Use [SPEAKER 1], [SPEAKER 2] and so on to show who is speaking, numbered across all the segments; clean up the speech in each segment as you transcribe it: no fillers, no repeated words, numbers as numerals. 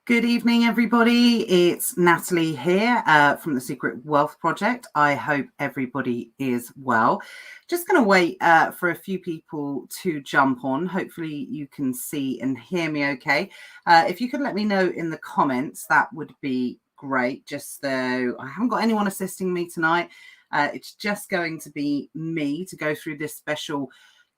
[SPEAKER 1] Good evening, everybody. It's Natalie here from the Secret Wealth Project. I hope everybody is well. Just going to wait for a few people to jump on. Hopefully you can see and hear me okay. If you could let me know in the comments, that would be great. Just though I haven't got anyone assisting me tonight. It's just going to be me to go through this special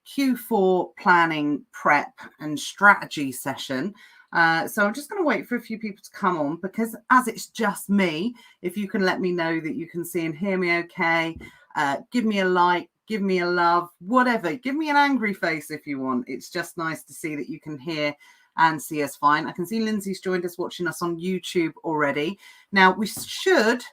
[SPEAKER 1] Q4 planning, prep and strategy session. So I'm just going to wait for a few people to come on, because as it's just me, if you can let me know that you can see and hear me okay, give me a like, give me a love, whatever, give me an angry face if you want. It's just nice to see that you can hear and see us fine. I can see Lindsay's joined us, watching us on YouTube already. Now we should,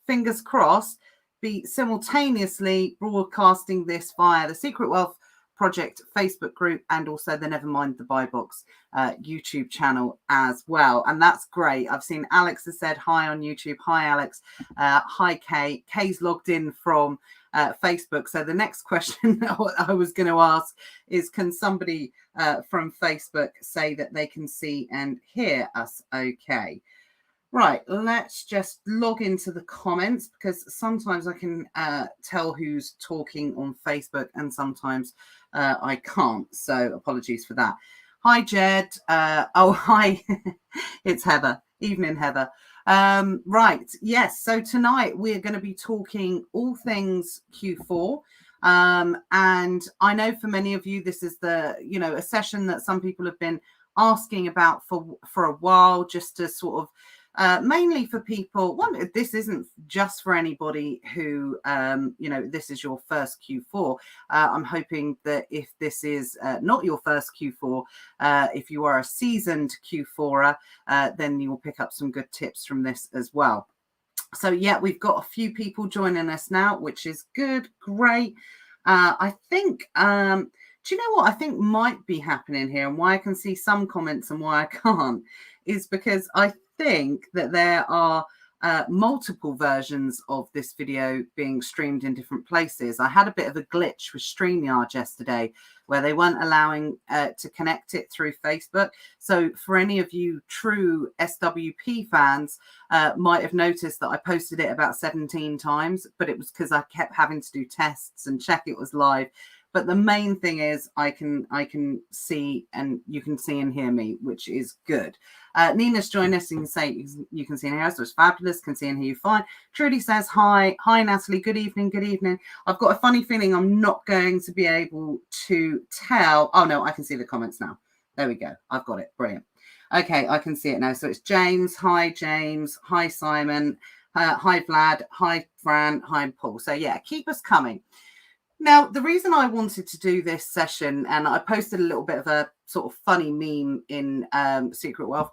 [SPEAKER 1] fingers crossed, be simultaneously broadcasting this via the Secret Wealth Project Facebook group and also the Nevermind the Buy Box YouTube channel as well. And that's great. I've seen Alex has said hi on YouTube. Hi, Alex. Hi, Kay. Kay's logged in from Facebook. So the next question I was going to ask is, can somebody from Facebook say that they can see and hear us okay? Right, let's just log into the comments, because sometimes I can tell who's talking on Facebook and sometimes I can't. So apologies for that. Hi, Jed. Oh, hi. It's Heather. Evening, Heather. Right. Yes. So tonight we're going to be talking all things Q4. And I know for many of you, this is a session that some people have been asking about for a while, just to sort of mainly for people. This isn't just for anybody who, this is your first Q4. I'm hoping that if this is not your first Q4, if you are a seasoned Q4er, then you'll pick up some good tips from this as well. So yeah, we've got a few people joining us now, which is good. Great. I think, do you know what I think might be happening here, and why I can see some comments and why I can't, is because I think that there are multiple versions of this video being streamed in different places. I had a bit of a glitch with StreamYard yesterday where they weren't allowing to connect it through Facebook. So for any of you true SWP fans, might have noticed that I posted it about 17 times, but it was because I kept having to do tests and check it was live. But the main thing is I can see, and you can see and hear me, which is good. Nina's joined us. You can say you can see and hear us, so it's fabulous. Can see and hear you fine. Trudy says hi. Hi, Natalie. Good evening. Good evening. I've got a funny feeling I'm not going to be able to tell. Oh, no, I can see the comments now. There we go. I've got it. Brilliant. Okay, I can see it now. So it's James. Hi, James. Hi, Simon. Hi, Vlad. Hi, Fran. Hi, Paul. So, yeah, keep us coming. Now, the reason I wanted to do this session, and I posted a little bit of a sort of funny meme in Secret Wealth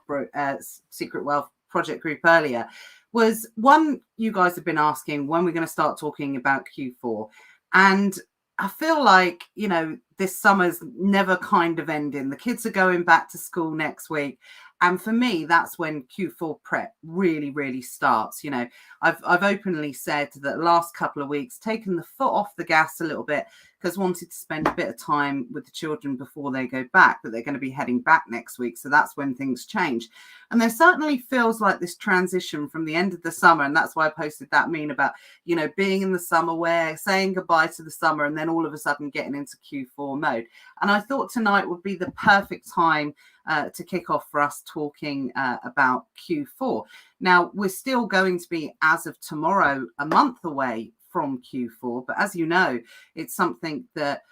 [SPEAKER 1] Project group earlier, was one, you guys have been asking when we're going to start talking about Q4. And I feel like, this summer's never kind of ending. The kids are going back to school next week. And for me, that's when Q4 prep really, really starts. I've openly said that the last couple of weeks, taken the foot off the gas a little bit, because wanted to spend a bit of time with the children before they go back, but they're going to be heading back next week. So that's when things change. And there certainly feels like this transition from the end of the summer. And that's why I posted that meme about, being in the summer wear, saying goodbye to the summer, and then all of a sudden getting into Q4 mode. And I thought tonight would be the perfect time to kick off for us talking about Q4. Now, we're still going to be, as of tomorrow, a month away from Q4. But as you know, it's something that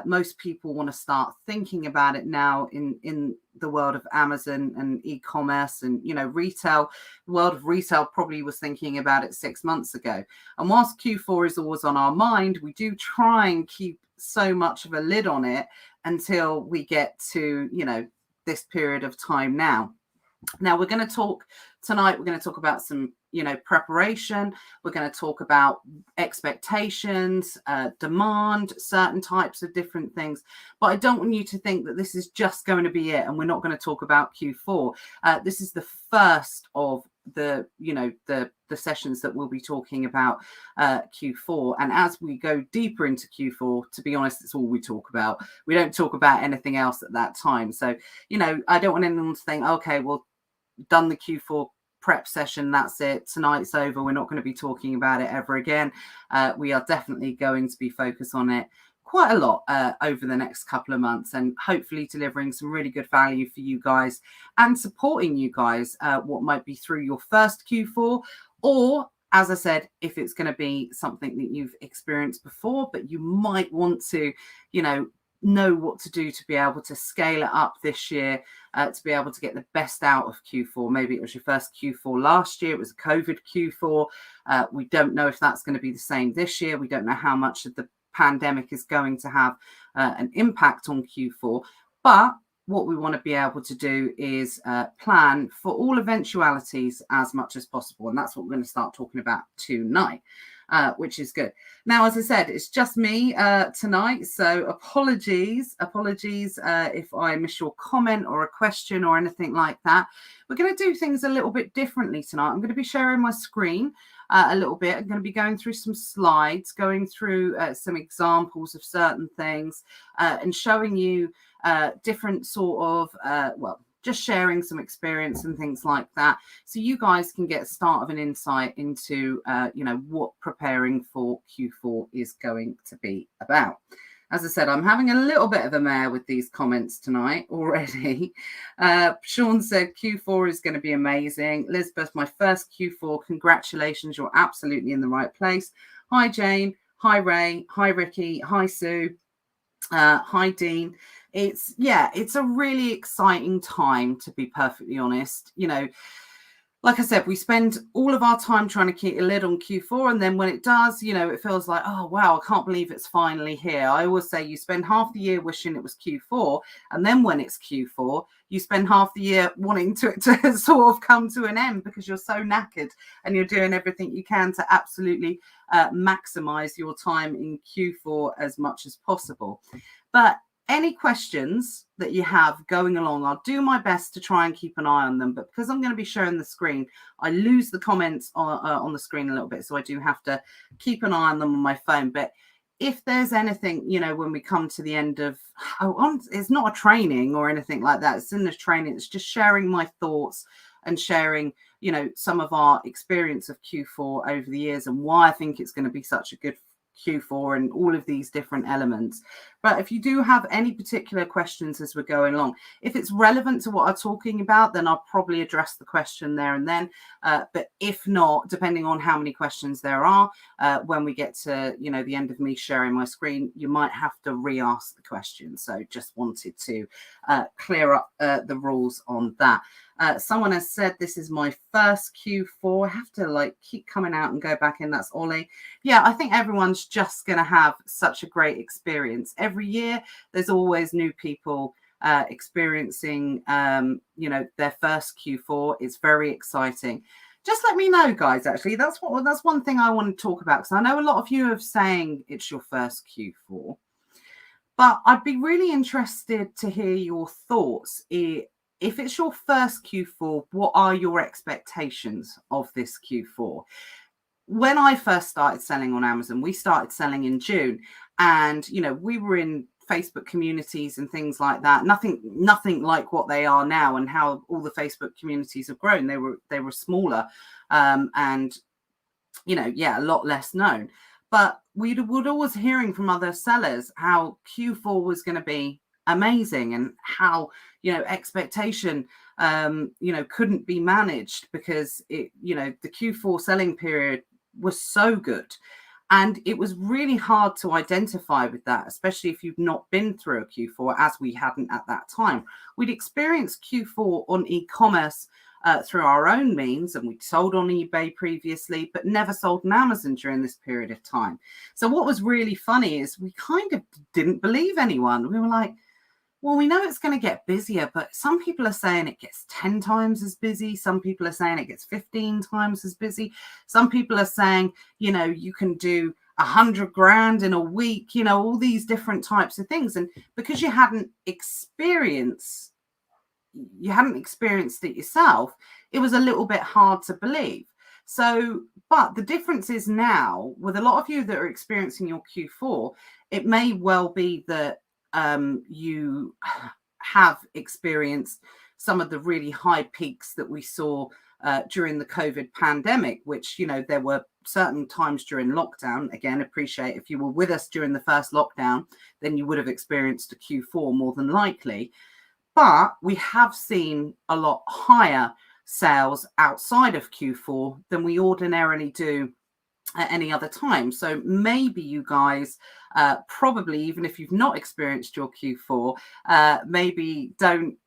[SPEAKER 1] most people want to start thinking about it now in the world of Amazon and e-commerce and, retail. The world of retail probably was thinking about it 6 months ago. And whilst Q4 is always on our mind, we do try and keep so much of a lid on it until we get to, this period of time now. Now, we're going to talk tonight. We're going to talk about some, preparation. We're going to talk about expectations, demand, certain types of different things. But I don't want you to think that this is just going to be it and we're not going to talk about Q4. This is the first of the sessions that we'll be talking about Q4. And as we go deeper into Q4, to be honest, it's all we talk about. We don't talk about anything else at that time. So, I don't want anyone to think, okay, well, done the Q4 prep session. That's it. Tonight's over. We're not going to be talking about it ever again. We are definitely going to be focused on it quite a lot over the next couple of months, and hopefully delivering some really good value for you guys and supporting you guys what might be through your first Q4, or as I said, if it's going to be something that you've experienced before, but you might want to, know what to do to be able to scale it up this year, to be able to get the best out of Q4. Maybe it was your first Q4 last year. It was a COVID Q4. We don't know if that's going to be the same this year. We don't know how much of the pandemic is going to have an impact on Q4. But what we want to be able to do is plan for all eventualities as much as possible. And that's what we're going to start talking about tonight. Which is good. Now, as I said, it's just me tonight, so apologies if I miss your comment or a question or anything like that. We're going to do things a little bit differently tonight. I'm going to be sharing my screen a little bit. I'm going to be going through some slides, going through some examples of certain things, and showing you different sort of, just sharing some experience and things like that, so you guys can get a start of an insight into, what preparing for Q4 is going to be about. As I said, I'm having a little bit of a mare with these comments tonight already. Sean said Q4 is going to be amazing. Elizabeth, my first Q4. Congratulations. You're absolutely in the right place. Hi, Jane. Hi, Ray. Hi, Ricky. Hi, Sue. Hi, Dean. It's a really exciting time, to be perfectly honest. Like I said, we spend all of our time trying to keep a lid on Q4. And then when it does, it feels like, oh, wow, I can't believe it's finally here. I always say you spend half the year wishing it was Q4. And then when it's Q4, you spend half the year wanting it to sort of come to an end because you're so knackered and you're doing everything you can to absolutely maximize your time in Q4 as much as possible. But any questions that you have going along, I'll do my best to try and keep an eye on them. But because I'm going to be sharing the screen, I lose the comments on the screen a little bit. So I do have to keep an eye on them on my phone. But if there's anything, when we come to the end of, it's not a training or anything like that. It's in the training. It's just sharing my thoughts and sharing, some of our experience of Q4 over the years and why I think it's going to be such a good Q4 and all of these different elements. But if you do have any particular questions as we're going along, if it's relevant to what I'm talking about, then I'll probably address the question there and then. But if not, depending on how many questions there are, when we get to, the end of me sharing my screen, you might have to re-ask the question. So just wanted to clear up the rules on that. Someone has said this is my first Q4. I have to keep coming out and go back in. That's Ollie. Yeah, I think everyone's just going to have such a great experience. Every year, there's always new people experiencing, their first Q4. It's very exciting. Just let me know, guys. Actually, that's one thing I want to talk about, because I know a lot of you are saying it's your first Q4, but I'd be really interested to hear your thoughts. If it's your first Q4, what are your expectations of this Q4? When I first started selling on Amazon, we started selling in June, and we were in Facebook communities and things like that. Nothing like what they are now, and how all the Facebook communities have grown. They were smaller, and a lot less known. But we would always hearing from other sellers how Q4 was going to be amazing, and how expectation couldn't be managed because the Q4 selling period was so good, and it was really hard to identify with that, especially if you've not been through a Q4, as we hadn't at that time. We'd experienced Q4 on e-commerce through our own means, and we'd sold on eBay previously, but never sold on Amazon during this period of time. So what was really funny is we kind of didn't believe anyone. We were like, well, we know it's going to get busier, but some people are saying it gets 10 times as busy. Some people are saying it gets 15 times as busy. Some people are saying, you can do 100 grand in a week, all these different types of things. And because you hadn't experienced it yourself, it was a little bit hard to believe. So, but the difference is now, with a lot of you that are experiencing your Q4, it may well be that you have experienced some of the really high peaks that we saw during the COVID pandemic, which, there were certain times during lockdown. Again, appreciate if you were with us during the first lockdown, then you would have experienced a Q4 more than likely. But we have seen a lot higher sales outside of Q4 than we ordinarily do at any other time. So maybe you guys, probably, even if you've not experienced your Q4, maybe don't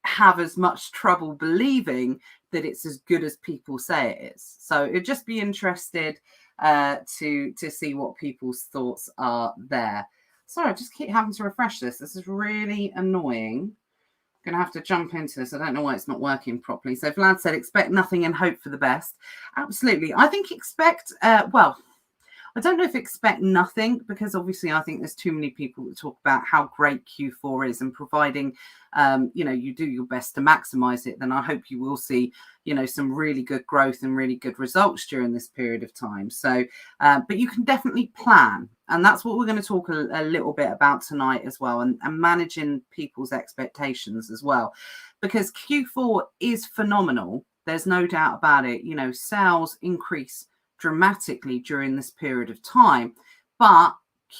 [SPEAKER 1] have as much trouble believing that it's as good as people say it is. So it'd just be interested to see what people's thoughts are there. Sorry, I just keep having to refresh this. This is really annoying. I'm going to have to jump into this. I don't know why it's not working properly. So Vlad said, expect nothing and hope for the best. Absolutely. I think I don't know if expect nothing, because obviously I think there's too many people that talk about how great Q4 is, and providing, you do your best to maximize it, then I hope you will see, some really good growth and really good results during this period of time. So, but you can definitely plan. And that's what we're going to talk a little bit about tonight as well, and managing people's expectations as well, because Q4 is phenomenal. There's no doubt about it. Sales increase dramatically during this period of time, but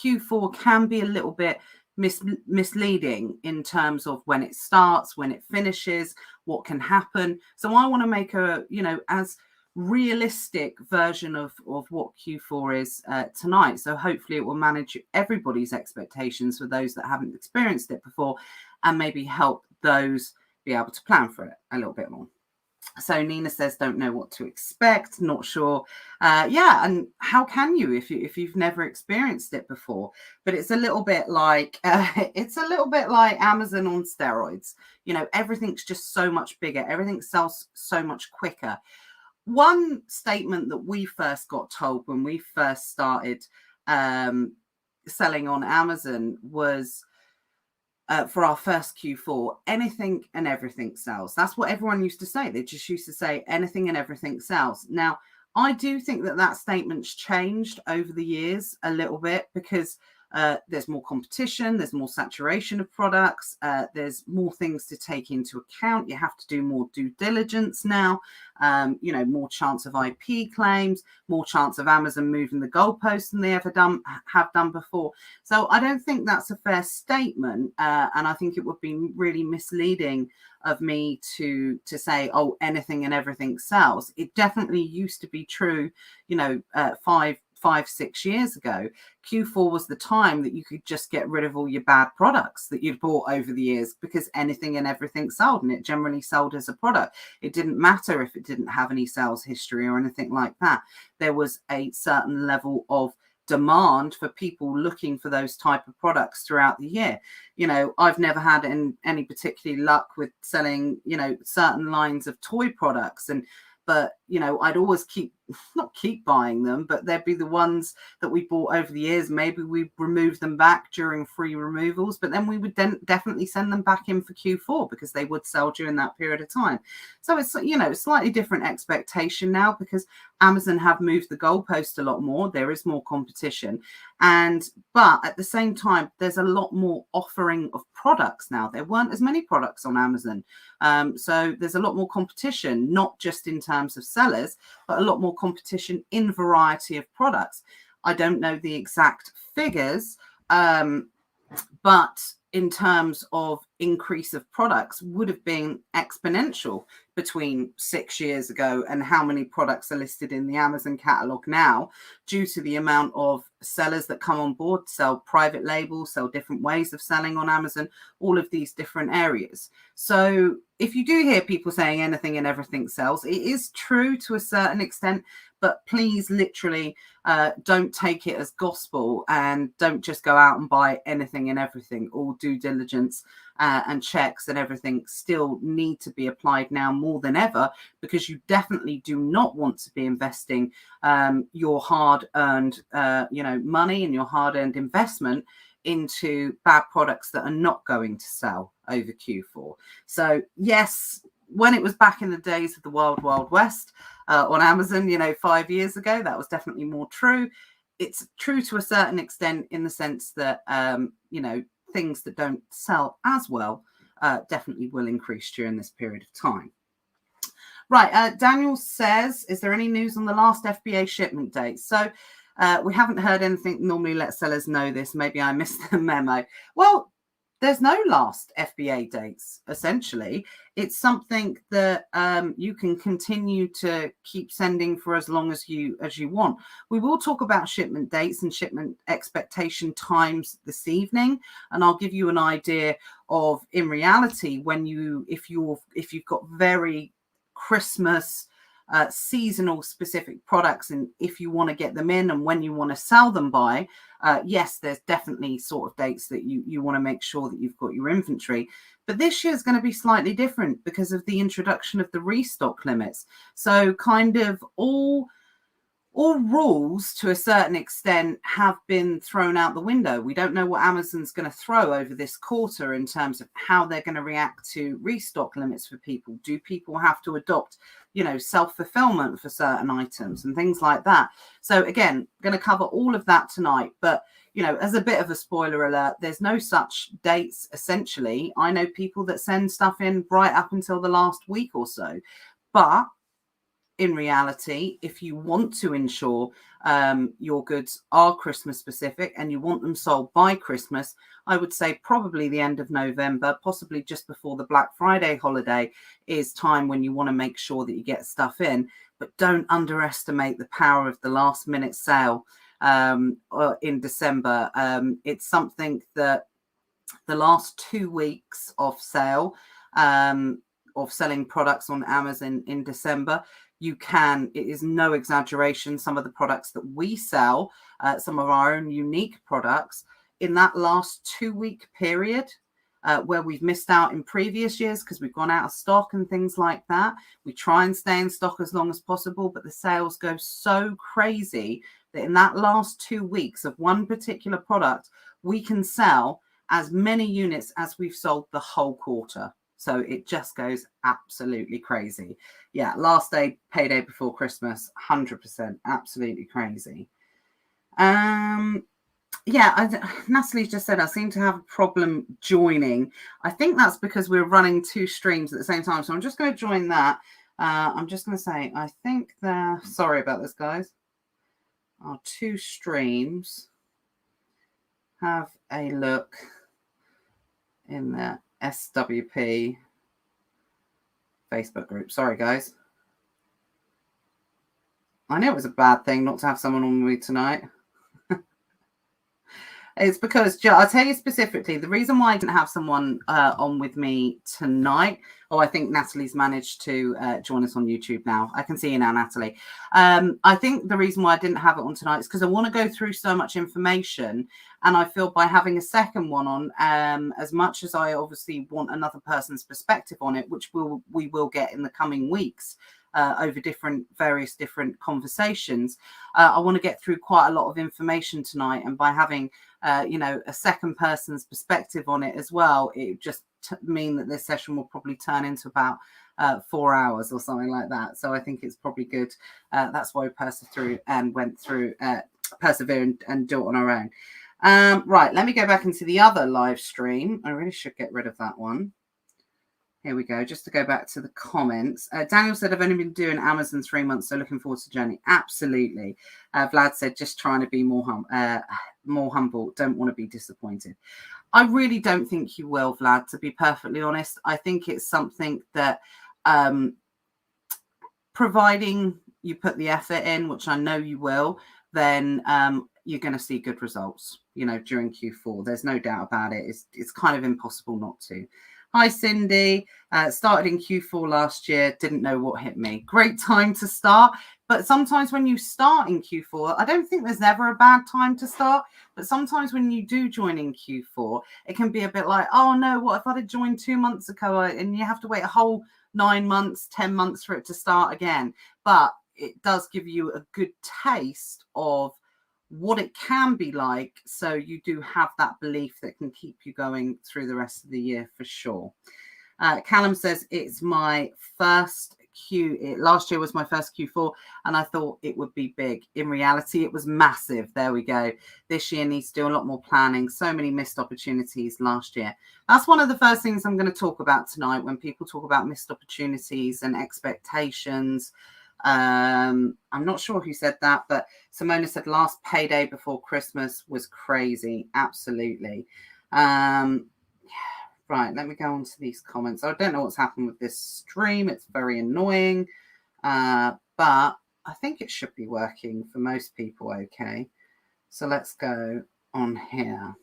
[SPEAKER 1] Q4 can be a little bit misleading in terms of when it starts, when it finishes, what can happen. So I want to make a as realistic version of what Q4 is tonight. So hopefully it will manage everybody's expectations for those that haven't experienced it before, and maybe help those be able to plan for it a little bit more. So Nina says, don't know what to expect, not sure. And how can you if you've never experienced it before? But it's a little bit like Amazon on steroids. Everything's just so much bigger. Everything sells so much quicker. One statement that we first got told when we first started selling on Amazon was, for our first Q4, anything and everything sells. That's what everyone used to say. They just used to say anything and everything sells. Now, I do think that statement's changed over the years a little bit, because there's more competition, there's more saturation of products, there's more things to take into account. You have to do more due diligence now, more chance of IP claims, more chance of Amazon moving the goalposts than they have done before. So I don't think that's a fair statement, and I think it would be really misleading of me to say, oh, anything and everything sells. It definitely used to be true, 5-6 years ago. Q4 was the time that you could just get rid of all your bad products that you'd bought over the years, because anything and everything sold, and it generally sold as a product. It didn't matter if it didn't have any sales history or anything like that. There was a certain level of demand for people looking for those type of products throughout the year. I've never had any particular luck with selling, certain lines of toy products, but I'd always not keep buying them, but there'd be the ones that we bought over the years. Maybe we remove them back during free removals, but then we would definitely send them back in for Q4, because they would sell during that period of time. So it's, slightly different expectation now, because Amazon have moved the goalpost a lot more. There is more competition. But at the same time, there's a lot more offering of products now. There weren't as many products on Amazon. So there's a lot more competition, not just in terms of sellers, but a lot more competition in variety of products. I don't know the exact figures, but in terms of increase of products would have been exponential between 6 years ago and how many products are listed in the Amazon catalog now, due to the amount of sellers that come on board, sell private labels, sell different ways of selling on Amazon, all of these different areas. So if you do hear people saying anything and everything sells, it is true to a certain extent, but please literally don't take it as gospel, and don't just go out and buy anything and everything. All due diligence and checks and everything still need to be applied now more than ever, because you definitely do not want to be investing your hard-earned money and your hard-earned investment into bad products that are not going to sell over Q4. So yes, when it was back in the days of the Wild West on Amazon, 5 years ago, that was definitely more true. It's true to a certain extent, in the sense that, things that don't sell as well definitely will increase during this period of time. Right, Daniel says, is there any news on the last FBA shipment date? So we haven't heard anything. Normally let sellers know this. Maybe I missed the memo. Well, there's no last FBA dates, essentially. It's something that you can continue to keep sending for as long as you want. We will talk about shipment dates and shipment expectation times this evening, and I'll give you an idea of, in reality, when if you've got very Christmas seasonal specific products, and if you want to get them in and when you want to sell them by, yes, there's definitely sort of dates that you want to make sure that you've got your inventory. But this year is going to be slightly different because of the introduction of the restock limits. So kind of all rules to a certain extent have been thrown out the window. We don't know what Amazon's going to throw over this quarter in terms of how they're going to react to restock limits for people. Do people have to adopt, self-fulfillment for certain items and things like that? So again, going to cover all of that tonight. But, as a bit of a spoiler alert, there's no such dates, essentially. I know people that send stuff in right up until the last week or so. But in reality, if you want to ensure your goods are Christmas specific and you want them sold by Christmas, I would say probably the end of November, possibly just before the Black Friday holiday, is time when you want to make sure that you get stuff in. But don't underestimate the power of the last minute sale in December. It's something that the last 2 weeks of sale, of selling products on Amazon in December, it is no exaggeration, some of the products that we sell, some of our own unique products, in that last 2-week period, where we've missed out in previous years because we've gone out of stock and things like that. We try and stay in stock as long as possible, but the sales go so crazy that in that last 2 weeks of one particular product, we can sell as many units as we've sold the whole quarter. So it just goes absolutely crazy. Yeah, last day, payday before Christmas, 100%, absolutely crazy. Natalie just said, I seem to have a problem joining. I think that's because we're running 2 streams at the same time. So I'm just going to join that. I'm just going to say, I think sorry about this, guys. Our 2 streams. Have a look in the SWP Facebook group. Sorry, guys. I know it was a bad thing not to have someone on with me tonight. It's because, I'll tell you specifically, the reason why I didn't have someone on with me tonight. Oh, I think Natalie's managed to join us on YouTube now. I can see you now, Natalie. I think the reason why I didn't have it on tonight is because I want to go through so much information. And I feel by having a second one on, as much as I obviously want another person's perspective on it, which we will get in the coming weeks, over various different conversations. I want to get through quite a lot of information tonight, and by having a second person's perspective on it as well, it just mean that this session will probably turn into about 4 hours or something like that. So I think it's probably good. That's why we persevere and do it on our own. Right, let me go back into the other live stream. I really should get rid of that one. Here we go. Just to go back to the comments. Daniel said, I've only been doing Amazon 3 months, so looking forward to the journey. Absolutely. Vlad said, just trying to be more humble. Don't want to be disappointed. I really don't think you will, Vlad, to be perfectly honest. I think it's something that, providing you put the effort in, which I know you will, then you're going to see good results, during Q4. There's no doubt about it. It's kind of impossible not to. Hi, Cindy. Started in Q4 last year. Didn't know what hit me. Great time to start. But sometimes when you start in Q4, I don't think there's ever a bad time to start. But sometimes when you do join in Q4, it can be a bit like, oh, no, what if I'd have joined 2 months ago? And you have to wait a whole 9 months, 10 months for it to start again. But it does give you a good taste of what it can be like, so you do have that belief that can keep you going through the rest of the year for sure. Callum says, it's my first last year was my first Q4, and I thought it would be big. In reality, it was massive. There we go. This year needs to do a lot more planning. So many missed opportunities last year. That's one of the first things I'm going to talk about tonight when people talk about missed opportunities and expectations. I'm not sure who said that, but Simona said last payday before Christmas was crazy. Absolutely. Right, let me go on to these comments. I don't know what's happened with this stream. It's very annoying, but I think it should be working for most people okay. So let's go on here.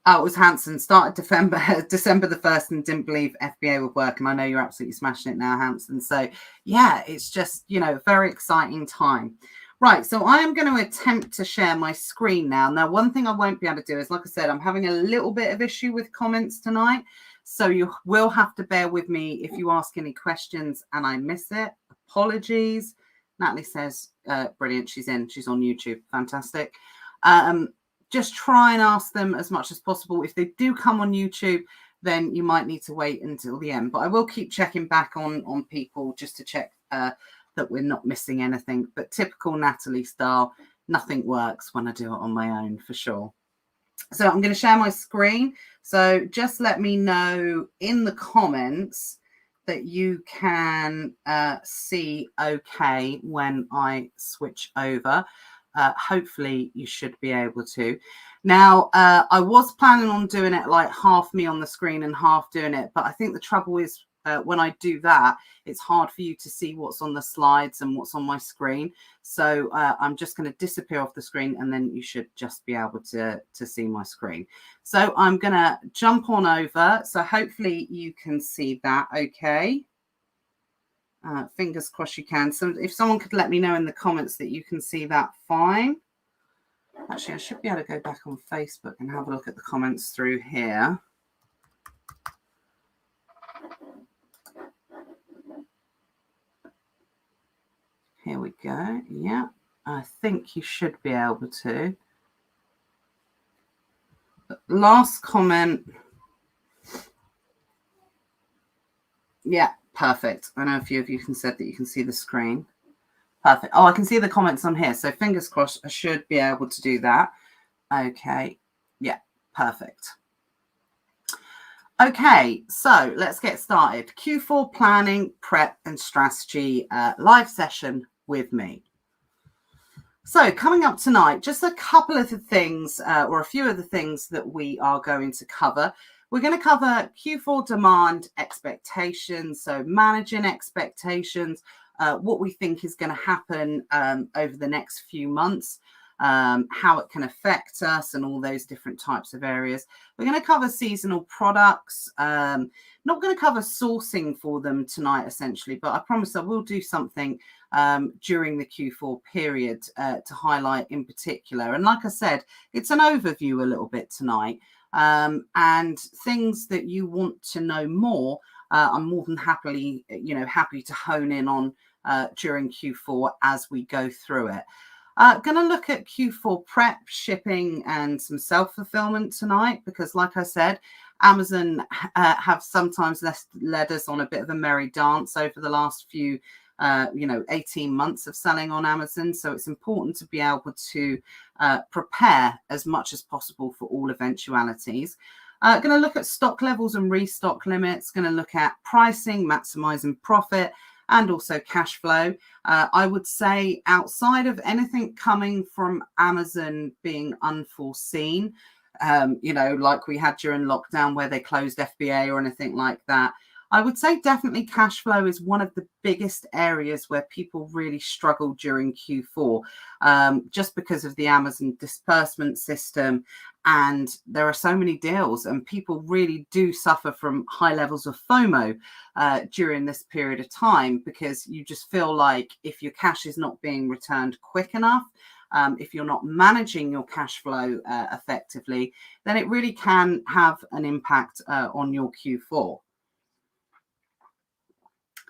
[SPEAKER 1] Oh, it was Hanson. Started December the 1st and didn't believe FBA would work. And I know you're absolutely smashing it now, Hanson. So, yeah, it's just, you know, a very exciting time. Right, so I am going to attempt to share my screen now. Now, one thing I won't be able to do is, like I said, I'm having a little bit of issue with comments tonight. So you will have to bear with me if you ask any questions and I miss it. Apologies. Natalie says, brilliant, she's on YouTube. Fantastic. Just try and ask them as much as possible. If they do come on YouTube, then you might need to wait until the end. But I will keep checking back on people just to check that we're not missing anything. But typical Natalie style, nothing works when I do it on my own for sure. So I'm going to share my screen. So just let me know in the comments that you can see okay when I switch over. Hopefully you should be able to. Now, I was planning on doing it like half me on the screen and half doing it. But I think the trouble is when I do that, it's hard for you to see what's on the slides and what's on my screen. So I'm just going to disappear off the screen and then you should just be able to see my screen. So I'm going to jump on over. So hopefully you can see that okay. Fingers crossed you can. So if someone could let me know in the comments that you can see that fine. Actually, I should be able to go back on Facebook and have a look at the comments through here. Here we go. Yeah, I think you should be able to. Last comment. Yeah, perfect. I know a few of you said that you can see the screen. Perfect. Oh, I can see the comments on here. So fingers crossed, I should be able to do that. Okay. Yeah, perfect. Okay, so let's get started. Q4 planning, prep and strategy live session with me. So coming up tonight, just a couple of the things or a few of the things that we are going to cover. We're going to cover Q4 demand expectations, so managing expectations, what we think is going to happen over the next few months, how it can affect us and all those different types of areas. We're going to cover seasonal products, not going to cover sourcing for them tonight, essentially, but I promise I will do something during the Q4 period to highlight in particular. And like I said, it's an overview a little bit tonight. And things that you want to know more, I'm more than happy to hone in on during Q4 as we go through it. Going to look at Q4 prep, shipping, and some self-fulfillment tonight because, like I said, Amazon have sometimes led us on a bit of a merry dance over the last few 18 months of selling on Amazon. So it's important to be able to prepare as much as possible for all eventualities. Going to look at stock levels and restock limits. Going to look at pricing, maximizing profit, and also cash flow. I would say outside of anything coming from Amazon being unforeseen, like we had during lockdown where they closed FBA or anything like that, I would say definitely cash flow is one of the biggest areas where people really struggle during Q4, just because of the Amazon disbursement system. And there are so many deals and people really do suffer from high levels of FOMO during this period of time, because you just feel like if your cash is not being returned quick enough, if you're not managing your cash flow effectively, then it really can have an impact on your Q4.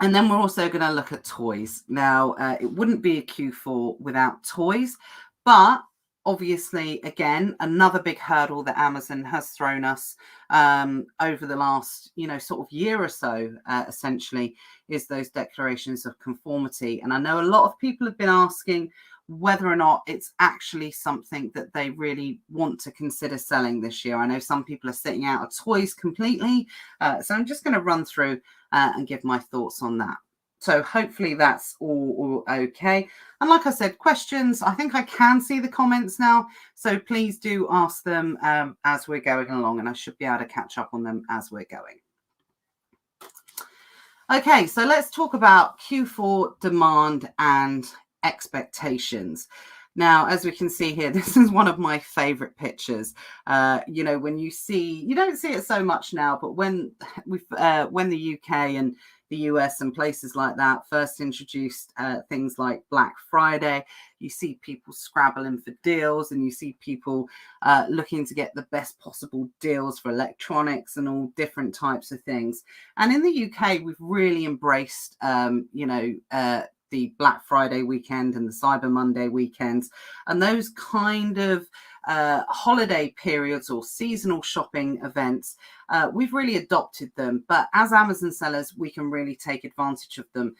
[SPEAKER 1] And then we're also going to look at toys. Now, it wouldn't be a Q4 without toys, but obviously, again, another big hurdle that Amazon has thrown us over the last, sort of year or so, essentially, is those declarations of conformity. And I know a lot of people have been asking whether or not it's actually something that they really want to consider selling this year. I know some people are sitting out of toys completely. So I'm just going to run through and give my thoughts on that. So hopefully that's all okay. And like I said, questions, I think I can see the comments now. So please do ask them as we're going along, and I should be able to catch up on them as we're going. Okay, so let's talk about Q4 demand and expectations. Now, as we can see here, this is one of my favorite pictures. When you don't see it so much now, but when the UK and the US and places like that first introduced things like Black Friday, you see people scrabbling for deals, and you see people looking to get the best possible deals for electronics and all different types of things. And in the UK, we've really embraced, the Black Friday weekend and the Cyber Monday weekends, and those kind of holiday periods or seasonal shopping events. We've really adopted them, but as Amazon sellers, we can really take advantage of them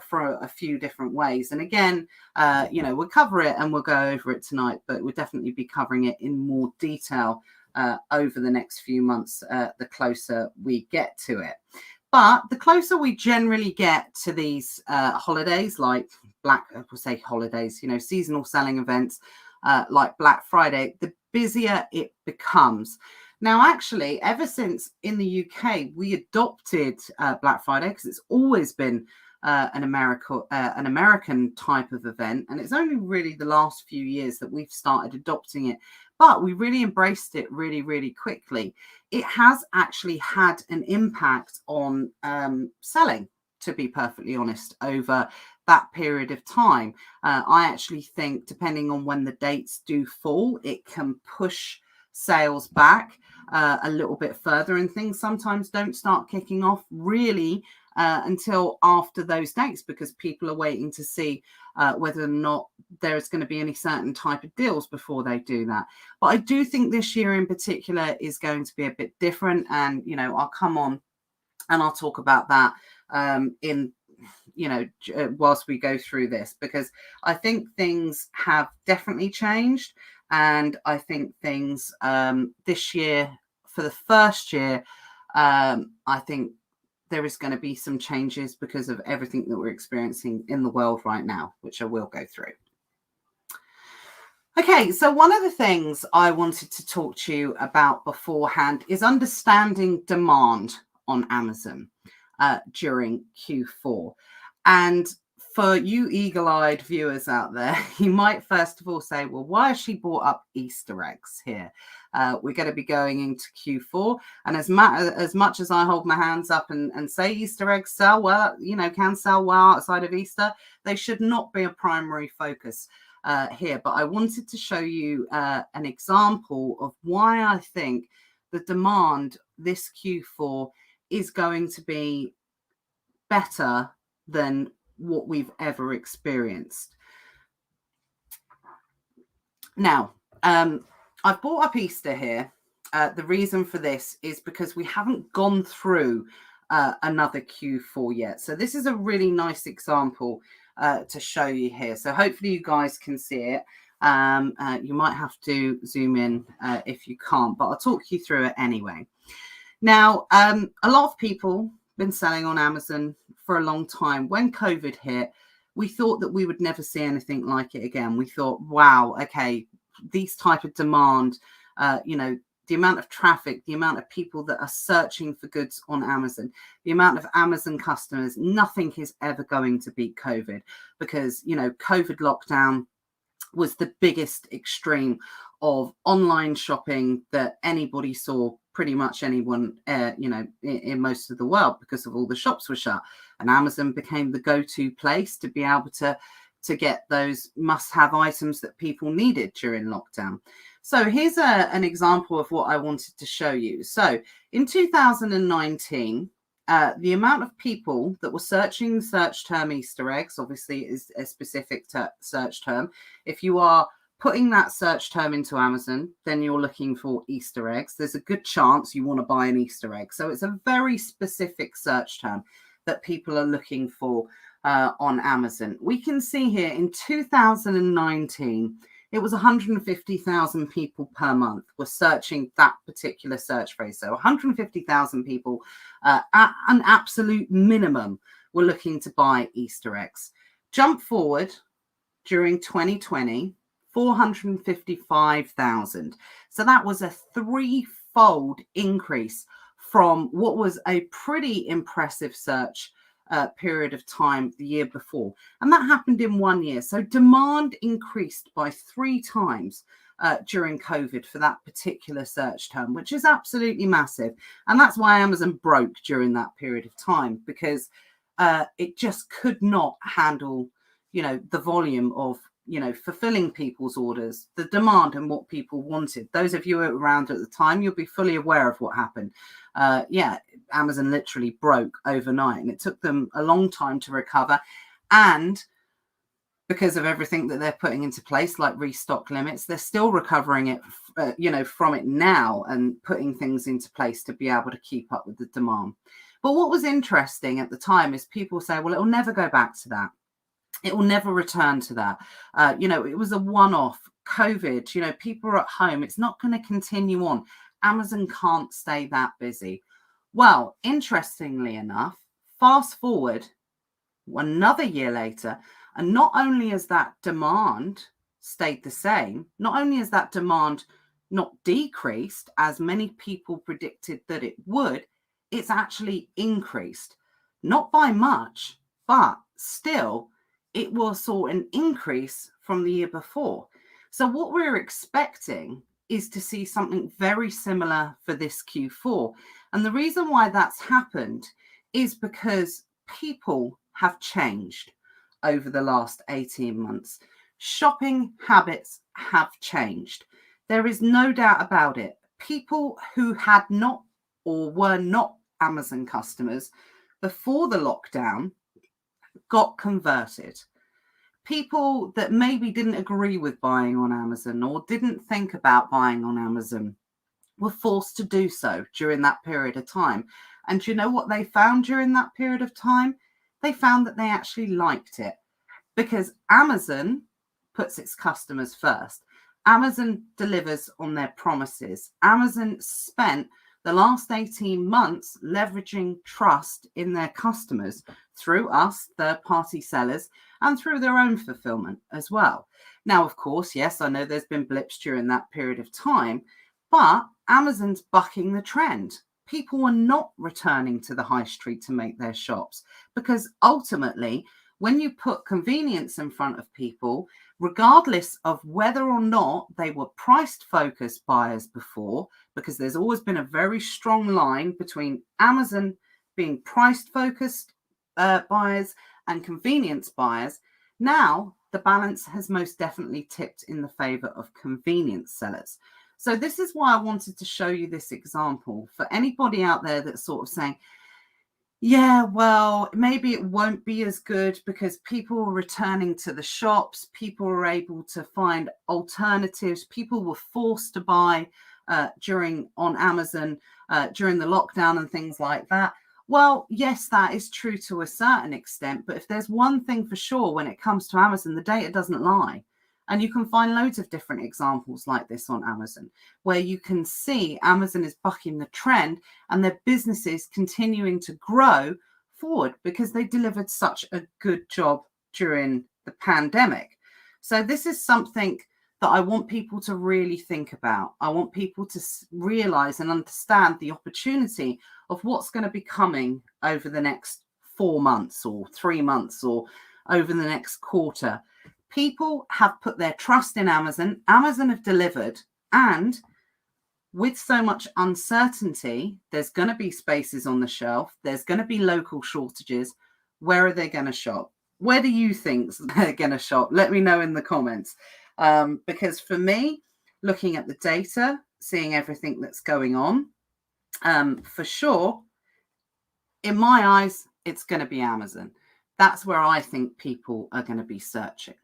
[SPEAKER 1] for a few different ways. And again, we'll cover it and we'll go over it tonight, but we'll definitely be covering it in more detail over the next few months, the closer we get to it. But the closer we generally get to these holidays, like seasonal selling events like Black Friday, the busier it becomes. Now, actually, ever since in the UK, we adopted Black Friday, because it's always been an American type of event. And it's only really the last few years that we've started adopting it. But we really embraced it really, really quickly. It has actually had an impact on selling, to be perfectly honest, over that period of time. I actually think, depending on when the dates do fall, it can push sales back a little bit further, and things sometimes don't start kicking off really until after those dates, because people are waiting to see whether or not there's going to be any certain type of deals before they do that. But I do think this year in particular is going to be a bit different, and I'll come on and I'll talk about that whilst we go through this, because I think things have definitely changed. And I think things this year, for the first year, I think there is going to be some changes because of everything that we're experiencing in the world right now, which I will go through. Okay, so one of the things I wanted to talk to you about beforehand is understanding demand on Amazon during Q4. And for you eagle-eyed viewers out there, you might first of all say, well, why has she brought up Easter eggs here? We're going to be going into Q4. And as much as I hold my hands up and say Easter eggs sell well, can sell well outside of Easter, they should not be a primary focus here. But I wanted to show you an example of why I think the demand this Q4 is going to be better than what we've ever experienced. Now, I've brought up Easter here. The reason for this is because we haven't gone through another Q4 yet. So this is a really nice example to show you here. So hopefully you guys can see it. You might have to zoom in if you can't, but I'll talk you through it anyway. Now, a lot of people been selling on Amazon for a long time. When COVID hit, we thought that we would never see anything like it again. We thought, wow, okay, these type of demand, the amount of traffic, the amount of people that are searching for goods on Amazon, the amount of Amazon customers, nothing is ever going to beat COVID, because, COVID lockdown was the biggest extreme of online shopping that anybody saw, pretty much anyone, in most of the world, because of all the shops were shut. And Amazon became the go-to place to be able to get those must-have items that people needed during lockdown. So here's an example of what I wanted to show you. So in 2019, the amount of people that were searching search term Easter eggs, obviously is a specific search term. If you are putting that search term into Amazon, then you're looking for Easter eggs. There's a good chance you want to buy an Easter egg. So it's a very specific search term that people are looking for on Amazon. We can see here in 2019, it was 150,000 people per month were searching that particular search phrase. So 150,000 people at an absolute minimum were looking to buy Easter eggs. Jump forward during 2020, 455,000. So that was a threefold increase from what was a pretty impressive search period of time the year before. And that happened in 1 year. So demand increased by 3 times during COVID for that particular search term, which is absolutely massive. And that's why Amazon broke during that period of time, because it just could not handle, the volume of, fulfilling people's orders, the demand and what people wanted. Those of you who were around at the time, you'll be fully aware of what happened. Amazon literally broke overnight, and it took them a long time to recover. And because of everything that they're putting into place, like restock limits, they're still recovering it, from it now, and putting things into place to be able to keep up with the demand. But what was interesting at the time is people say, well, it'll never go back to that. It will never return to that. It was a one-off. COVID, people are at home. It's not going to continue on. Amazon can't stay that busy. Well, interestingly enough, fast forward another year later, and not only has that demand stayed the same, not only has that demand not decreased as many people predicted that it would, it's actually increased. Not by much, but still, it saw an increase from the year before. So what we're expecting is to see something very similar for this Q4. And the reason why that's happened is because people have changed over the last 18 months. Shopping habits have changed. There is no doubt about it. People who had not or were not Amazon customers before the lockdown got converted. People that maybe didn't agree with buying on Amazon or didn't think about buying on Amazon were forced to do so during that period of time. And do you know what they found during that period of time? They found that they actually liked it, because Amazon puts its customers first. Amazon delivers on their promises. Amazon spent the last 18 months leveraging trust in their customers through us, third-party sellers, and through their own fulfillment as well. Now, of course, yes, I know there's been blips during that period of time, but Amazon's bucking the trend. People are not returning to the high street to make their shops, because ultimately, when you put convenience in front of people, regardless of whether or not they were price-focused buyers before, because there's always been a very strong line between Amazon being price-focused buyers and convenience buyers, now the balance has most definitely tipped in the favor of convenience sellers. So this is why I wanted to show you this example for anybody out there that's sort of saying, yeah, well, maybe it won't be as good because people are returning to the shops. People are able to find alternatives. People were forced to buy on Amazon during the lockdown and things like that. Well, yes, that is true to a certain extent. But if there's one thing for sure when it comes to Amazon, the data doesn't lie. And you can find loads of different examples like this on Amazon, where you can see Amazon is bucking the trend and their businesses continuing to grow forward because they delivered such a good job during the pandemic. So this is something that I want people to really think about. I want people to realize and understand the opportunity of what's going to be coming over the next 4 months or 3 months or over the next quarter. People have put their trust in Amazon. Amazon have delivered. And with so much uncertainty, there's going to be spaces on the shelf. There's going to be local shortages. Where are they going to shop? Where do you think they're going to shop? Let me know in the comments. Because for me, looking at the data, seeing everything that's going on, for sure, in my eyes, it's going to be Amazon. That's where I think people are going to be searching.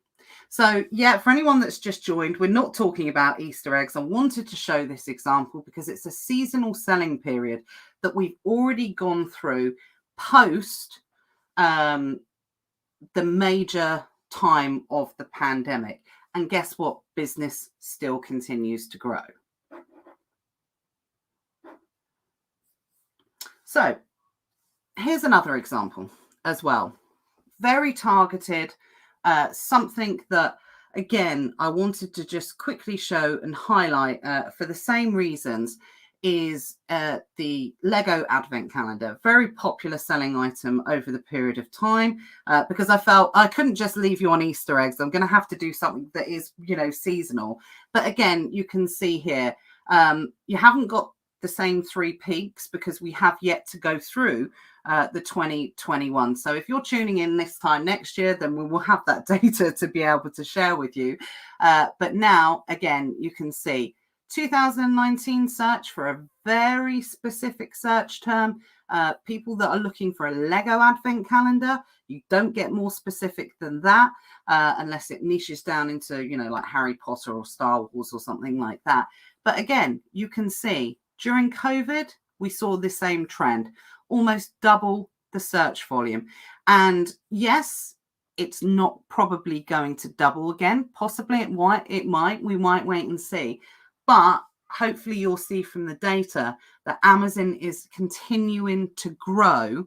[SPEAKER 1] So, yeah, for anyone that's just joined, we're not talking about Easter eggs. I wanted to show this example because it's a seasonal selling period that we've already gone through post the major time of the pandemic. And guess what? Business still continues to grow. So, here's another example as well. Very targeted, something that, again, I wanted to just quickly show and highlight for the same reasons is the Lego Advent Calendar. Very popular selling item over the period of time because I felt I couldn't just leave you on Easter eggs. I'm going to have to do something that is, seasonal. But again, you can see here, you haven't got the same 3 peaks because we have yet to go through the 2021. So if you're tuning in this time next year, then we will have that data to be able to share with you. But now, again, you can see 2019 search for a very specific search term. People that are looking for a Lego Advent Calendar, you don't get more specific than that unless it niches down into, like Harry Potter or Star Wars or something like that. But again, you can see during COVID, we saw the same trend, almost double the search volume. And yes, it's not probably going to double again. Possibly it might. We might wait and see. But hopefully you'll see from the data that Amazon is continuing to grow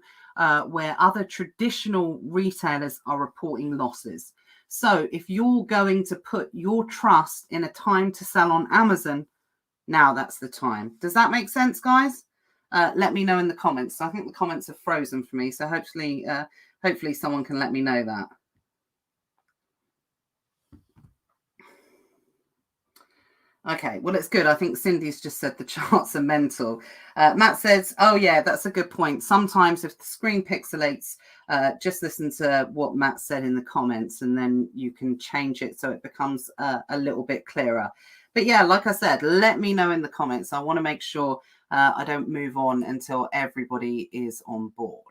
[SPEAKER 1] where other traditional retailers are reporting losses. So if you're going to put your trust in a time to sell on Amazon, now that's the time. Does that make sense, guys? Let me know in the comments. I think the comments are frozen for me, so hopefully someone can let me know that. Okay, well, it's good. I think Cindy's just said the charts are mental. Matt says, oh, yeah, that's a good point. Sometimes if the screen pixelates, just listen to what Matt said in the comments, and then you can change it so it becomes a little bit clearer. But yeah, like I said, let me know in the comments. I want to make sure I don't move on until everybody is on board.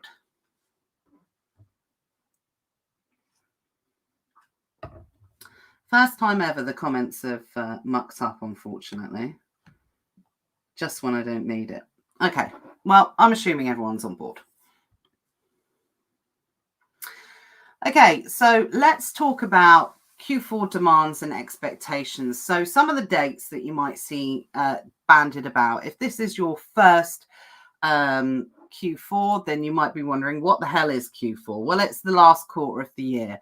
[SPEAKER 1] First time ever the comments have mucked up, unfortunately. Just when I don't need it. Okay, well, I'm assuming everyone's on board. Okay, so let's talk about Q4 demands and expectations. So some of the dates that you might see banded about. If this is your first Q4, then you might be wondering, what the hell is Q4? Well, it's the last quarter of the year.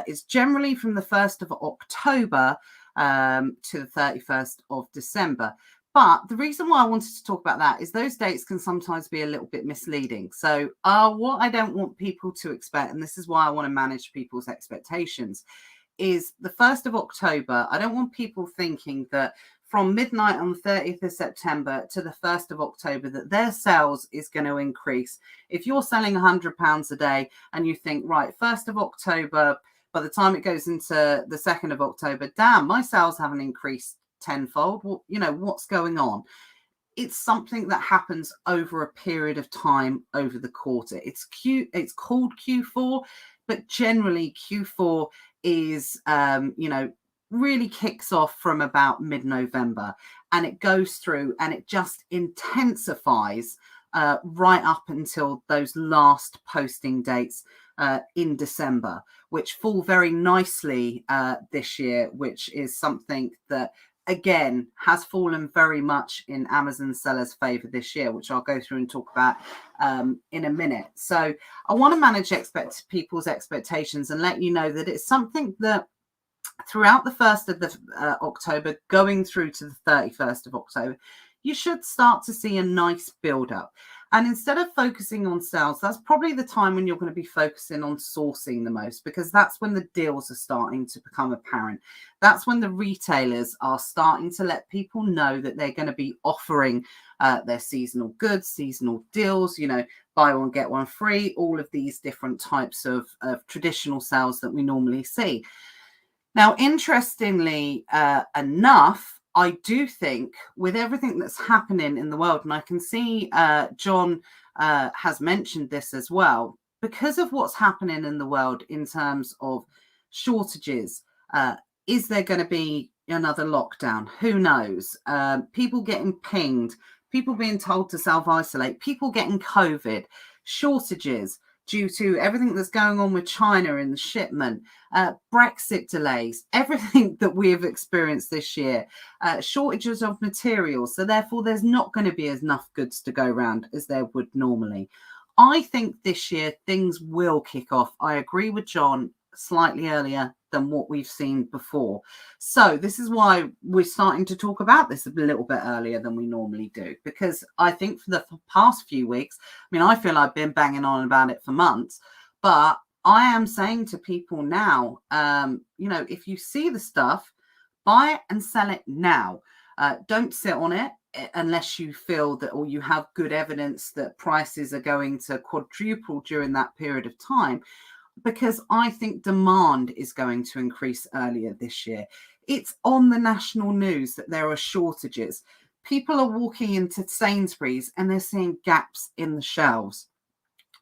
[SPEAKER 1] It's generally from the 1st of October to the 31st of December. But the reason why I wanted to talk about that is those dates can sometimes be a little bit misleading. So what I don't want people to expect, and this is why I want to manage people's expectations, is the 1st of October. I don't want people thinking that from midnight on the 30th of September to the 1st of October that their sales is going to increase. If you're selling £100 a day and you think, right, 1st of October, by the time it goes into the 2nd of October, damn, my sales haven't increased tenfold. Well, what's going on? It's something that happens over a period of time over the quarter. It's called Q4, but generally Q4 is, really kicks off from about mid-November, and it goes through and it just intensifies right up until those last posting dates in December, which fall very nicely this year, which is something that, again, has fallen very much in Amazon sellers' favor this year, which I'll go through and talk about in a minute. So I want to manage people's expectations and let you know that it's something that throughout the 1st of October, going through to the 31st of October, you should start to see a nice build up. And instead of focusing on sales, that's probably the time when you're going to be focusing on sourcing the most, because that's when the deals are starting to become apparent. That's when the retailers are starting to let people know that they're going to be offering their seasonal goods, seasonal deals, buy one, get one free, all of these different types of traditional sales that we normally see. Now, interestingly enough, I do think with everything that's happening in the world, and I can see John has mentioned this as well, because of what's happening in the world in terms of shortages, Is there going to be another lockdown? Who knows? People getting pinged, people being told to self-isolate, people getting COVID, shortages due to everything that's going on with China in the shipment, Brexit delays, everything that we have experienced this year, shortages of materials. So therefore, there's not going to be enough goods to go around as there would normally. I think this year things will kick off. I agree with John slightly earlier than what we've seen before. So this is why we're starting to talk about this a little bit earlier than we normally do, because I think for the past few weeks, I mean, I feel I've been banging on about it for months, but I am saying to people now, if you see the stuff, buy it and sell it now. Don't sit on it unless you feel that, or you have good evidence that prices are going to quadruple during that period of time, because I think demand is going to increase earlier this year. It's on the national news that there are shortages. People are walking into Sainsbury's and they're seeing gaps in the shelves.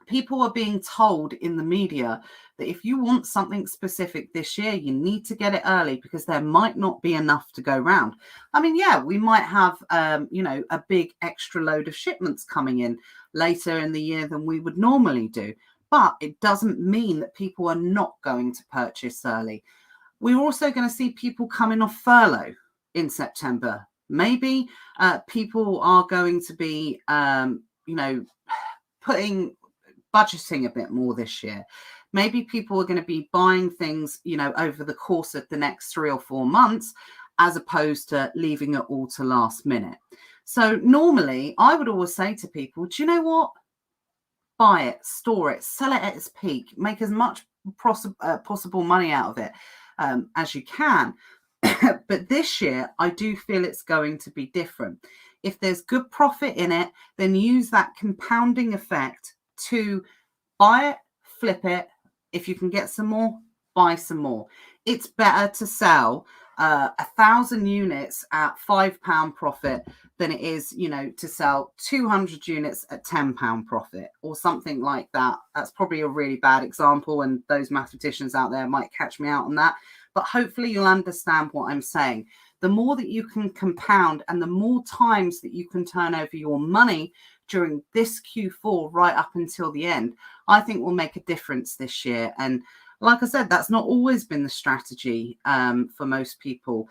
[SPEAKER 1] People are being told in the media that if you want something specific this year, you need to get it early because there might not be enough to go round. I mean, yeah, we might have, a big extra load of shipments coming in later in the year than we would normally do. But it doesn't mean that people are not going to purchase early. We're also going to see people coming off furlough in September. Maybe people are going to be, budgeting a bit more this year. Maybe people are going to be buying things, over the course of the next 3 or 4 months, as opposed to leaving it all to last minute. So normally I would always say to people, do you know what? Buy it, store it, sell it at its peak, make as much possible money out of it as you can. But this year, I do feel it's going to be different. If there's good profit in it, then use that compounding effect to buy it, flip it. If you can get some more, buy some more. It's better to sell 1,000 units at £5 profit than it is, to sell 200 units at £10 profit or something like that. That's probably a really bad example, and those mathematicians out there might catch me out on that. But hopefully you'll understand what I'm saying. The more that you can compound and the more times that you can turn over your money during this Q4 right up until the end, I think will make a difference this year. And like I said, that's not always been the strategy for most people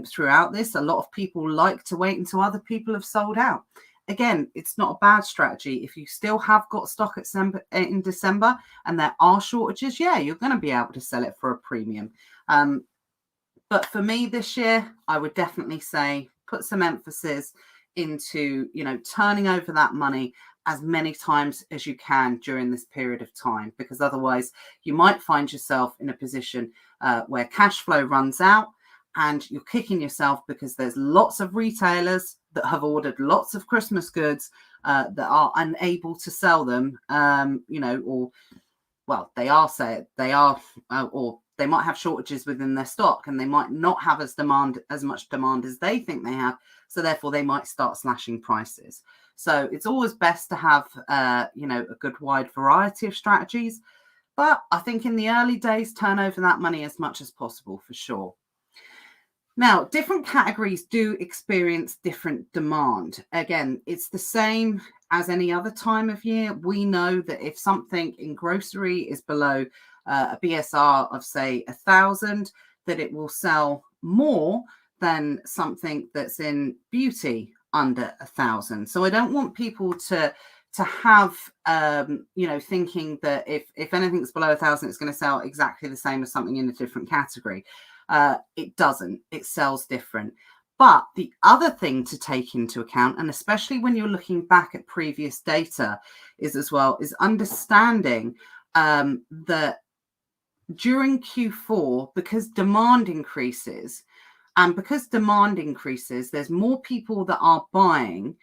[SPEAKER 1] throughout this. A lot of people like to wait until other people have sold out. Again, it's not a bad strategy. If you still have got stock in December and there are shortages, yeah, you're going to be able to sell it for a premium. But for me this year, I would definitely say put some emphasis into, turning over that money as many times as you can during this period of time, because otherwise you might find yourself in a position where cash flow runs out and you're kicking yourself because there's lots of retailers that have ordered lots of Christmas goods that are unable to sell them, or they might have shortages within their stock and they might not have as much demand as they think they have. So therefore they might start slashing prices. So it's always best to have, a good wide variety of strategies. But I think in the early days, turn over that money as much as possible for sure. Now, different categories do experience different demand. Again, it's the same as any other time of year. We know that if something in grocery is below a BSR of, say, 1,000, that it will sell more than something that's in beauty under 1,000. So I don't want people to have, thinking that if anything's below 1,000, it's going to sell exactly the same as something in a different category. It doesn't. It sells different. But the other thing to take into account, and especially when you're looking back at previous data, is understanding that during Q4, because demand increases, there's more people that are buying.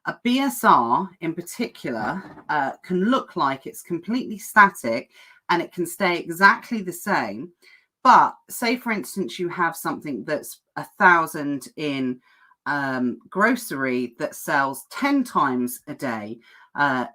[SPEAKER 1] A BSR in particular can look like it's completely static and it can stay exactly the same. But say, for instance, you have something that's 1,000 in grocery that sells 10 times a day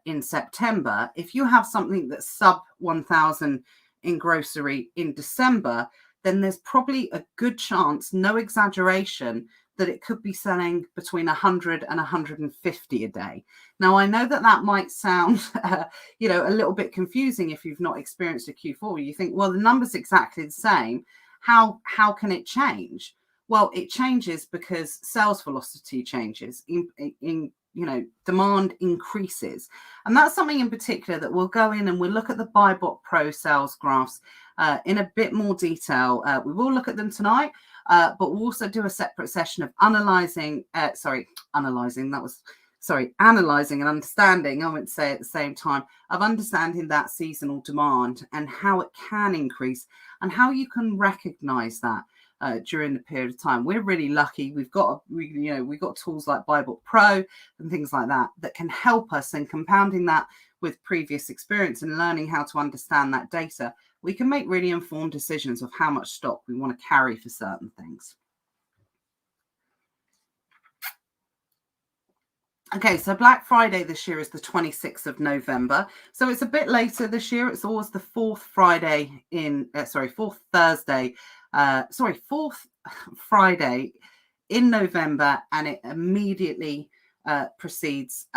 [SPEAKER 1] in September. If you have something that's sub 1,000 in grocery in December, then there's probably a good chance, no exaggeration, that it could be selling between 100 and 150 a day. Now, I know that that might sound, a little bit confusing if you've not experienced a Q4. You think, well, the number's exactly the same. How can it change? Well, it changes because sales velocity changes. Demand increases. And that's something in particular that we'll go in and we'll look at the Buybot Pro sales graphs in a bit more detail. We will look at them tonight. But we'll also do a separate session of analyzing and understanding, I won't say at the same time, of understanding that seasonal demand and how it can increase and how you can recognize that during the period of time. We're really lucky. We've got tools like Buybot Pro and things like that can help us, and compounding that with previous experience and learning how to understand that data, we can make really informed decisions of how much stock we want to carry for certain things. Okay, so Black Friday this year is the 26th of November. So it's a bit later this year. It's always the fourth Friday in November, and it immediately precedes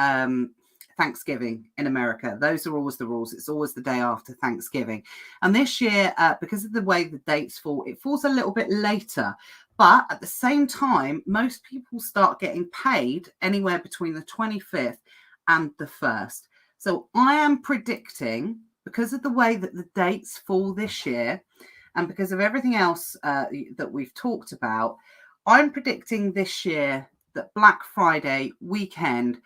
[SPEAKER 1] Thanksgiving in America. Those are always the rules. It's always the day after Thanksgiving. And this year, because of the way the dates fall, it falls a little bit later. But at the same time, most people start getting paid anywhere between the 25th and the 1st. So I am predicting, because of the way that the dates fall this year, and because of everything else that we've talked about, I'm predicting this year that Black Friday weekend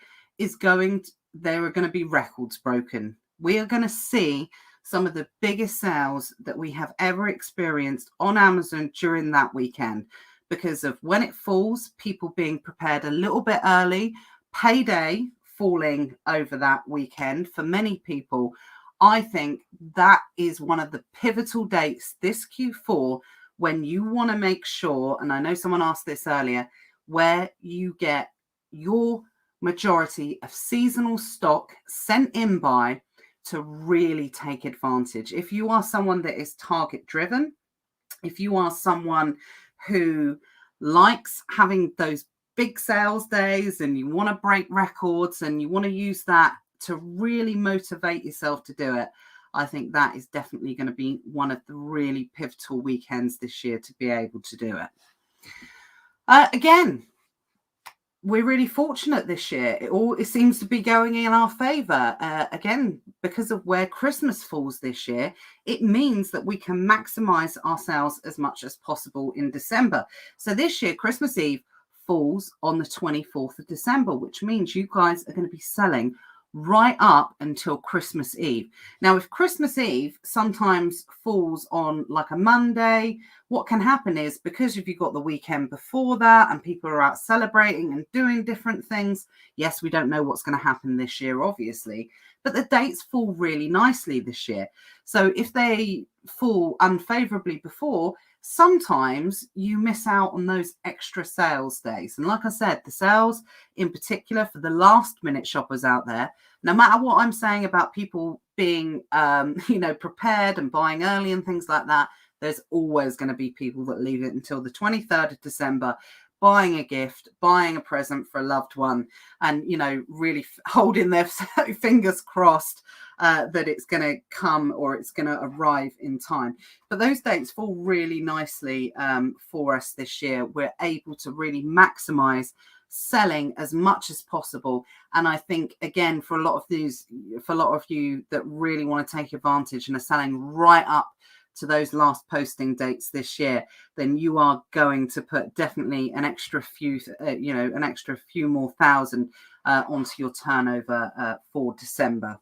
[SPEAKER 1] there are going to be records broken. We are going to see some of the biggest sales that we have ever experienced on Amazon during that weekend, because of when it falls, people being prepared a little bit early, payday falling over that weekend for many people. I think that is one of the pivotal dates this Q4 when you want to make sure, and I know someone asked this earlier, where you get your majority of seasonal stock sent in by to really take advantage. If you are someone that is target driven, if you are someone who likes having those big sales days and you want to break records and you want to use that to really motivate yourself to do it, I think that is definitely going to be one of the really pivotal weekends this year to be able to do it. Again, we're really fortunate this year. It seems to be going in our favor. Again, because of where Christmas falls this year, it means that we can maximize our sales as much as possible in December. So this year, Christmas Eve falls on the 24th of December, which means you guys are going to be selling right up until Christmas Eve. Now, if Christmas Eve sometimes falls on like a Monday, what can happen is, because if you've got the weekend before that and people are out celebrating and doing different things, yes, we don't know what's going to happen this year, obviously, but the dates fall really nicely this year. So if they fall unfavorably before, sometimes you miss out on those extra sales days. And like I said, the sales in particular for the last minute shoppers out there, no matter what I'm saying about people being, prepared and buying early and things like that, there's always going to be people that leave it until the 23rd of December, buying a gift, buying a present for a loved one, and, really holding their fingers crossed that it's going to come or it's going to arrive in time. But those dates fall really nicely for us this year. We're able to really maximize selling as much as possible. And I think, again, for a lot of you that really want to take advantage and are selling right up to those last posting dates this year, then you are going to put definitely an extra few more thousand onto your turnover for December.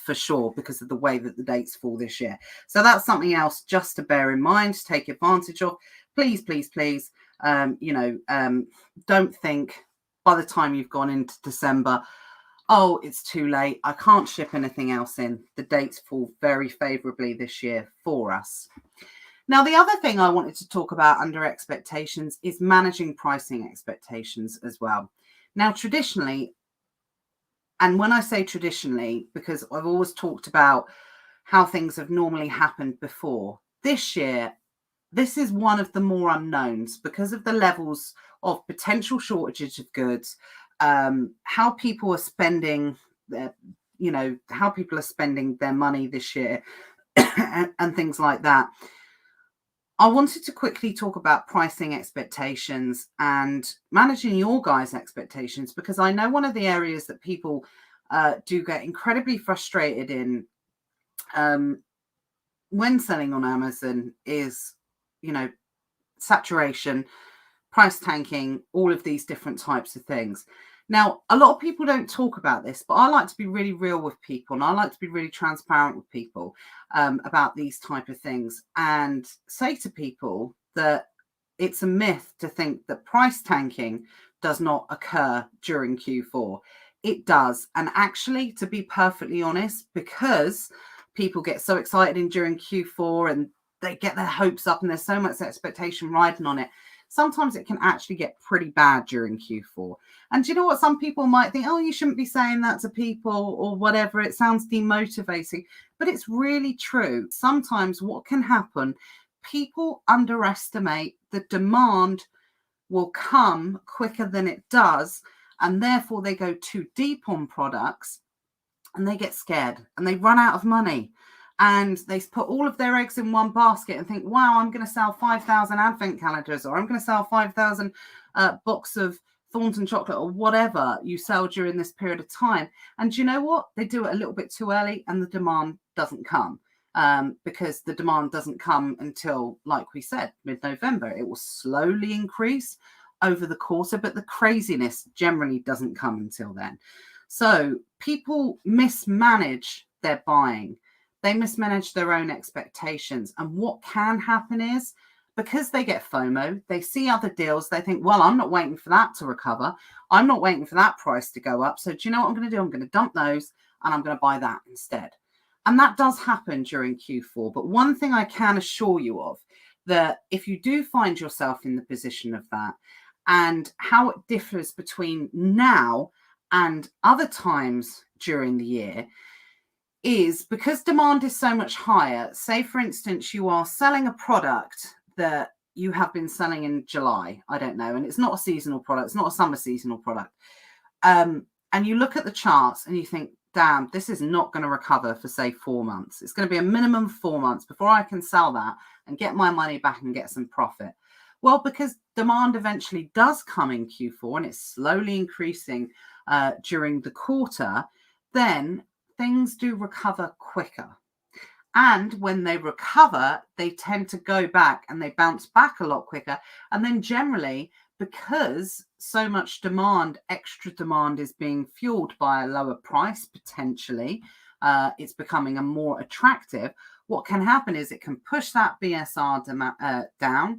[SPEAKER 1] For sure, because of the way that the dates fall this year. So that's something else just to bear in mind, to take advantage of. Please, please, please, don't think by the time you've gone into December, oh, it's too late, I can't ship anything else in. The dates fall very favorably this year for us. Now, the other thing I wanted to talk about under expectations is managing pricing expectations as well. Now, traditionally, and when I say traditionally, because I've always talked about how things have normally happened before, this year, this is one of the more unknowns because of the levels of potential shortages of goods, how people are spending their, how people are spending their money this year and things like that. I wanted to quickly talk about pricing expectations and managing your guys' expectations, because I know one of the areas that people do get incredibly frustrated in when selling on Amazon is, saturation, price tanking, all of these different types of things. Now, a lot of people don't talk about this, but I like to be really real with people, and I like to be really transparent with people about these type of things, and say to people that it's a myth to think that price tanking does not occur during Q4. It does. And actually, to be perfectly honest, because people get so excited during Q4 and they get their hopes up and there's so much expectation riding on it, sometimes it can actually get pretty bad during Q4. And do you know what? Some people might think, oh, you shouldn't be saying that to people or whatever. It sounds demotivating, but it's really true. Sometimes what can happen, people underestimate the demand will come quicker than it does. And therefore they go too deep on products and they get scared and they run out of money. And they put all of their eggs in one basket and think, wow, I'm going to sell 5,000 advent calendars, or I'm going to sell 5,000 box of Thornton chocolate, or whatever you sell during this period of time. And you know what? They do it a little bit too early and the demand doesn't come, because the demand doesn't come until, like we said, mid-November. It will slowly increase over the quarter, but the craziness generally doesn't come until then. So people mismanage their buying. They mismanage their own expectations. And what can happen is, because they get FOMO, they see other deals, they think, well, I'm not waiting for that to recover. I'm not waiting for that price to go up. So do you know what I'm going to do? I'm going to dump those and I'm going to buy that instead. And that does happen during Q4. But one thing I can assure you of, that if you do find yourself in the position of that, and how it differs between now and other times during the year, is because demand is so much higher. Say, for instance, you are selling a product that you have been selling in July, I don't know, and it's not a seasonal product, it's not a summer seasonal product. And you look at the charts and you think, damn, this is not going to recover for, say, 4 months. It's going to be a minimum 4 months before I can sell that and get my money back and get some profit. Well, because demand eventually does come in Q4 and it's slowly increasing during the quarter, then things do recover quicker. And when they recover, they tend to go back and they bounce back a lot quicker. And then generally, because so much demand, extra demand is being fueled by a lower price, potentially, it's becoming a more attractive. What can happen is it can push that BSR down.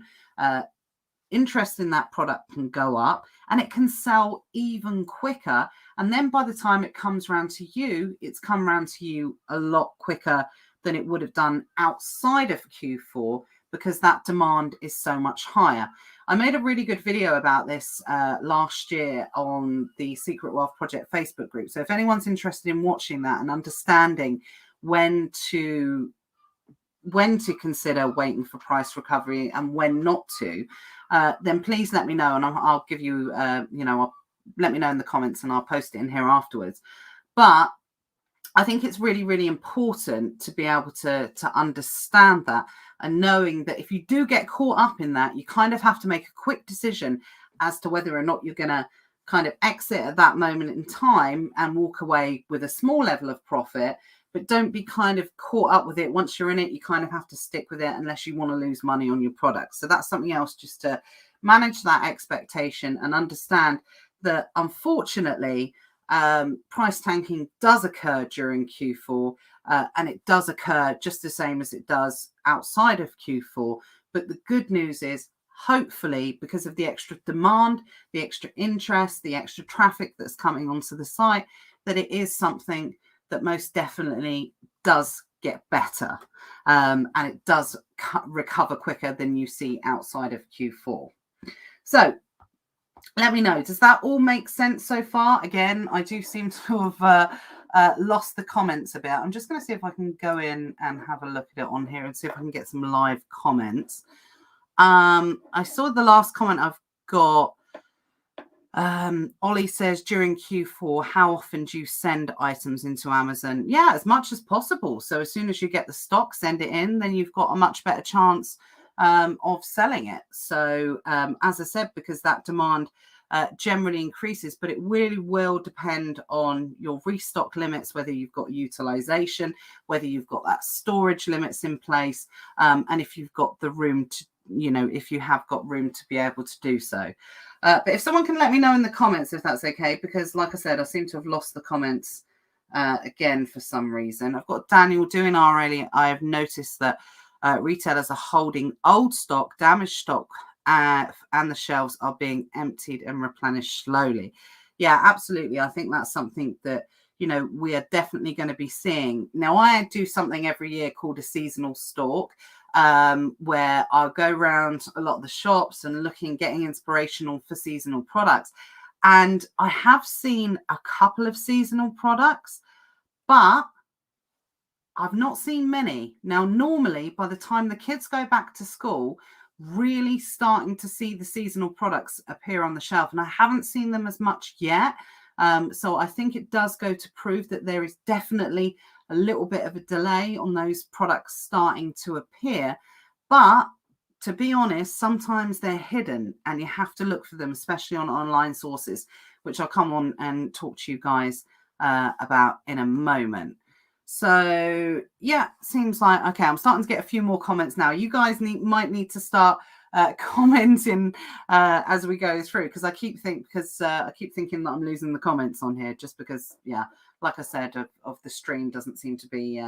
[SPEAKER 1] Interest in that product can go up and it can sell even quicker. And then by the time it comes around to you, it's come around to you a lot quicker than it would have done outside of Q4, because that demand is so much higher. I made a really good video about this last year on the Secret Wealth Project Facebook group. So if anyone's interested in watching that and understanding when to consider waiting for price recovery and when not to, then please let me know, and I'll give you, let me know in the comments and I'll post it in here afterwards. But I think it's really, really important to be able to understand that, and knowing that if you do get caught up in that, you kind of have to make a quick decision as to whether or not you're going to kind of exit at that moment in time and walk away with a small level of profit. But don't be kind of caught up with it. Once you're in it, you kind of have to stick with it unless you want to lose money on your product. So that's something else, just to manage that expectation and understand that, unfortunately, price tanking does occur during Q4, and it does occur just the same as it does outside of Q4. But the good news is, hopefully, because of the extra demand, the extra interest, the extra traffic that's coming onto the site, that it is something that most definitely does get better, and it does recover quicker than you see outside of Q4. So let me know, does that all make sense so far? Again, I do seem to have lost the comments a bit. I'm just going to see if I can go in and have a look at it on here and see if I can get some live comments. I saw the last comment I've got. Ollie says, during Q4, how often do you send items into Amazon? Yeah, as much as possible. So as soon as you get the stock, send it in, then you've got a much better chance of selling it. So as I said, because that demand generally increases, but it really will depend on your restock limits, whether you've got utilization, whether you've got that storage limits in place, and if you've got the room to, if you have got room to be able to do so. But if someone can let me know in the comments if that's okay, because like I said, I seem to have lost the comments again for some reason. I've got Daniel doing RLE. I have noticed that retailers are holding old stock, damaged stock, and the shelves are being emptied and replenished slowly. Yeah, absolutely. I think that's something that, we are definitely going to be seeing. Now, I do something every year called a seasonal stalk, where I'll go around a lot of the shops and getting inspirational for seasonal products. And I have seen a couple of seasonal products, but I've not seen many. Now, normally, by the time the kids go back to school, really starting to see the seasonal products appear on the shelf, and I haven't seen them as much yet. So I think it does go to prove that there is definitely a little bit of a delay on those products starting to appear. But to be honest, sometimes they're hidden and you have to look for them, especially on online sources, which I'll come on and talk to you guys about in a moment. So yeah, seems like, okay, I'm starting to get a few more comments now. You guys might need to start commenting as we go through, because I keep thinking that I'm losing the comments on here, just because, yeah, like I said, of the stream doesn't seem to be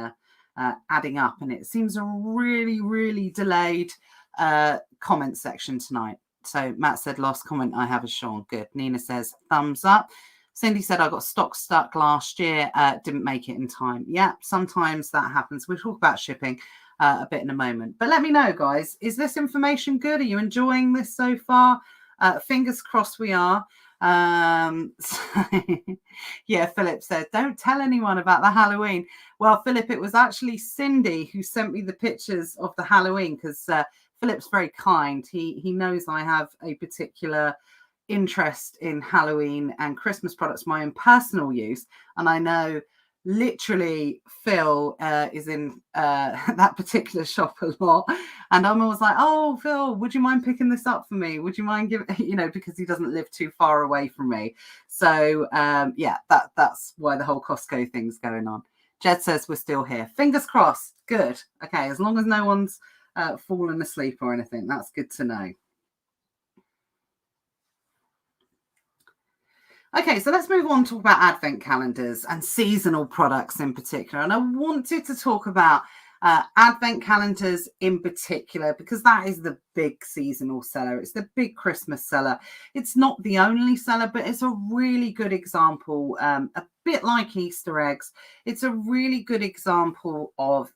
[SPEAKER 1] adding up, and it seems a really, really delayed comment section tonight. So Matt said, last comment I have is Sean. Good. Nina says, thumbs up. Cindy said, I got stock stuck last year, didn't make it in time. Yeah, sometimes that happens. We'll talk about shipping a bit in a moment. But let me know, guys, is this information good? Are you enjoying this so far? Fingers crossed we are. Yeah, Philip said, don't tell anyone about the Halloween. Well, Philip, it was actually Cindy who sent me the pictures of the Halloween, because Philip's very kind. He knows I have a particular interest in Halloween and Christmas products, my own personal use, and I know literally Phil is in that particular shop a lot, and I'm always like, oh, Phil, would you mind picking this up for me? Would you mind giving, because he doesn't live too far away from me. So yeah, that's why the whole Costco thing's going on. Jed says we're still here. Fingers crossed. Good. Okay, as long as no one's fallen asleep or anything, that's good to know. Okay, so let's move on to talk about advent calendars and seasonal products in particular. And I wanted to talk about advent calendars in particular, because that is the big seasonal seller. It's the big Christmas seller. It's not the only seller, but it's a really good example, a bit like Easter eggs. It's a really good example of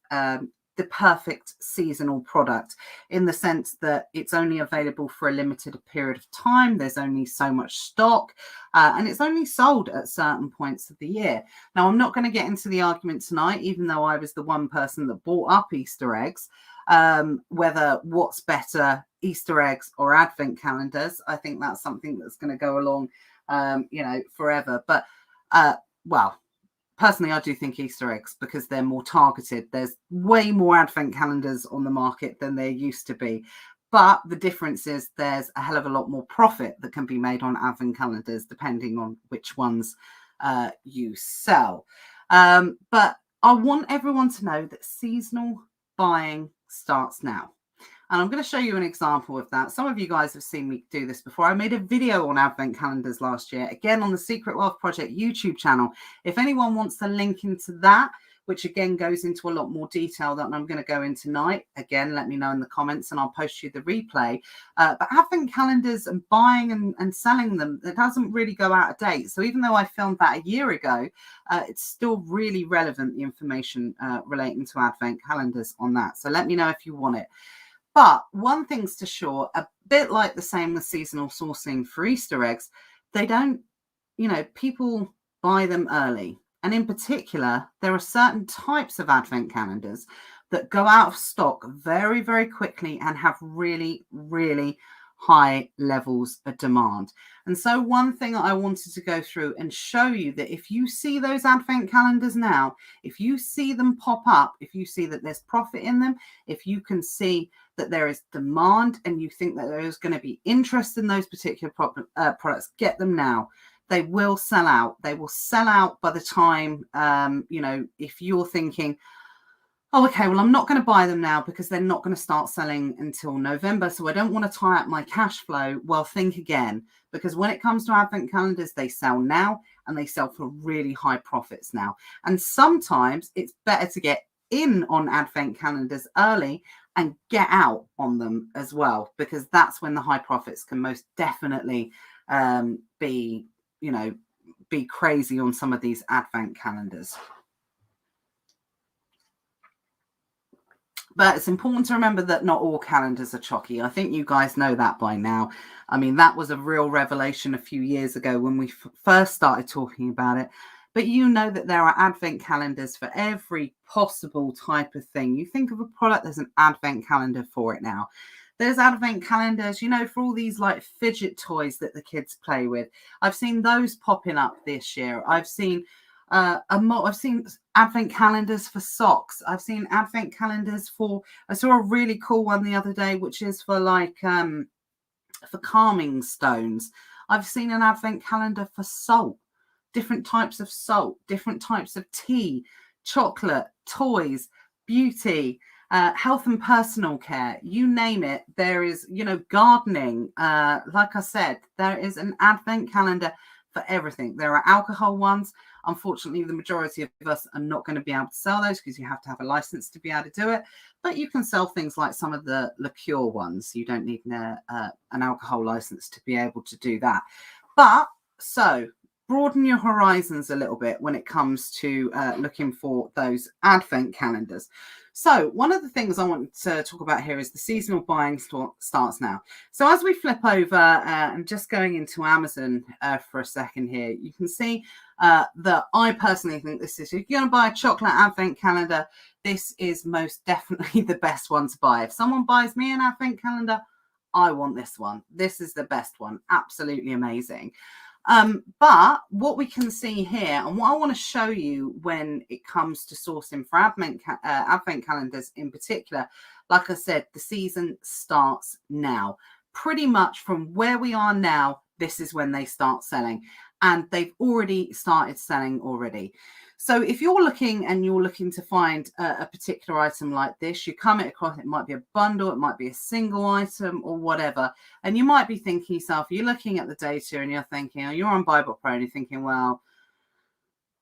[SPEAKER 1] the perfect seasonal product, in the sense that it's only available for a limited period of time. There's only so much stock, and it's only sold at certain points of the year. Now, I'm not going to get into the argument tonight, even though I was the one person that bought up Easter eggs, whether what's better, Easter eggs or advent calendars. I think that's something that's going to go along, forever. But, well, personally, I do think Easter eggs, because they're more targeted. There's way more advent calendars on the market than there used to be. But the difference is there's a hell of a lot more profit that can be made on advent calendars, depending on which ones you sell. But I want everyone to know that seasonal buying starts now. And I'm going to show you an example of that. Some of you guys have seen me do this before. I made a video on advent calendars last year, again, on the Secret Wealth Project YouTube channel. If anyone wants to link into that, which again goes into a lot more detail than I'm going to go in tonight, again, let me know in the comments and I'll post you the replay. But advent calendars and buying and selling them, it doesn't really go out of date. So even though I filmed that a year ago, it's still really relevant, the information relating to advent calendars on that. So let me know if you want it. But one thing's for sure, a bit like the same with seasonal sourcing for Easter eggs, they don't, people buy them early. And in particular, there are certain types of advent calendars that go out of stock very, very quickly and have really, really high levels of demand. And so one thing I wanted to go through and show you that if you see those advent calendars now, if you see them pop up, if you see that there's profit in them, if you can see that there is demand and you think that there is going to be interest in those particular products, get them now. They will sell out. They will sell out by the time, if you're thinking, oh, okay, well, I'm not going to buy them now because they're not going to start selling until November. So I don't want to tie up my cash flow. Well, think again, because when it comes to advent calendars, they sell now and they sell for really high profits now. And sometimes it's better to get in on advent calendars early and get out on them as well, because that's when the high profits can most definitely be crazy on some of these advent calendars. But it's important to remember that not all calendars are chocky. I think you guys know that by now. I mean, that was a real revelation a few years ago when we first started talking about it. But you know that there are advent calendars for every possible type of thing. You think of a product, there's an advent calendar for it now. There's advent calendars, for all these like fidget toys that the kids play with. I've seen those popping up this year. I've seen advent calendars for socks. I've seen advent calendars I saw a really cool one the other day, which is for for calming stones. I've seen an advent calendar for salt, different types of salt, different types of tea, chocolate, toys, beauty, health and personal care, you name it. There is, gardening. Like I said, there is an advent calendar for everything. There are alcohol ones. Unfortunately, the majority of us are not going to be able to sell those because you have to have a license to be able to do it. But you can sell things like some of the liqueur ones. You don't need an alcohol license to be able to do that. But so broaden your horizons a little bit when it comes to looking for those advent calendars. So one of the things I want to talk about here is the seasonal buying starts now. So as we flip over and just going into Amazon for a second here, you can see that I personally think this is, if you're going to buy a chocolate advent calendar, this is most definitely the best one to buy. If someone buys me an advent calendar, I want this one. This is the best one. Absolutely amazing. But what we can see here, and what I want to show you when it comes to sourcing for advent calendars in particular, like I said, the season starts now. Pretty much from where we are now, this is when they start selling, and they've already started selling already. So if you're looking to find a particular item like this, you come across, it might be a bundle, it might be a single item or whatever. And you might be thinking yourself, you're looking at the data and you're thinking, you're on BuyBot Pro and you're thinking, well,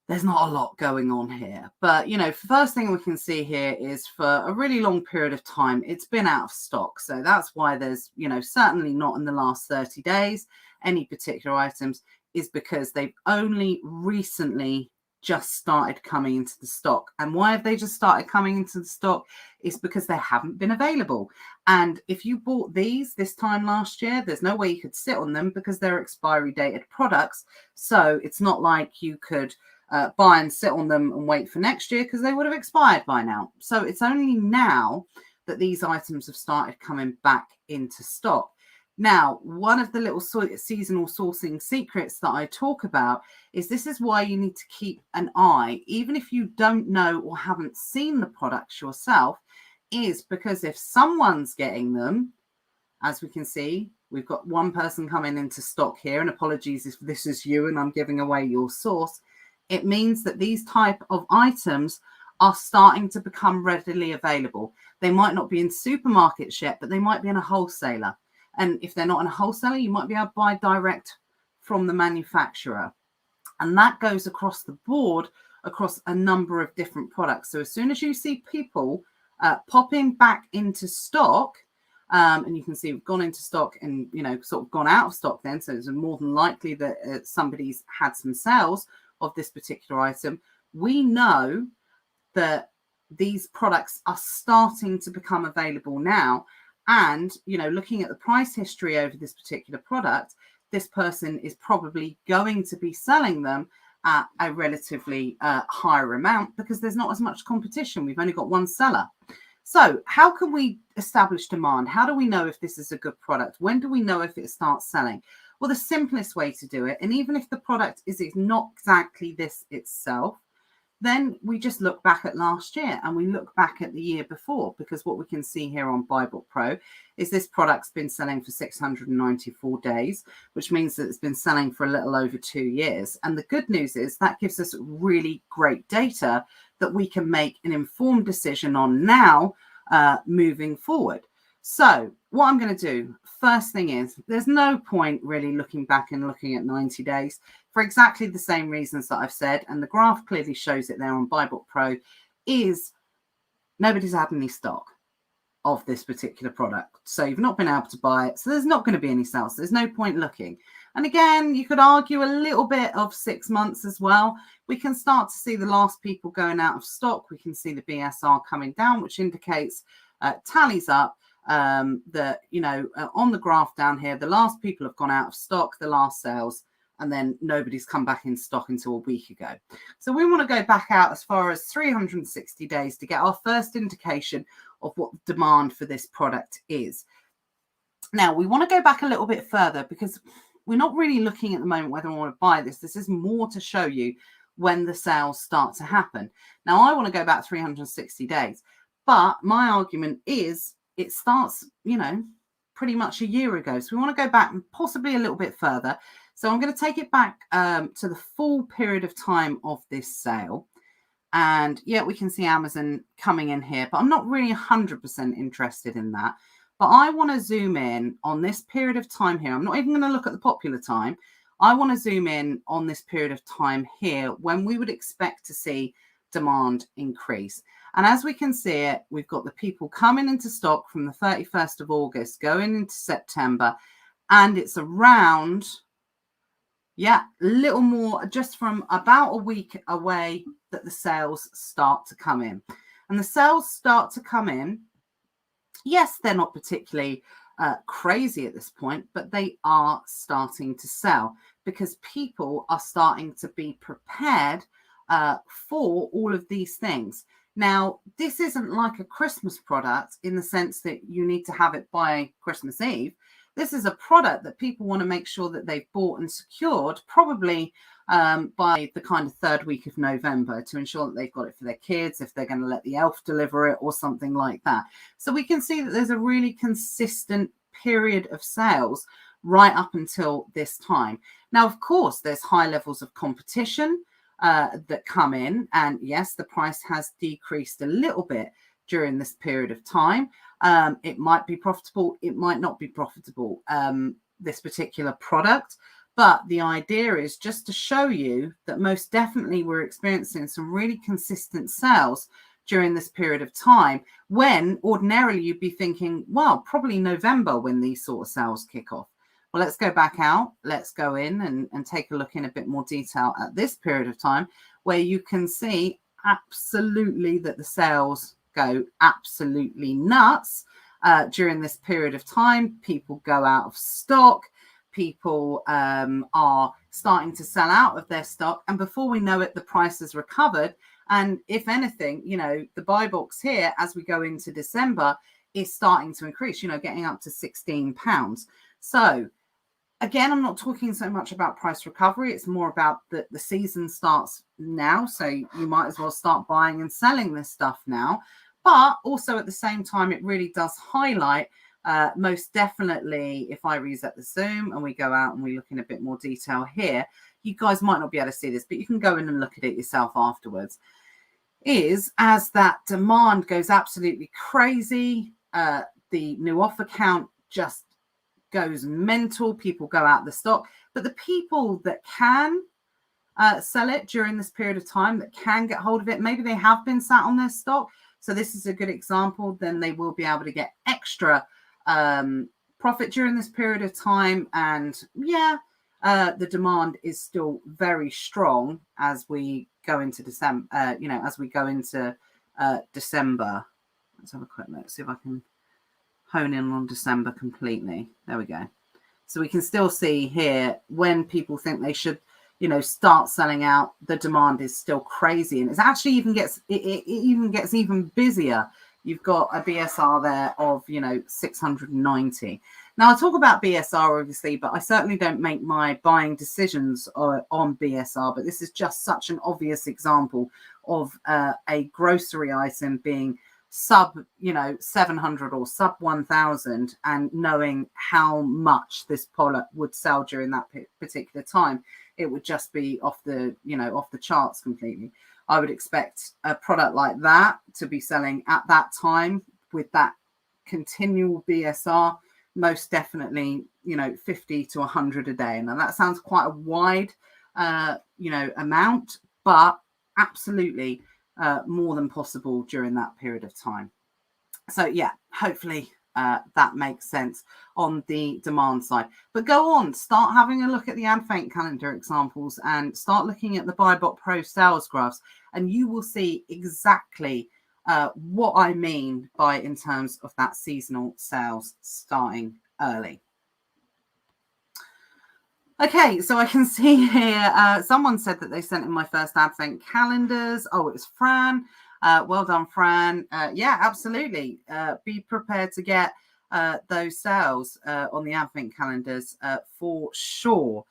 [SPEAKER 1] there's not a lot going on here. But, first thing we can see here is for a really long period of time, it's been out of stock. So that's why there's, certainly not in the last 30 days, any particular items, is because they've only recently just started coming into the stock. And why have they just started coming into the stock? Is because they haven't been available. And if you bought these this time last year, there's no way you could sit on them because they're expiry dated products. So it's not like you could buy and sit on them and wait for next year because they would have expired by now. So it's only now that these items have started coming back into stock. Now, one of the little seasonal sourcing secrets that I talk about is this is why you need to keep an eye, even if you don't know or haven't seen the products yourself, is because if someone's getting them, as we can see, we've got one person coming into stock here, and apologies if this is you and I'm giving away your source. It means that these type of items are starting to become readily available. They might not be in supermarkets yet, but they might be in a wholesaler. And if they're not in a wholesaler, you might be able to buy direct from the manufacturer. And that goes across the board, across a number of different products. So as soon as you see people popping back into stock, and you can see we've gone into stock and, sort of gone out of stock then. So it's more than likely that somebody's had some sales of this particular item. We know that these products are starting to become available now. And, looking at the price history over this particular product, this person is probably going to be selling them at a relatively higher amount because there's not as much competition. We've only got one seller. So how can we establish demand? How do we know if this is a good product? When do we know if it starts selling? Well, the simplest way to do it, and even if the product is not exactly this itself, then we just look back at last year and we look back at the year before, because what we can see here on BuyBook Pro is this product's been selling for 694 days, which means that it's been selling for a little over 2 years. And the good news is that gives us really great data that we can make an informed decision on now, moving forward. So what I'm going to do, first thing is, there's no point really looking back and looking at 90 days for exactly the same reasons that I've said. And the graph clearly shows it there on BuyBook Pro, is nobody's had any stock of this particular product. So you've not been able to buy it. So there's not going to be any sales. There's no point looking. And again, you could argue a little bit of 6 months as well. We can start to see the last people going out of stock. We can see the BSR coming down, which indicates tallies up. That, you know, on the graph down here, the last people have gone out of stock, the last sales, and then nobody's come back in stock until a week ago. So we want to go back out as far as 360 days to get our first indication of what the demand for this product is. Now, we want to go back a little bit further because we're not really looking at the moment whether I want to buy this. This is more to show you when the sales start to happen. Now, I want to go back 360 days, but my argument is it starts, you know, pretty much a year ago. So we want to go back possibly a little bit further. So I'm going to take it back to the full period of time of this sale. And yeah, we can see Amazon coming in here, but I'm not really 100% interested in that. But I want to zoom in on this period of time here. I'm not even going to look at the popular time. I want to zoom in on this period of time here when we would expect to see demand increase. And as we can see it, we've got the people coming into stock from the 31st of August going into September. And it's around, yeah, a little more, just from about a week away that the sales start to come in. And the sales start to come in. Yes, they're not particularly crazy at this point, but they are starting to sell because people are starting to be prepared for all of these things. Now, this isn't like a Christmas product in the sense that you need to have it by Christmas Eve. This is a product that people want to make sure that they've bought and secured probably by the kind of third week of November to ensure that they've got it for their kids, if they're going to let the elf deliver it or something like that. So we can see that there's a really consistent period of sales right up until this time. Now, of course, there's high levels of competition that come in. And yes, the price has decreased a little bit during this period of time. It might be profitable, it might not be profitable, this particular product. But the idea is just to show you that most definitely we're experiencing some really consistent sales during this period of time, when ordinarily you'd be thinking, well, probably November when these sort of sales kick off. Well, let's go back out. Let's go in and take a look in a bit more detail at this period of time, where you can see absolutely that the sales go absolutely nuts during this period of time. People go out of stock. People are starting to sell out of their stock. And before we know it, the price has recovered. And if anything, you know, the buy box here, as we go into December, is starting to increase, you know, getting up to £16. So again, I'm not talking so much about price recovery. It's more about the season starts now. So you might as well start buying and selling this stuff now. But also at the same time, it really does highlight, most definitely, if I reset the zoom and we go out and we look in a bit more detail here, you guys might not be able to see this, but you can go in and look at it yourself afterwards, is as that demand goes absolutely crazy, the new offer count just goes mental. People go out the stock, but the people that can sell it during this period of time, that can get hold of it, maybe they have been sat on their stock, so this is a good example, then they will be able to get extra profit during this period of time. And yeah, the demand is still very strong as we go into December, as we go into December. Let's have a quick look, see if I can hone in on December completely. There we go. So we can still see here when people think they should, start selling out, the demand is still crazy, and it's actually it even gets even busier. You've got a BSR there of 690. Now, I'll talk about BSR obviously, but I certainly don't make my buying decisions on BSR. But this is just such an obvious example of a grocery item being sub 700 or sub 1,000, and knowing how much this product would sell during that particular time, it would just be off the charts completely. I would expect a product like that to be selling at that time with that continual BSR, most definitely 50 to 100 a day. Now that sounds quite a wide amount, but absolutely more than possible during that period of time. So yeah, hopefully that makes sense on the demand side. But go on, start having a look at the Advent calendar examples and start looking at the BuyBot Pro sales graphs, and you will see exactly what I mean by in terms of that seasonal sales starting early. Okay, so I can see here, someone said that they sent in my first Advent calendars. Oh, it was Fran. Well done, Fran. Yeah, absolutely. Be prepared to get those sales on the Advent calendars for sure.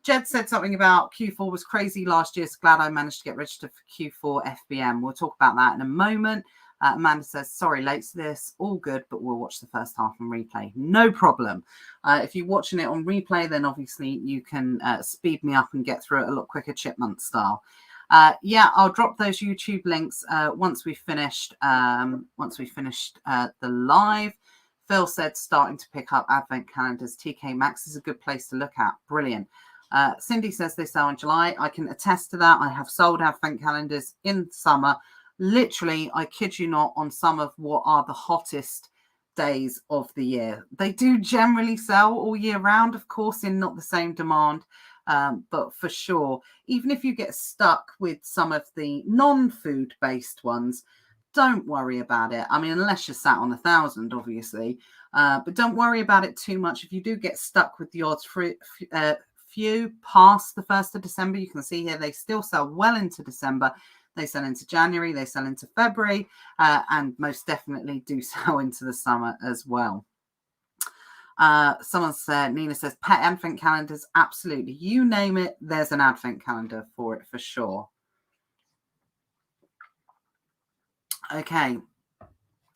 [SPEAKER 1] Jed said something about Q4 was crazy last year. So glad I managed to get registered for Q4 FBM. We'll talk about that in a moment. Amanda says, sorry, late to this. All good, but we'll watch the first half on replay. No problem. If you're watching it on replay, then obviously you can speed me up and get through it a lot quicker, chipmunk style. Yeah, I'll drop those YouTube links once we finished the live. Phil said starting to pick up Advent calendars. TK Maxx is a good place to look at. Brilliant. Cindy says they sell in July. I can attest to that. I have sold Advent calendars in summer. Literally, I kid you not, on some of what are the hottest days of the year. They do generally sell all year round, of course, in not the same demand. But for sure, even if you get stuck with some of the non-food based ones, don't worry about it. I mean, unless you're sat on 1,000, obviously, but don't worry about it too much. If you do get stuck with the odds few past the 1st of December, you can see here they still sell well into December. They sell into January, they sell into February, and most definitely do sell into the summer as well. Someone said, Nina says, pet Advent calendars, absolutely. You name it, there's an Advent calendar for it for sure. Okay,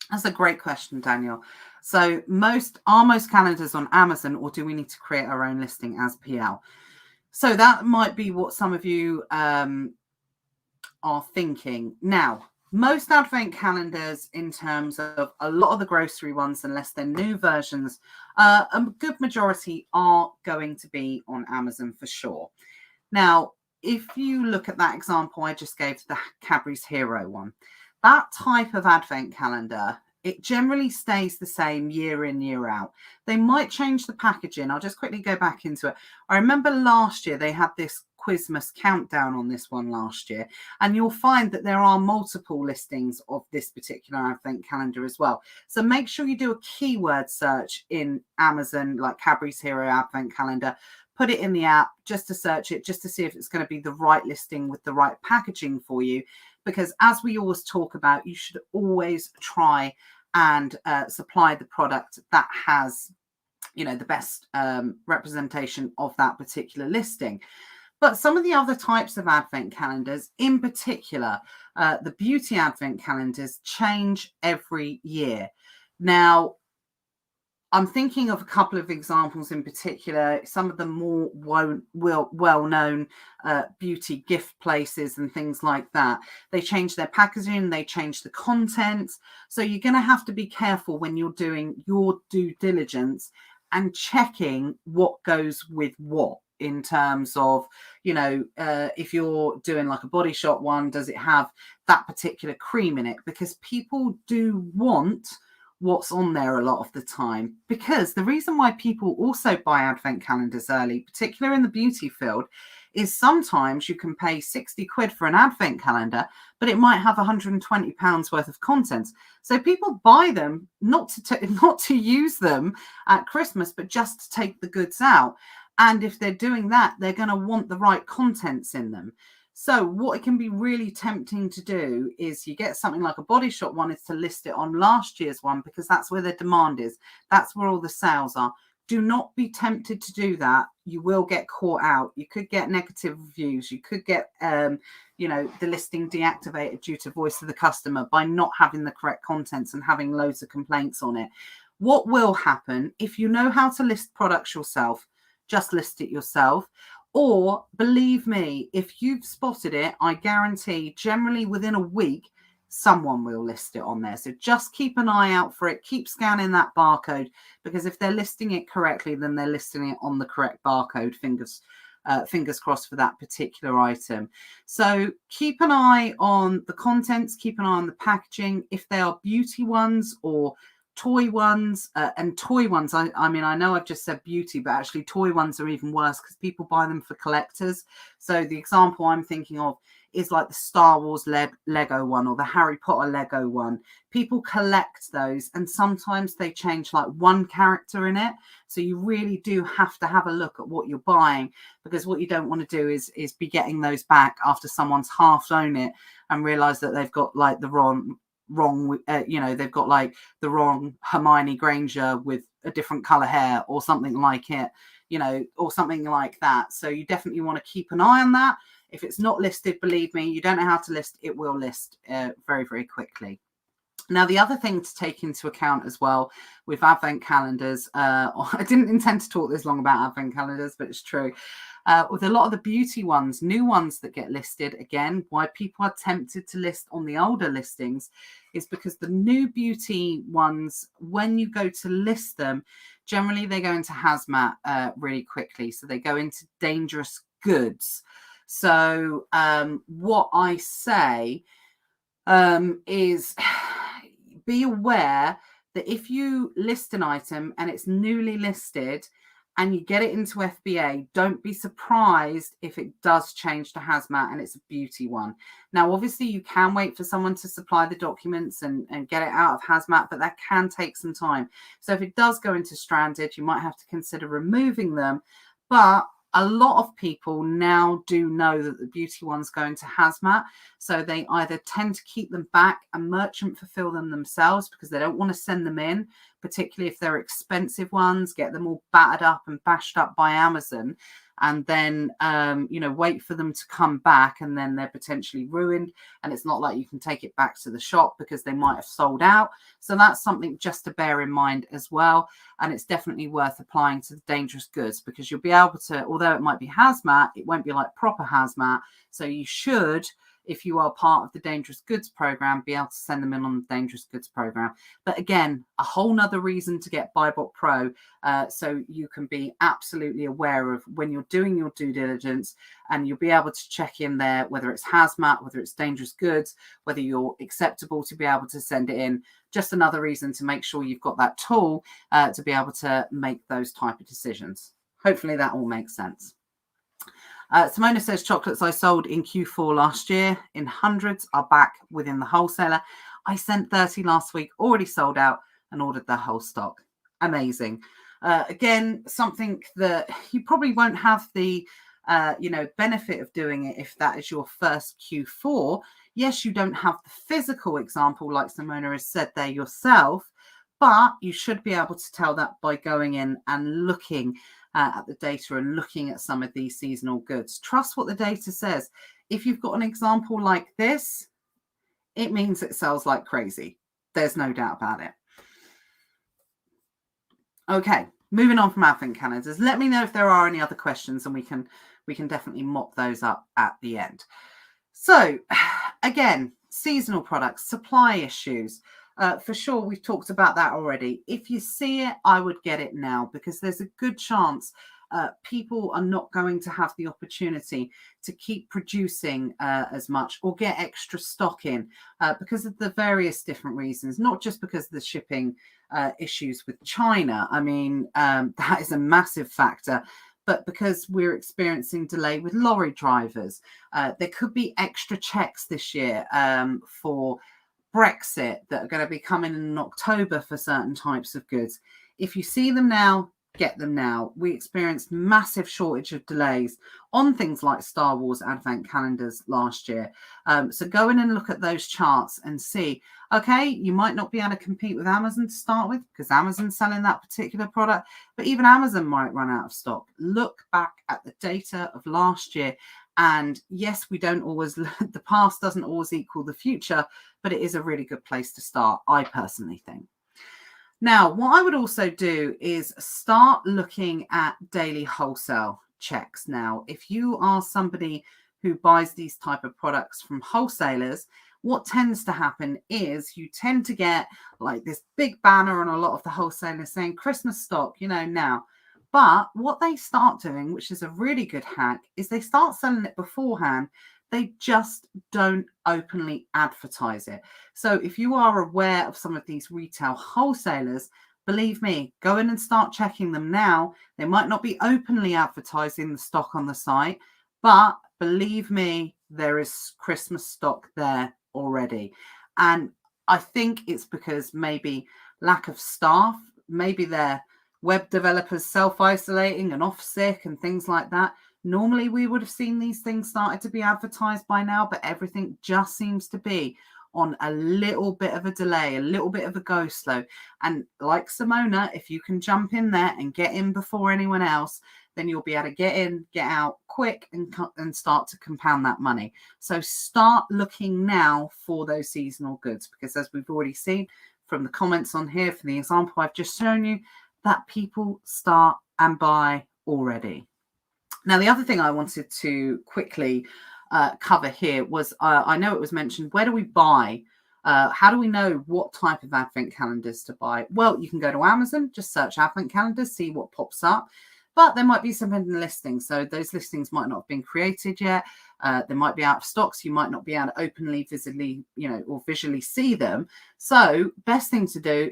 [SPEAKER 1] that's a great question, Daniel. So are most calendars on Amazon, or do we need to create our own listing as PL? So that might be what some of you are thinking. Now, most Advent calendars, in terms of a lot of the grocery ones, unless they're new versions, a good majority are going to be on Amazon for sure. Now, if you look at that example I just gave, the Cadbury's Hero one, that type of Advent calendar, it generally stays the same year in, year out. They might change the packaging. I'll just quickly go back into it. I remember last year they had this Quizmas countdown on this one last year, and you'll find that there are multiple listings of this particular Advent calendar as well. So make sure you do a keyword search in Amazon, like Cadbury's Hero Advent calendar. Put it in the app just to search it, just to see if it's going to be the right listing with the right packaging for you. Because as we always talk about, you should always try and supply the product that has, the best representation of that particular listing. But some of the other types of Advent calendars, in particular, the beauty Advent calendars, change every year. Now, I'm thinking of a couple of examples in particular, some of the more well-known beauty gift places and things like that. They change their packaging, they change the content. So you're going to have to be careful when you're doing your due diligence and checking what goes with what, in terms of, if you're doing like a Body Shop one, does it have that particular cream in it? Because people do want what's on there a lot of the time. Because the reason why people also buy Advent calendars early, particularly in the beauty field, is sometimes you can pay 60 quid for an Advent calendar, but it might have 120 pounds worth of content. So people buy them not to use them at Christmas, but just to take the goods out. And if they're doing that, they're going to want the right contents in them. So what it can be really tempting to do is you get something like a Body Shop one is to list it on last year's one because that's where the demand is. That's where all the sales are. Do not be tempted to do that. You will get caught out. You could get negative reviews. You could get, the listing deactivated due to voice of the customer by not having the correct contents and having loads of complaints on it. What will happen if you know how to list products yourself? Just list it yourself. Or believe me, if you've spotted it, I guarantee generally within a week, someone will list it on there. So just keep an eye out for it. Keep scanning that barcode, because if they're listing it correctly, then they're listing it on the correct barcode. Fingers crossed for that particular item. So keep an eye on the contents, keep an eye on the packaging. If they are beauty ones or toy ones, and toy ones, I mean, I know I've just said beauty, but actually toy ones are even worse because people buy them for collectors. So the example I'm thinking of is like the Star Wars Lego one or the Harry Potter Lego one. People collect those, and sometimes they change like one character in it. So you really do have to have a look at what you're buying, because what you don't want to do is be getting those back after someone's half owned it and realize that they've got like the wrong they've got like the wrong Hermione Granger with a different color hair or something like it, or something like that. So you definitely want to keep an eye on that. If it's not listed, believe me, you don't know how to list, it will list very, very quickly. Now, the other thing to take into account as well with advent calendars, I didn't intend to talk this long about advent calendars, but it's true. With a lot of the beauty ones, new ones that get listed, again, why people are tempted to list on the older listings is because the new beauty ones, when you go to list them, generally they go into hazmat really quickly. So they go into dangerous goods. So what I say is be aware that if you list an item and it's newly listed and you get it into FBA, don't be surprised if it does change to hazmat and it's a beauty one. Now, obviously, you can wait for someone to supply the documents and get it out of hazmat, but that can take some time. So if it does go into stranded, you might have to consider removing them. But a lot of people now do know that the beauty ones go into hazmat. So they either tend to keep them back and merchant fulfill them themselves because they don't want to send them in, particularly if they're expensive ones, get them all battered up and bashed up by Amazon, and then, wait for them to come back, and then they're potentially ruined. And it's not like you can take it back to the shop because they might have sold out. So that's something just to bear in mind as well. And it's definitely worth applying to the dangerous goods, because you'll be able to, although it might be hazmat, it won't be like proper hazmat. So you should, if you are part of the dangerous goods program, be able to send them in on the dangerous goods program. But again, a whole nother reason to get Buybot Pro, so you can be absolutely aware of when you're doing your due diligence, and you'll be able to check in there, whether it's hazmat, whether it's dangerous goods, whether you're acceptable to be able to send it in. Just another reason to make sure you've got that tool to be able to make those type of decisions. Hopefully that all makes sense. Simona says chocolates I sold in Q4 last year in hundreds are back within the wholesaler. I sent 30 last week, already sold out, and ordered the whole stock. Amazing. Again, something that you probably won't have the benefit of doing it if that is your first Q4. Yes, you don't have the physical example like Simona has said there yourself, but you should be able to tell that by going in and looking at the data and looking at some of these seasonal goods. Trust what the data says. If you've got an example like this, it means it sells like crazy. There's no doubt about it. Okay, moving on from advent calendars. Let me know if there are any other questions, and we can definitely mop those up at the end. So again, seasonal products, supply issues. For sure, we've talked about that already. If you see it, I would get it now, because there's a good chance people are not going to have the opportunity to keep producing as much or get extra stock in because of the various different reasons, not just because of the shipping issues with China. I mean, that is a massive factor. But because we're experiencing delay with lorry drivers, there could be extra checks this year for Brexit that are going to be coming in October for certain types of goods. If you see them now, get them now. We experienced massive shortage of delays on things like Star Wars advent calendars last year. So go in and look at those charts and see, okay, you might not be able to compete with Amazon to start with because Amazon's selling that particular product, but even Amazon might run out of stock. Look back at the data of last year. And yes, we don't always, the past doesn't always equal the future, but it is a really good place to start, I personally think. Now, what I would also do is start looking at daily wholesale checks. Now, if you are somebody who buys these type of products from wholesalers, what tends to happen is you tend to get like this big banner on a lot of the wholesalers saying Christmas stock, now. But what they start doing, which is a really good hack, is they start selling it beforehand. They just don't openly advertise it. So if you are aware of some of these retail wholesalers, believe me, go in and start checking them now. They might not be openly advertising the stock on the site, but believe me, there is Christmas stock there already. And I think it's because maybe lack of staff, maybe they're web developers self-isolating and off sick and things like that. Normally, we would have seen these things started to be advertised by now, but everything just seems to be on a little bit of a delay, a little bit of a go slow. And like Simona, if you can jump in there and get in before anyone else, then you'll be able to get in, get out quick and start to compound that money. So start looking now for those seasonal goods, because as we've already seen from the comments on here, for the example I've just shown you, that people start and buy already. Now, the other thing I wanted to quickly cover here was, I know it was mentioned, where do we buy? How do we know what type of advent calendars to buy? Well, you can go to Amazon, just search advent calendars, see what pops up. But there might be some hidden listings. So those listings might not have been created yet. They might be out of stock. So you might not be able to openly, visibly, or visually see them. So next thing to do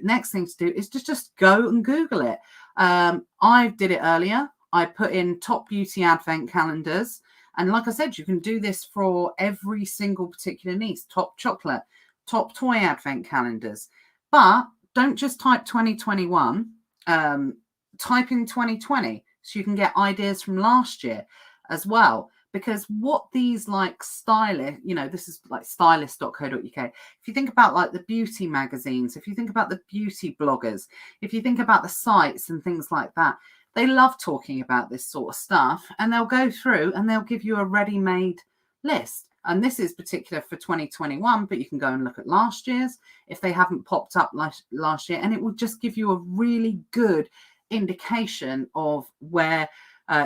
[SPEAKER 1] is just go and Google it. I did it earlier. I put in top beauty advent calendars. And like I said, you can do this for every single particular niche. Top chocolate, top toy advent calendars. But don't just type 2021. Type in 2020 so you can get ideas from last year as well. Because what these like stylish, this is like stylist.co.uk. If you think about like the beauty magazines, if you think about the beauty bloggers, if you think about the sites and things like that, they love talking about this sort of stuff, and they'll go through and they'll give you a ready-made list. And this is particular for 2021, but you can go and look at last year's if they haven't popped up last year, and it will just give you a really good indication of where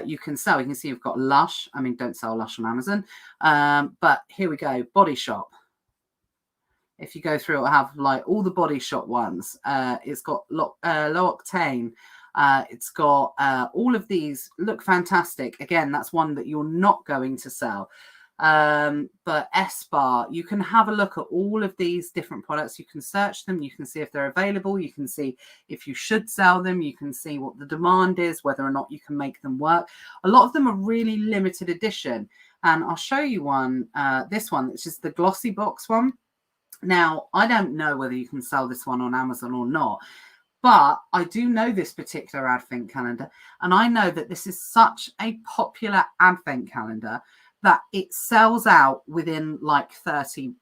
[SPEAKER 1] you can sell. You can see you've got Lush. I mean, don't sell Lush on Amazon, but here we go. Body Shop. If you go through, it'll have like all the Body Shop ones. It's got low octane. It's got all of these look fantastic. Again, that's one that you're not going to sell. But S-Bar, you can have a look at all of these different products. You can search them. You can see if they're available. You can see if you should sell them. You can see what the demand is, whether or not you can make them work. A lot of them are really limited edition. And I'll show you one, this one, which is the glossy box one. Now, I don't know whether you can sell this one on Amazon or not. But I do know this particular advent calendar, and I know that this is such a popular advent calendar that it sells out within like 30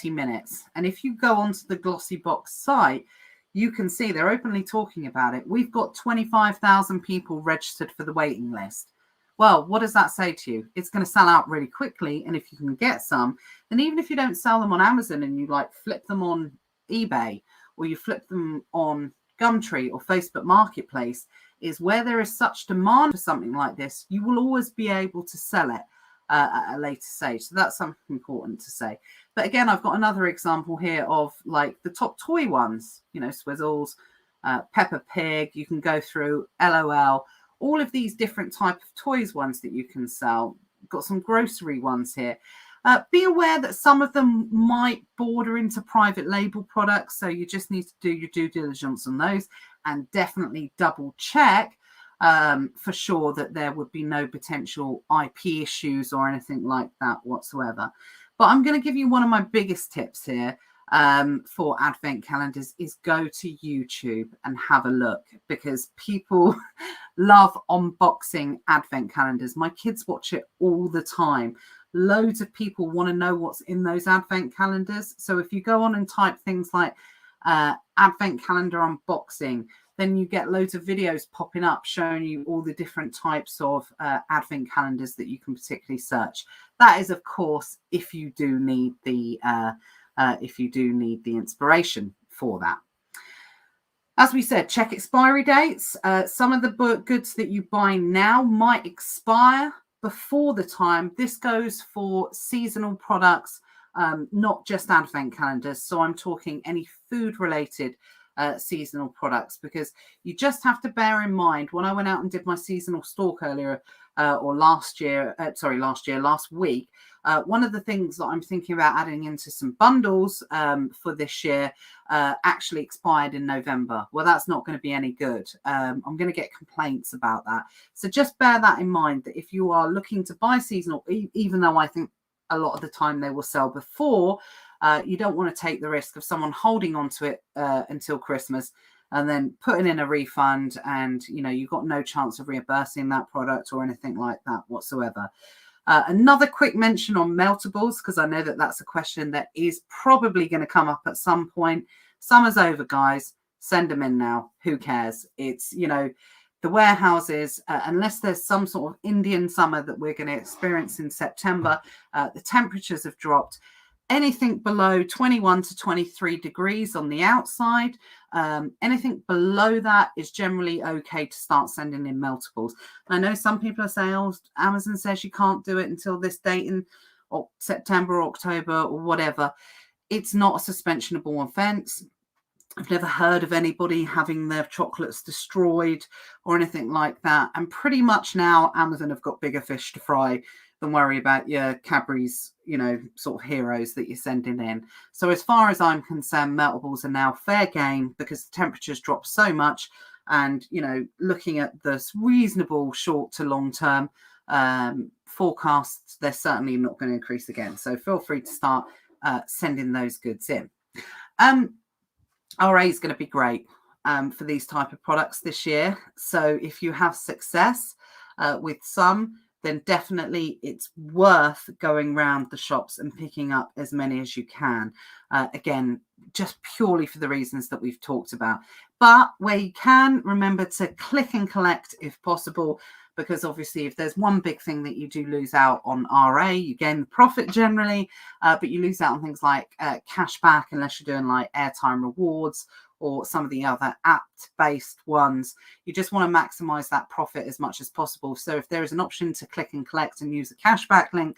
[SPEAKER 1] minutes. And if you go onto the Glossy Box site, you can see they're openly talking about it. We've got 25,000 people registered for the waiting list. Well, what does that say to you? It's going to sell out really quickly. And if you can get some, then even if you don't sell them on Amazon and you like flip them on eBay, or you flip them on Gumtree or Facebook Marketplace, is where there is such demand for something like this, you will always be able to sell it at a later stage. So that's something important to say. But again, I've got another example here of like the top toy ones, Swizzles, Peppa Pig. You can go through LOL, all of these different type of toys ones that you can sell. Got some grocery ones here. Be aware that some of them might border into private label products, so you just need to do your due diligence on those and definitely double check for sure that there would be no potential IP issues or anything like that whatsoever. But I'm going to give you one of my biggest tips here. for advent calendars is go to YouTube and have a look, because people love unboxing advent calendars. My kids watch it all the time. Loads of people want to know what's in those advent calendars. So if you go on and type things like advent calendar unboxing, then you get loads of videos popping up showing you all the different types of advent calendars that you can particularly search. That is, of course, if you do need the inspiration for that. As we said, check expiry dates. Some of the goods that you buy now might expire before the time. This goes for seasonal products, not just advent calendars. So I'm talking any food-related seasonal products, because you just have to bear in mind, when I went out and did my seasonal stalk earlier, last week, one of the things that I'm thinking about adding into some bundles for this year actually expired in November. Well, that's not going to be any good. I'm going to get complaints about that. So just bear that in mind, that if you are looking to buy seasonal, even though I think a lot of the time they will sell before, you don't want to take the risk of someone holding on to it until Christmas and then putting in a refund, and you've got no chance of reimbursing that product or anything like that whatsoever. Another quick mention on meltables, because I know that that's a question that is probably going to come up at some point. Summer's over, guys. Send them in now. Who cares? It's, the warehouses, unless there's some sort of Indian summer that we're going to experience in September, the temperatures have dropped. Anything below 21 to 23 degrees on the outside, anything below that is generally okay to start sending in meltables. I know some people are saying, oh, Amazon says you can't do it until this date in September or October or whatever. It's not a suspensionable offence. I've never heard of anybody having their chocolates destroyed or anything like that. And pretty much now Amazon have got bigger fish to fry than worry about your Cadbury's, sort of heroes that you're sending in. So as far as I'm concerned, meltables are now fair game, because the temperatures drop so much. And, looking at this reasonable short to long term forecasts, they're certainly not going to increase again. So feel free to start sending those goods in. RA is going to be great for these type of products this year. So if you have success with some, then definitely it's worth going around the shops and picking up as many as you can. Again, just purely for the reasons that we've talked about. But where you can, remember to click and collect if possible, because obviously if there's one big thing that you do lose out on RA, you gain the profit generally, but you lose out on things like cash back, unless you're doing like airtime rewards or some of the other app-based ones. You just want to maximize that profit as much as possible. So if there is an option to click and collect and use a cashback link,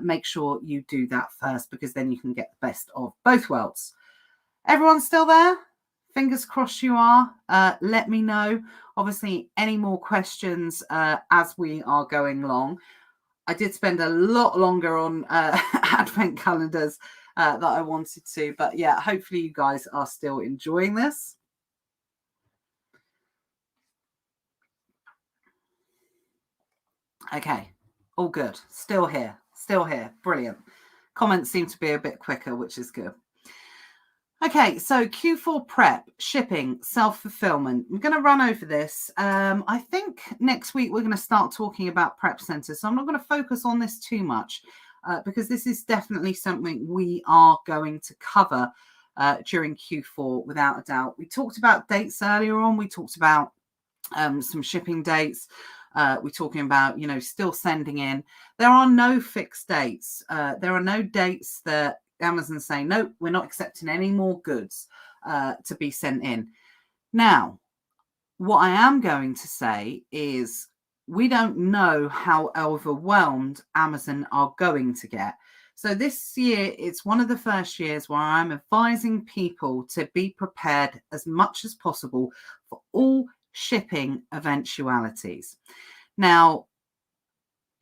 [SPEAKER 1] make sure you do that first, because then you can get the best of both worlds. Everyone still there? Fingers crossed you are. Let me know. Obviously, any more questions as we are going along. I did spend a lot longer on advent calendars that I wanted to. But yeah, hopefully you guys are still enjoying this. Okay, all good. Still here. Brilliant. Comments seem to be a bit quicker, which is good. Okay, so Q4 prep, shipping, self-fulfillment. I'm going to run over this. I think next week we're going to start talking about prep centers. So I'm not going to focus on this too much because this is definitely something we are going to cover during Q4 without a doubt. We talked about dates earlier on. We talked about some shipping dates. We're talking about, still sending in. There are no fixed dates. There are no dates that Amazon saying, no, we're not accepting any more goods to be sent in. Now, what I am going to say is we don't know how overwhelmed Amazon are going to get. So this year, it's one of the first years where I'm advising people to be prepared as much as possible for all shipping eventualities. Now,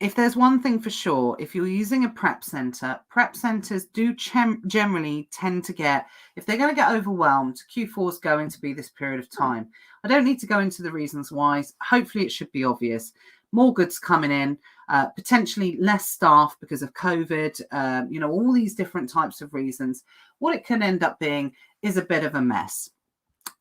[SPEAKER 1] if there's one thing for sure, if you're using a prep centers do generally tend to get, if they're going to get overwhelmed, Q4 is going to be this period of time. I don't need to go into the reasons why. Hopefully it should be obvious. More goods coming in. potentially less staff because of COVID, all these different types of reasons. What it can end up being is a bit of a mess.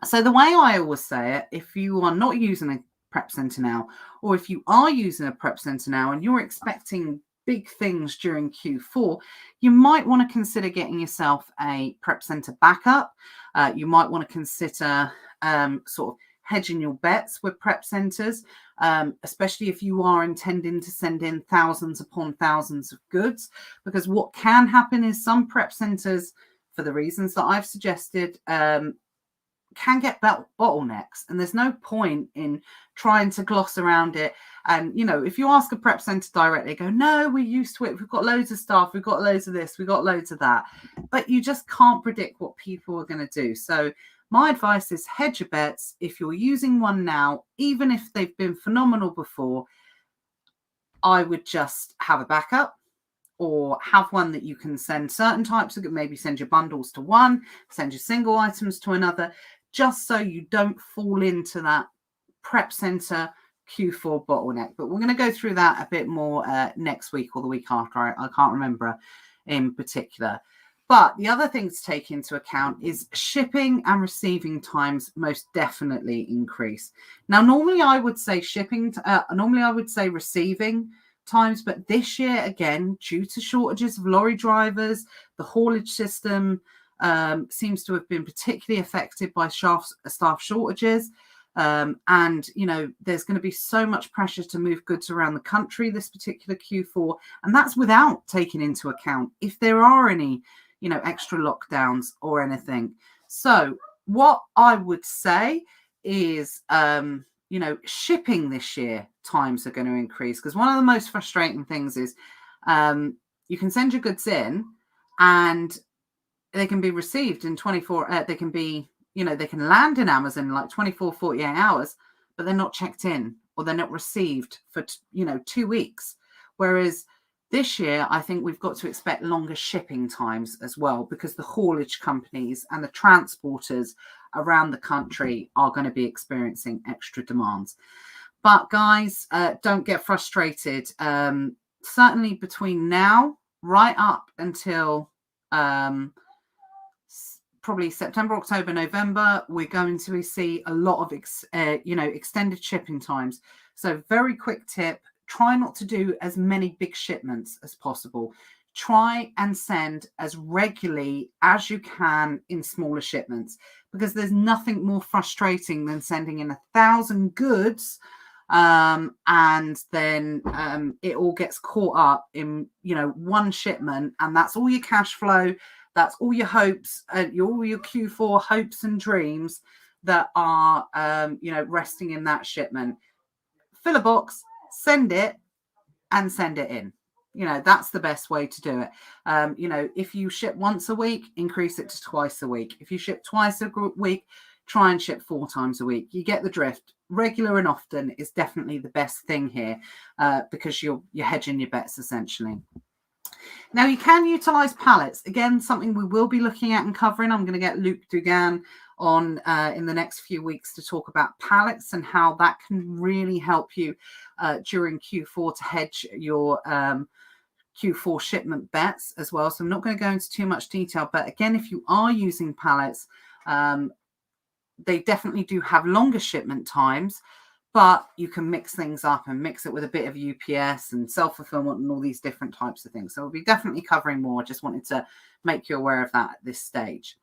[SPEAKER 1] So the way I always say it, if you are not using a prep center now, or if you are using a prep center now and you're expecting big things during Q4, you might want to consider getting yourself a prep center backup. You might want to consider sort of hedging your bets with prep centers, especially if you are intending to send in thousands upon thousands of goods, because what can happen is some prep centers, for the reasons that I've suggested, can get bottlenecks, and there's no point in trying to gloss around it. And if you ask a prep center directly, go, no, we're used to it, we've got loads of staff, we've got loads of this, we've got loads of that, but you just can't predict what people are going to do. So my advice is hedge your bets. If you're using one now, even if they've been phenomenal before, I would just have a backup, or have one that you can send certain types of, maybe send your bundles to one, send your single items to another, just so you don't fall into that prep center Q4 bottleneck. But we're going to go through that a bit more next week or the week after. I can't remember in particular. But the other thing to take into account is shipping and receiving times most definitely increase. Now, normally I would say receiving times, but this year, again, due to shortages of lorry drivers, the haulage system seems to have been particularly affected by staff shortages. And, there's going to be so much pressure to move goods around the country this particular Q4. And that's without taking into account if there are any, extra lockdowns or anything. So what I would say is, shipping this year times are going to increase, because one of the most frustrating things is you can send your goods in and they can be received in 24, they can land in Amazon in like 24, 48 hours, but they're not checked in or they're not received for, 2 weeks. Whereas this year, I think we've got to expect longer shipping times as well, because the haulage companies and the transporters around the country are going to be experiencing extra demands. But guys, don't get frustrated. Certainly between now right up until probably September, October, November, we're going to see a lot of extended shipping times. So very quick tip, try not to do as many big shipments as possible. Try and send as regularly as you can in smaller shipments, because there's nothing more frustrating than sending in 1,000 goods and then it all gets caught up in one shipment, and that's all your cash flow, that's all your hopes, all your Q4 hopes and dreams that are resting in that shipment. Fill a box, send it, and send it in. That's the best way to do it. If you ship once a week, increase it to twice a week. If you ship twice a week, try and ship 4 times a week. You get the drift. Regular and often is definitely the best thing here, because you're hedging your bets essentially. Now, you can utilize pallets. Again, something we will be looking at and covering. I'm going to get Luke Dugan on in the next few weeks to talk about pallets and how that can really help you during Q4 to hedge your Q4 shipment bets as well. So I'm not going to go into too much detail, but again, if you are using pallets, they definitely do have longer shipment times, but you can mix things up and mix it with a bit of UPS and self-fulfillment and all these different types of things. So we'll be definitely covering more. Just wanted to make you aware of that at this stage.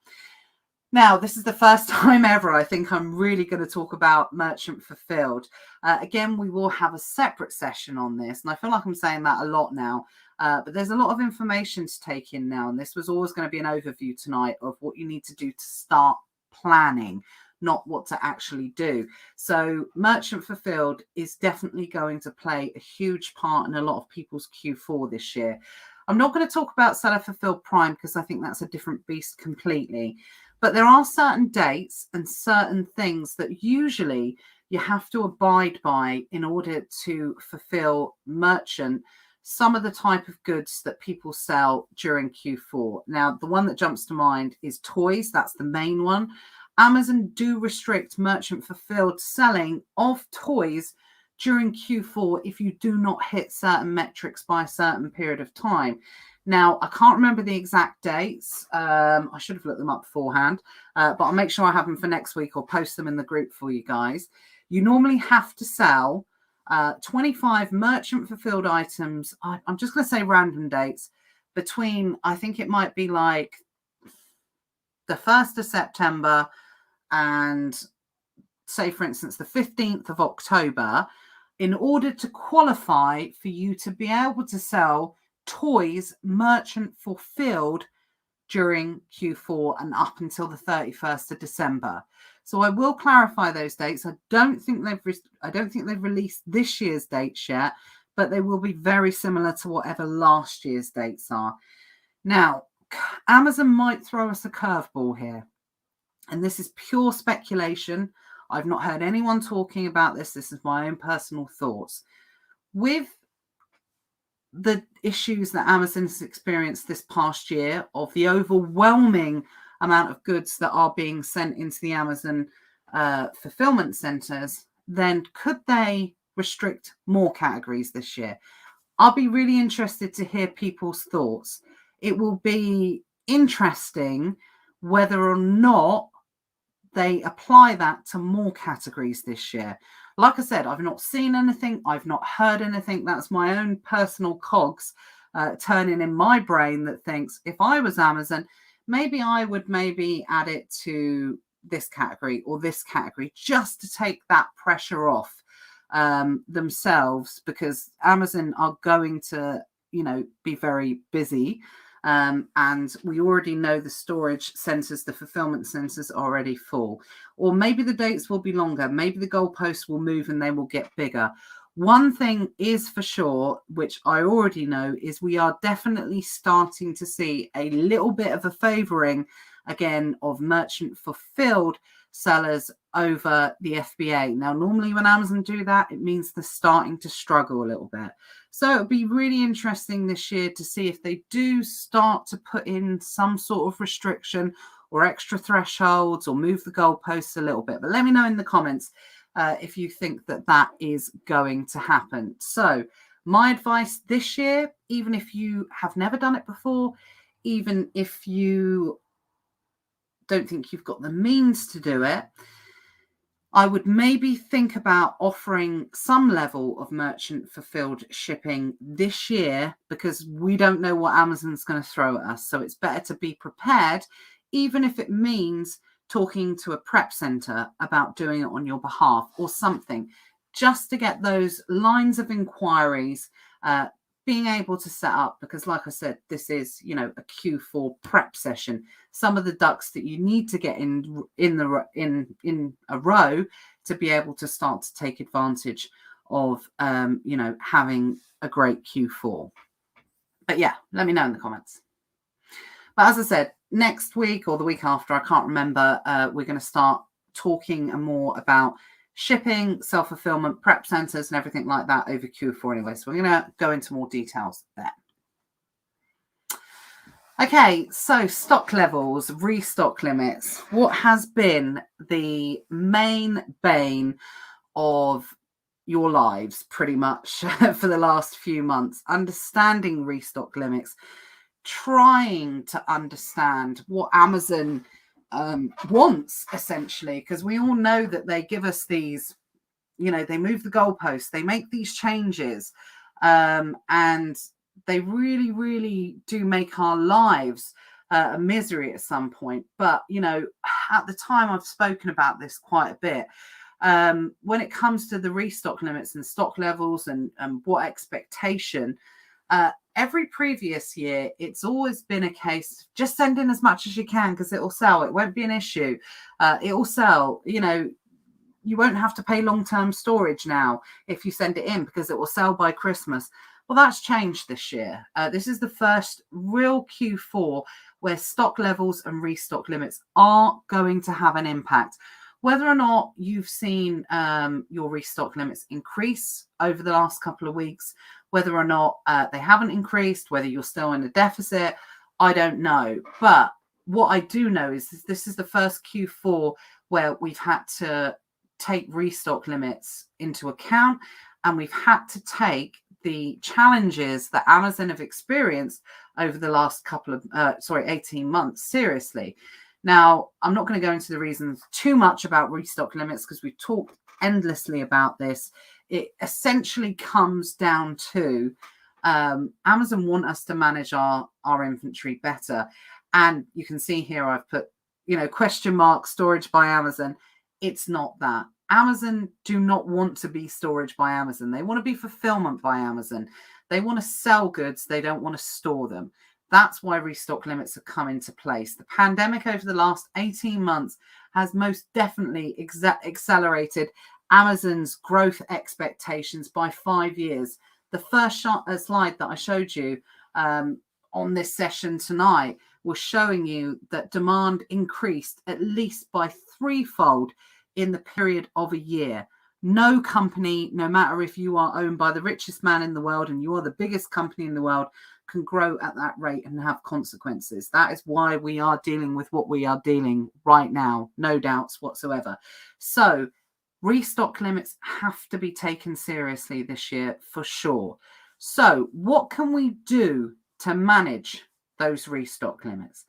[SPEAKER 1] Now, this is the first time ever I think I'm really going to talk about merchant fulfilled. Again, we will have a separate session on this, and I feel like I'm saying that a lot now, but there's a lot of information to take in now, and this was always going to be an overview tonight of what you need to do to start planning, not what to actually do. So merchant fulfilled is definitely going to play a huge part in a lot of people's Q4 this year. I'm not going to talk about seller fulfilled prime, because I think that's a different beast completely. But there are certain dates and certain things that usually you have to abide by in order to fulfill merchant some of the type of goods that people sell during Q4. Now, the one that jumps to mind is toys. That's the main one. Amazon do restrict merchant fulfilled selling of toys during Q4 if you do not hit certain metrics by a certain period of time. Now, I can't remember the exact dates. I should have looked them up beforehand, but I'll make sure I have them for next week or post them in the group for you guys. You normally have to sell 25 merchant fulfilled items. I'm just going to say random dates between, I think it might be like the 1st of September and, say, for instance, the 15th of October, in order to qualify for you to be able to sell toys merchant fulfilled during Q4 and up until the 31st of December. So I will clarify those dates. I don't think they've released this year's dates yet, but they will be very similar to whatever last year's dates are. Now, Amazon might throw us a curveball here, and this is pure speculation. I've not heard anyone talking about this. This is my own personal thoughts. With the issues that Amazon has experienced this past year of the overwhelming amount of goods that are being sent into the Amazon fulfillment centers, then could they restrict more categories this year? I'll be really interested to hear people's thoughts. It will be interesting whether or not they apply that to more categories this year. Like I said, I've not seen anything. I've not heard anything. That's my own personal cogs turning in my brain that thinks if I was Amazon, maybe I would add it to this category or this category just to take that pressure off themselves, because Amazon are going to, be very busy. And we already know the storage centers, the fulfillment centers are already full. Or maybe the dates will be longer. Maybe the goalposts will move and they will get bigger. One thing is for sure, which I already know, is we are definitely starting to see a little bit of a favoring again of merchant fulfilled sellers over the FBA. Now, normally when Amazon do that, it means they're starting to struggle a little bit. So it'll be really interesting this year to see if they do start to put in some sort of restriction or extra thresholds or move the goalposts a little bit. But let me know in the comments if you think that is going to happen. So my advice this year, even if you have never done it before, even if you don't think you've got the means to do it, I would maybe think about offering some level of merchant fulfilled shipping this year, because we don't know what Amazon's going to throw at us. So it's better to be prepared, even if it means talking to a prep center about doing it on your behalf or something, just to get those lines of inquiries being able to set up. Because like I said, this is, a Q4 prep session. Some of the ducks that you need to get in a row to be able to start to take advantage of, having a great Q4. But yeah, let me know in the comments. But as I said, next week or the week after, I can't remember, we're going to start talking more about shipping, self-fulfillment, prep centers and everything like that over Q4 anyway. So we're going to go into more details there. Okay, so stock levels, restock limits. What has been the main bane of your lives pretty much for the last few months? Understanding restock limits, trying to understand what Amazon wants, essentially, because we all know that they give us these, they move the goalposts, they make these changes, and they really, really do make our lives a misery at some point. But, at the time, I've spoken about this quite a bit. When it comes to the restock limits and stock levels and what expectation, every previous year, it's always been a case, just send in as much as you can because it will sell. It won't be an issue. It will sell. You won't have to pay long-term storage now if you send it in because it will sell by Christmas. Well, that's changed this year. This is the first real Q4 where stock levels and restock limits are going to have an impact. Whether or not you've seen your restock limits increase over the last couple of weeks, whether or not they haven't increased, whether you're still in a deficit, I don't know. But what I do know is this is the first Q4 where we've had to take restock limits into account, and we've had to take the challenges that Amazon have experienced over the last 18 months seriously. Now, I'm not going to go into the reasons too much about restock limits because we've talked endlessly about this. It essentially comes down to Amazon want us to manage our inventory better. And you can see here I've put, question mark, storage by Amazon. It's not that. Amazon do not want to be storage by Amazon. They want to be fulfillment by Amazon. They want to sell goods. They don't want to store them. That's why restock limits have come into place. The pandemic over the last 18 months has most definitely accelerated Amazon's growth expectations by 5 years. The first slide that I showed you on this session tonight was showing you that demand increased at least by threefold in the period of a year. No company, no matter if you are owned by the richest man in the world and you are the biggest company in the world, can grow at that rate and have consequences. That is why we are dealing with what we are dealing right now. No doubts whatsoever. So restock limits have to be taken seriously this year for sure. So what can we do to manage those restock limits?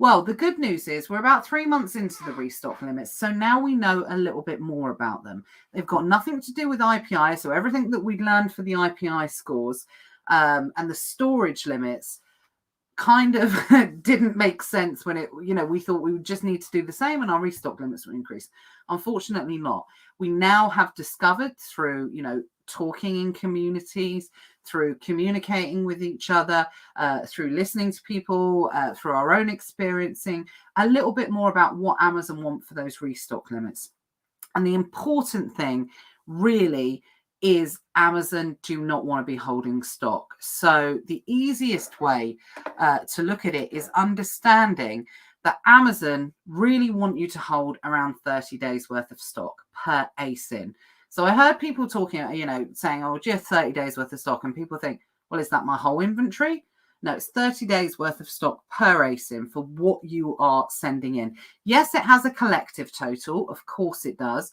[SPEAKER 1] Well, the good news is we're about 3 months into the restock limits. So now we know a little bit more about them. They've got nothing to do with IPI. So everything that we'd learned for the IPI scores and the storage limits kind of didn't make sense when we thought we would just need to do the same and our restock limits would increase. Unfortunately not. We now have discovered through, talking in communities, through communicating with each other, through listening to people, through our own experiencing, a little bit more about what Amazon want for those restock limits. And the important thing really is Amazon do not want to be holding stock. So the easiest way to look at it is understanding that Amazon really want you to hold around 30 days worth of stock per ASIN. So I heard people talking, saying, oh, just 30 days worth of stock. And people think, well, is that my whole inventory? No, it's 30 days worth of stock per ASIN for what you are sending in. Yes, it has a collective total. Of course it does.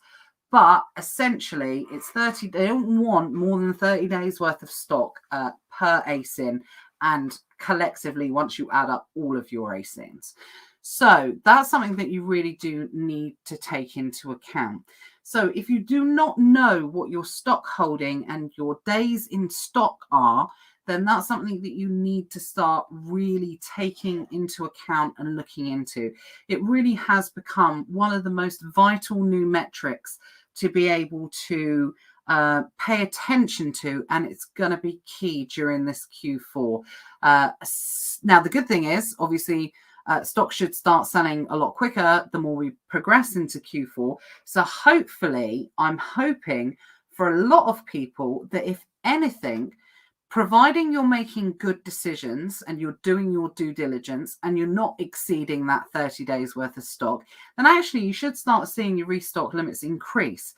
[SPEAKER 1] But essentially, it's 30. They don't want more than 30 days worth of stock per ASIN. And collectively, once you add up all of your ASINs. So that's something that you really do need to take into account. So if you do not know what your stock holding and your days in stock are, then that's something that you need to start really taking into account and looking into. It really has become one of the most vital new metrics to be able to pay attention to, and it's going to be key during this Q4. Now, the good thing is, obviously, stock should start selling a lot quicker the more we progress into Q4. So hopefully, I'm hoping for a lot of people that if anything, providing you're making good decisions and you're doing your due diligence and you're not exceeding that 30 days worth of stock, then actually you should start seeing your restock limits increase.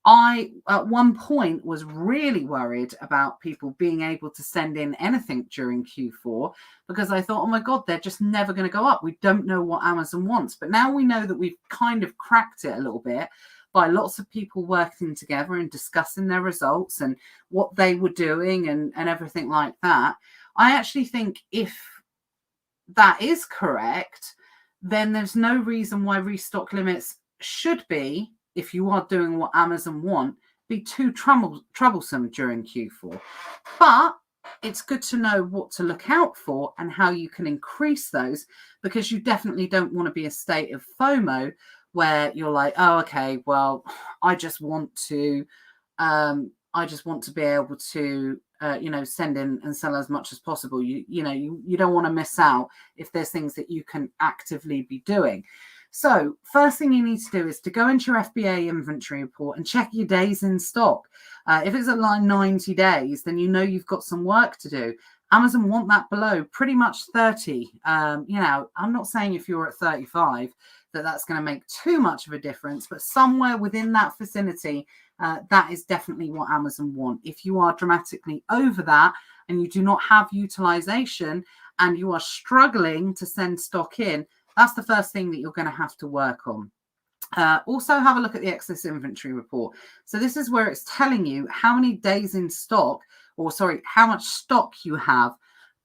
[SPEAKER 1] I, at one point, was really worried about people being able to send in anything during Q4 because I thought, oh my God, they're just never going to go up. We don't know what Amazon wants. But now we know that we've kind of cracked it a little bit by lots of people working together and discussing their results and what they were doing and everything like that. I actually think if that is correct, then there's no reason why restock limits should be, if you are doing what Amazon want, be too troublesome during Q4. But it's good to know what to look out for and how you can increase those, because you definitely don't want to be a state of FOMO where you're like, oh, okay, well, I just want to be able to, send in and sell as much as possible. You don't want to miss out if there's things that you can actively be doing. So first thing you need to do is to go into your Fba Inventory Report and check your days in stock. If it's at like 90 days, then you know you've got some work to do. Amazon want that below pretty much 30. I'm not saying if you're at 35 that's going to make too much of a difference, but somewhere within that vicinity, that is definitely what Amazon want. If you are dramatically over that and you do not have utilization and you are struggling to send stock in, that's the first thing that you're going to have to work on. Also have a look at the excess inventory report. So this is where it's telling you how many days in stock, or sorry, how much stock you have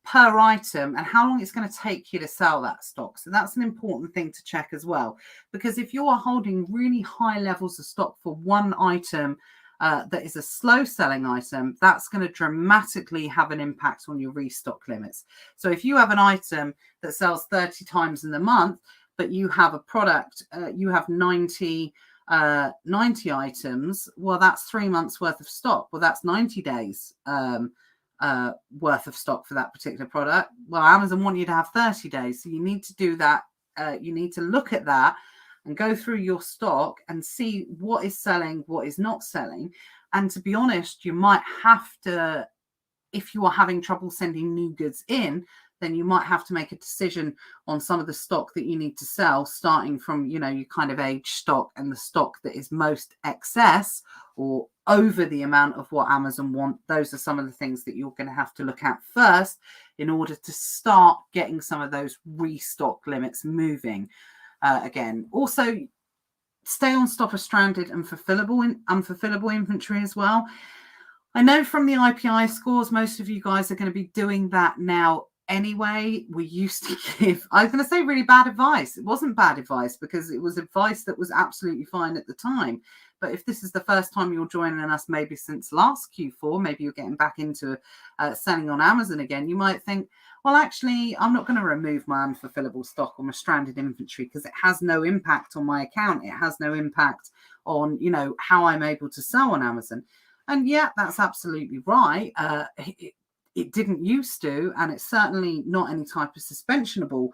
[SPEAKER 1] per item and how long it's going to take you to sell that stock. So that's an important thing to check as well, because if you are holding really high levels of stock for one item that is a slow selling item, that's going to dramatically have an impact on your restock limits. So if you have an item that sells 30 times in the month, but you have a product, you have 90 items, well, that's 3 months worth of stock. Well, that's 90 days worth of stock for that particular product. Well, Amazon want you to have 30 days. So you need to do that. You need to look at that and go through your stock and see what is selling, what is not selling. And to be honest, you might have to, if you are having trouble sending new goods in, then you might have to make a decision on some of the stock that you need to sell, starting from, you know, your kind of age stock and the stock that is most excess or over the amount of what Amazon want. Those are some of the things that you're going to have to look at first in order to start getting some of those restock limits moving again. Also, stay on stop of stranded and unfulfillable inventory as well. I know from the IPI scores, most of you guys are going to be doing that now anyway. We used to give, I was going to say really bad advice. It wasn't bad advice because it was advice that was absolutely fine at the time. But if this is the first time you're joining us, maybe since last Q4, maybe you're getting back into selling on Amazon again, you might think, well, actually, I'm not going to remove my unfulfillable stock or my stranded inventory because it has no impact on my account. It has no impact on, you know, how I'm able to sell on Amazon. And yeah, that's absolutely right. It didn't used to, and it's certainly not any type of suspensionable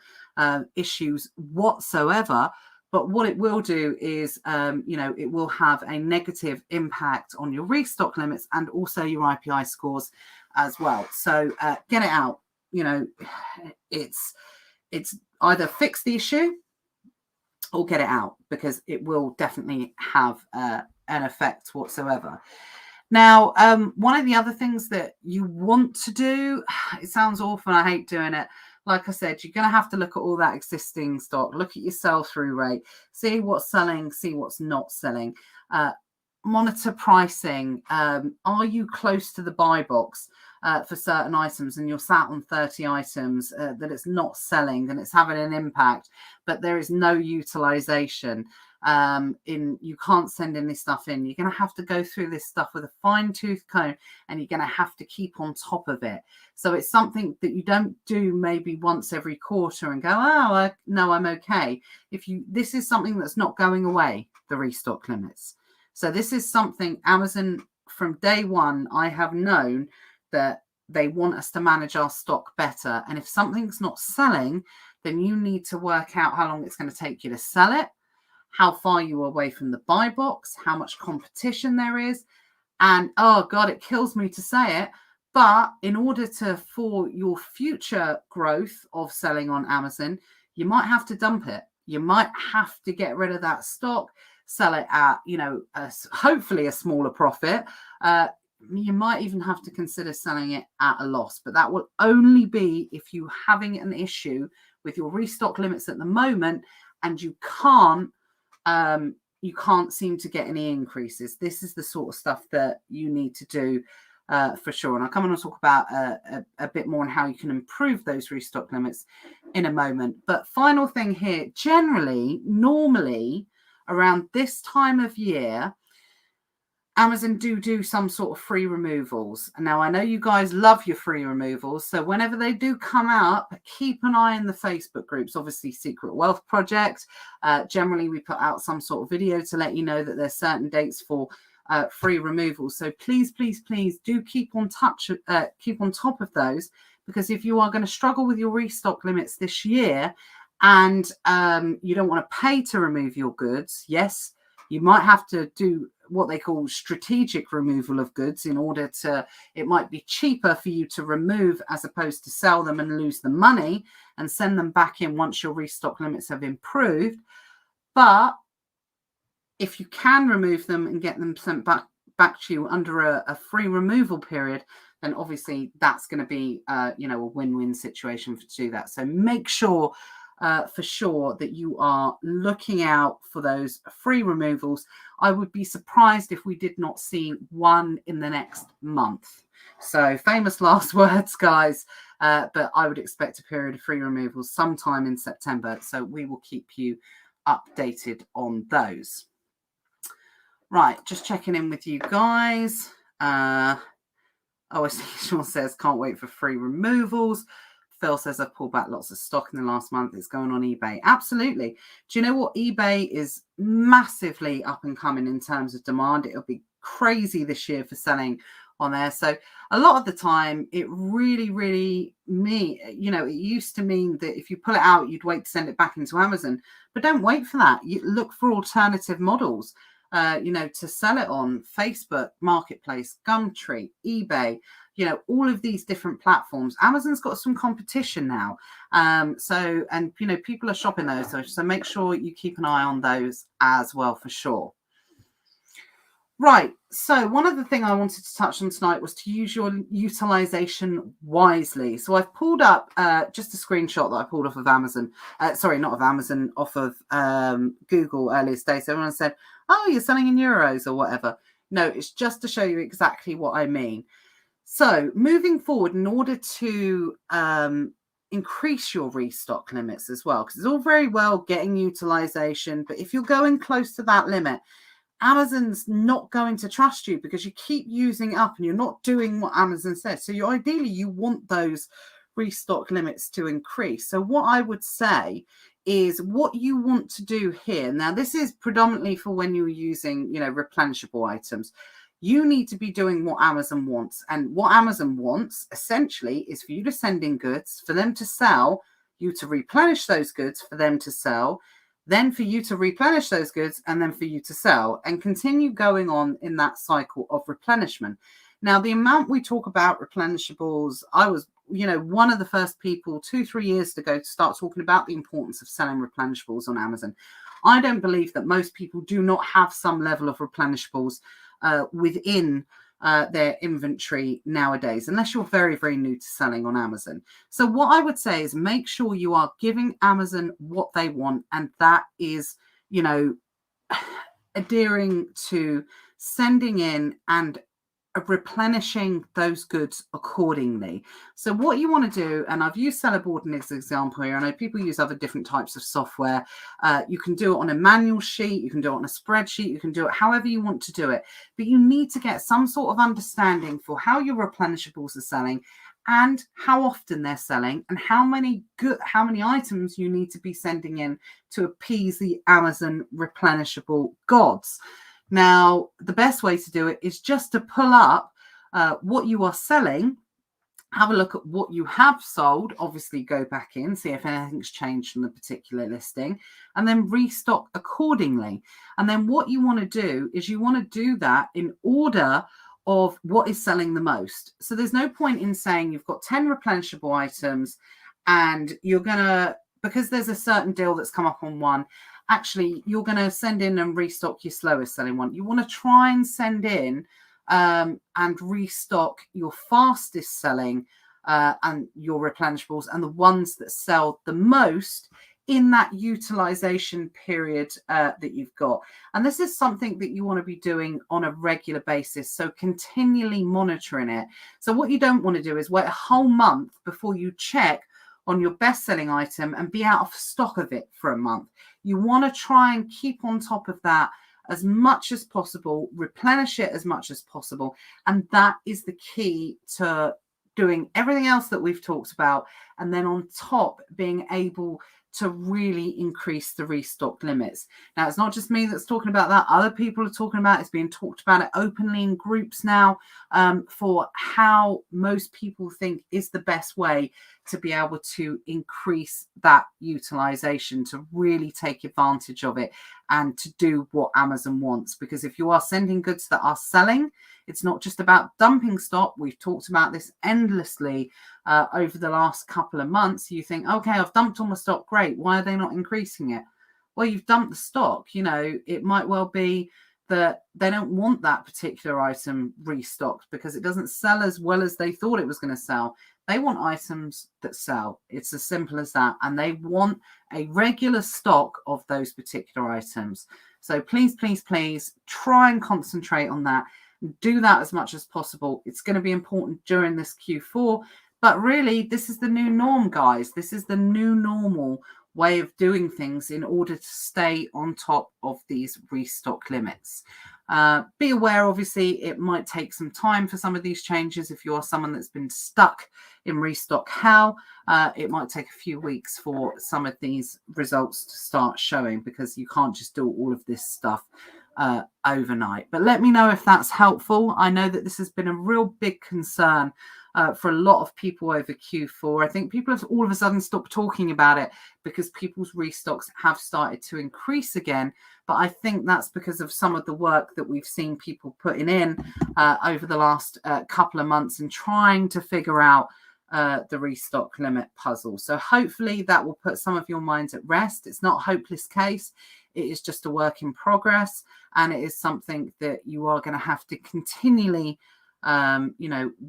[SPEAKER 1] issues whatsoever. But what it will do is, you know, it will have a negative impact on your restock limits and also your IPI scores as well. So get it out. You know, it's either fix the issue or get it out, because it will definitely have an effect whatsoever. Now, one of the other things that you want to do, it sounds awful, I hate doing it. Like I said, you're going to have to look at all that existing stock, look at your sell-through rate, see what's selling, see what's not selling. Monitor pricing. Are you close to the buy box for certain items and you're sat on 30 items that it's not selling and it's having an impact, but there is no utilization? You can't send any stuff in. You're going to have to go through this stuff with a fine-tooth comb, and you're going to have to keep on top of it. So it's something that you don't do maybe once every quarter and go, oh, no, I'm okay. This is something that's not going away, the restock limits. So this is something Amazon, from day one, I have known that they want us to manage our stock better. And if something's not selling, then you need to work out how long it's going to take you to sell it, how far you are away from the buy box, how much competition there is. And oh God, it kills me to say it, but in order for your future growth of selling on Amazon, you might have to dump it. You might have to get rid of that stock, sell it at, you know, hopefully a smaller profit. You might even have to consider selling it at a loss, but that will only be if you're having an issue with your restock limits at the moment and you can't seem to get any increases. This is the sort of stuff that you need to do for sure. And I'll come on and talk about a bit more on how you can improve those restock limits in a moment. But final thing here, normally around this time of year, Amazon do some sort of free removals. Now, I know you guys love your free removals. So whenever they do come up, keep an eye on the Facebook groups. Obviously, Secret Wealth Project. Generally, we put out some sort of video to let you know that there's certain dates for free removals. So please, please, please do keep on top of those, because if you are going to struggle with your restock limits this year and you don't want to pay to remove your goods, yes, you might have to do what they call strategic removal of goods it might be cheaper for you to remove as opposed to sell them and lose the money and send them back in once your restock limits have improved. But if you can remove them and get them sent back to you under a free removal period, then obviously that's going to be a win-win situation to do that. So make sure for sure that you are looking out for those free removals. I would be surprised if we did not see one in the next month. So famous last words, guys, but I would expect a period of free removals sometime in September. So we will keep you updated on those. Right, just checking in with you guys. I see Sean says, can't wait for free removals. Phil says, I've pulled back lots of stock in the last month. It's going on eBay. Absolutely. Do you know what? eBay is massively up and coming in terms of demand. It'll be crazy this year for selling on there. So a lot of the time, it really it used to mean that if you pull it out, you'd wait to send it back into Amazon. But don't wait for that. You look for alternative models. To sell it on Facebook Marketplace, Gumtree, eBay, all of these different platforms. Amazon's got some competition now. People are shopping those. So make sure you keep an eye on those as well, for sure. Right. So one other thing I wanted to touch on tonight was to use your utilization wisely. So I've pulled up just a screenshot that I pulled off of Amazon. Not of Amazon, off of Google earlier today. So everyone said, oh, you're selling in euros or whatever. No, it's just to show you exactly what I mean. So moving forward, in order to increase your restock limits as well, because it's all very well getting utilization, but if you're going close to that limit, Amazon's not going to trust you because you keep using it up and you're not doing what Amazon says. So ideally, you want those restock limits to increase. So what I would say is what you want to do here. Now, this is predominantly for when you're using, replenishable items. You need to be doing what Amazon wants. And what Amazon wants essentially is for you to send in goods, for them to sell, you to replenish those goods, for them to sell, then for you to replenish those goods, and then for you to sell, and continue going on in that cycle of replenishment. Now, the amount we talk about replenishables, I was, one of the first people 2-3 years ago to start talking about the importance of selling replenishables on Amazon. I don't believe that most people do not have some level of replenishables within their inventory nowadays, unless you're very, very new to selling on Amazon. So what I would say is make sure you are giving Amazon what they want, and that is, adhering to sending in and replenishing those goods accordingly. So what you want to do, and I've used Sellerboard as an example here. I know people use other different types of software. You can do it on a manual sheet, you can do it on a spreadsheet, you can do it however you want to do it. But you need to get some sort of understanding for how your replenishables are selling and how often they're selling and how many items you need to be sending in to appease the Amazon replenishable gods. Now, the best way to do it is just to pull up what you are selling, have a look at what you have sold, obviously go back in, see if anything's changed from the particular listing, and then restock accordingly. And then what you want to do is you want to do that in order of what is selling the most. So there's no point in saying you've got 10 replenishable items and you're going to, because there's a certain deal that's come up on one, actually, you're going to send in and restock your slowest selling one. You want to try and send in and restock your fastest selling and your replenishables and the ones that sell the most in that utilization period that you've got. And this is something that you want to be doing on a regular basis. So continually monitoring it. So what you don't want to do is wait a whole month before you check on your best-selling item and be out of stock of it for a month. You want to try and keep on top of that as much as possible, replenish it as much as possible. And that is the key to doing everything else that we've talked about. And then on top, being able to really increase the restock limits. Now, it's not just me that's talking about that. Other people are talking about it. It's being talked about it openly in groups now for how most people think is the best way to be able to increase that utilization, to really take advantage of it and to do what Amazon wants. Because if you are sending goods that are selling, it's not just about dumping stock. We've talked about this endlessly over the last couple of months. You think, okay, I've dumped all my stock. Great. Why are they not increasing it? Well, you've dumped the stock. It might well be that they don't want that particular item restocked because it doesn't sell as well as they thought it was going to sell. They want items that sell. It's as simple as that. And they want a regular stock of those particular items. So please, please, please try and concentrate on that. Do that as much as possible. It's going to be important during this Q4. But really, this is the new norm, guys. This is the new normal way of doing things in order to stay on top of these restock limits. Be aware, obviously, it might take some time for some of these changes. If you are someone that's been stuck in restock hell, it might take a few weeks for some of these results to start showing, because you can't just do all of this stuff overnight. But let me know if that's helpful. I know that this has been a real big concern for a lot of people over Q4. I think people have all of a sudden stopped talking about it because people's restocks have started to increase again. But I think that's because of some of the work that we've seen people putting in over the last couple of months and trying to figure out the restock limit puzzle. So hopefully that will put some of your minds at rest. It's not a hopeless case. It is just a work in progress, and it is something that you are going to have to continually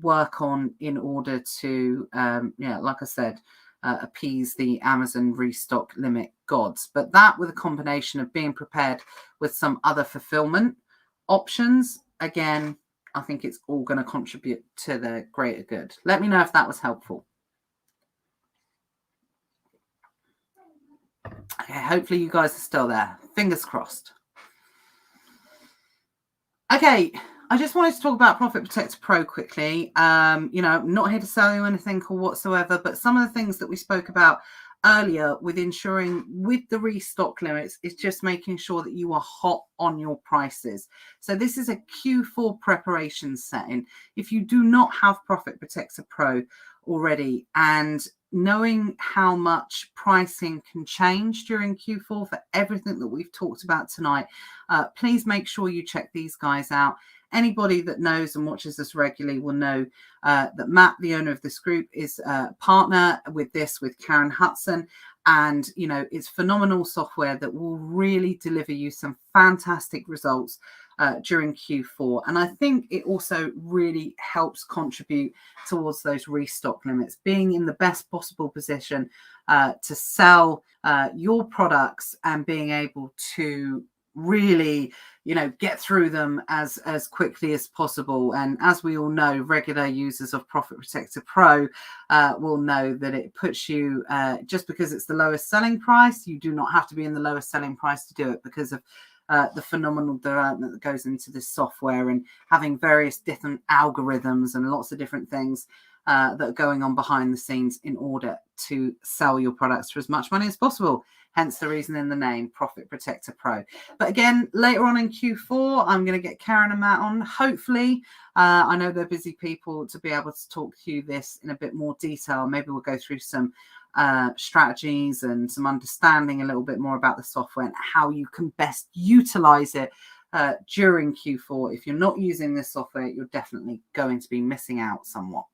[SPEAKER 1] work on in order to, like I said, appease the Amazon restock limit gods. But that, with a combination of being prepared with some other fulfillment options, again, I think it's all going to contribute to the greater good. Let me know if that was helpful. Okay, hopefully you guys are still there. Fingers crossed. Okay, I just wanted to talk about Profit Protector Pro quickly. I'm not here to sell you anything or whatsoever, but some of the things that we spoke about earlier with ensuring with the restock limits is just making sure that you are hot on your prices. So this is a Q4 preparation setting. If you do not have Profit Protector Pro already, and knowing how much pricing can change during Q4 for everything that we've talked about tonight, please make sure you check these guys out. Anybody that knows and watches us regularly will know that Matt, the owner of this group, is a partner with Karen Hudson. And, it's phenomenal software that will really deliver you some fantastic results during Q4. And I think it also really helps contribute towards those restock limits, being in the best possible position to sell your products and being able to really get through them as quickly as possible. And as we all know, regular users of Profit Protector Pro will know that it puts you, just because it's the lowest selling price, you do not have to be in the lowest selling price to do it, because of the phenomenal development that goes into this software and having various different algorithms and lots of different things that are going on behind the scenes in order to sell your products for as much money as possible. Hence the reason in the name, Profit Protector Pro. But again, later on in Q4, I'm going to get Karen and Matt on. Hopefully, I know they're busy people, to be able to talk to you this in a bit more detail. Maybe we'll go through some strategies and some understanding a little bit more about the software and how you can best utilize it during Q4. If you're not using this software, you're definitely going to be missing out somewhat.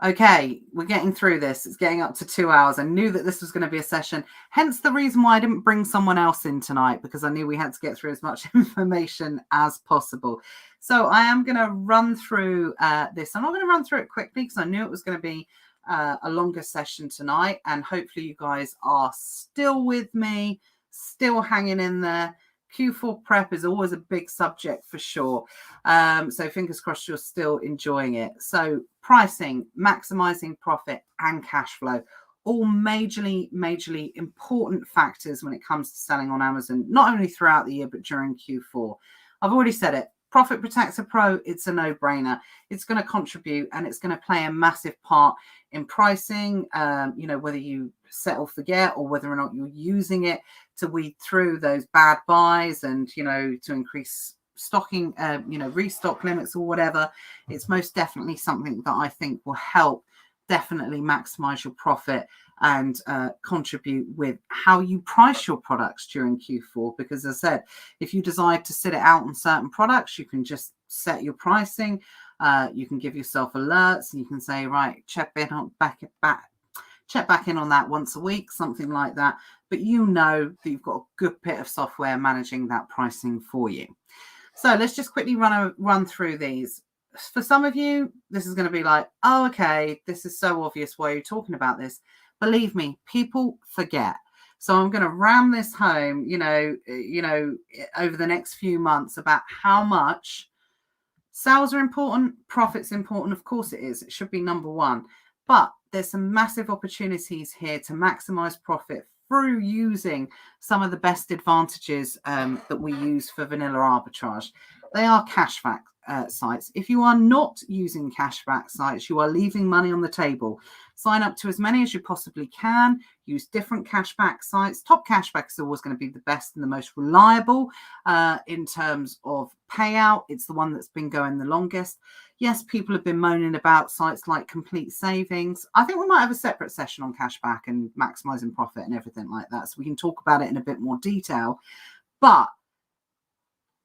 [SPEAKER 1] Okay, we're getting through this. It's getting up to 2 hours. I knew that this was going to be a session, hence the reason why I didn't bring someone else in tonight, because I knew we had to get through as much information as possible. So I am going to run through this. I'm not going to run through it quickly because I knew it was going to be a longer session tonight, and hopefully you guys are still with me, still hanging in there. Q4 prep is always a big subject for sure. So fingers crossed you're still enjoying it. So pricing, maximizing profit, and cash flow, all majorly important factors when it comes to selling on Amazon, not only throughout the year, but during Q4. I've already said it. Profit Protector Pro, it's a no-brainer. It's going to contribute, and it's going to play a massive part in pricing, whether you set or forget, or whether or not you're using it to weed through those bad buys and, to increase stocking, restock limits or whatever. It's most definitely something that I think will help definitely maximize your profit and contribute with how you price your products during Q4. Because as I said, if you decide to sit it out on certain products, you can just set your pricing. You can give yourself alerts, and you can say, right, check back in on that once a week, something like that. But that you've got a good bit of software managing that pricing for you. So let's just quickly run through these. for some of you, this is going to be like, oh, okay, this is so obvious. Why are you talking about this? Believe me, people forget. So I'm going to ram this home, over the next few months about how much sales are important, profits important. Of course it is. It should be number one. But there's some massive opportunities here to maximize profit through using some of the best advantages that we use for vanilla arbitrage. They are cashback sites. If you are not using cashback sites, you are leaving money on the table. Sign up to as many as you possibly can. Use different cashback sites. Top Cashback is always going to be the best and the most reliable in terms of payout. It's the one that's been going the longest. Yes, people have been moaning about sites like Complete Savings. I think we might have a separate session on cashback and maximizing profit and everything like that, so we can talk about it in a bit more detail. But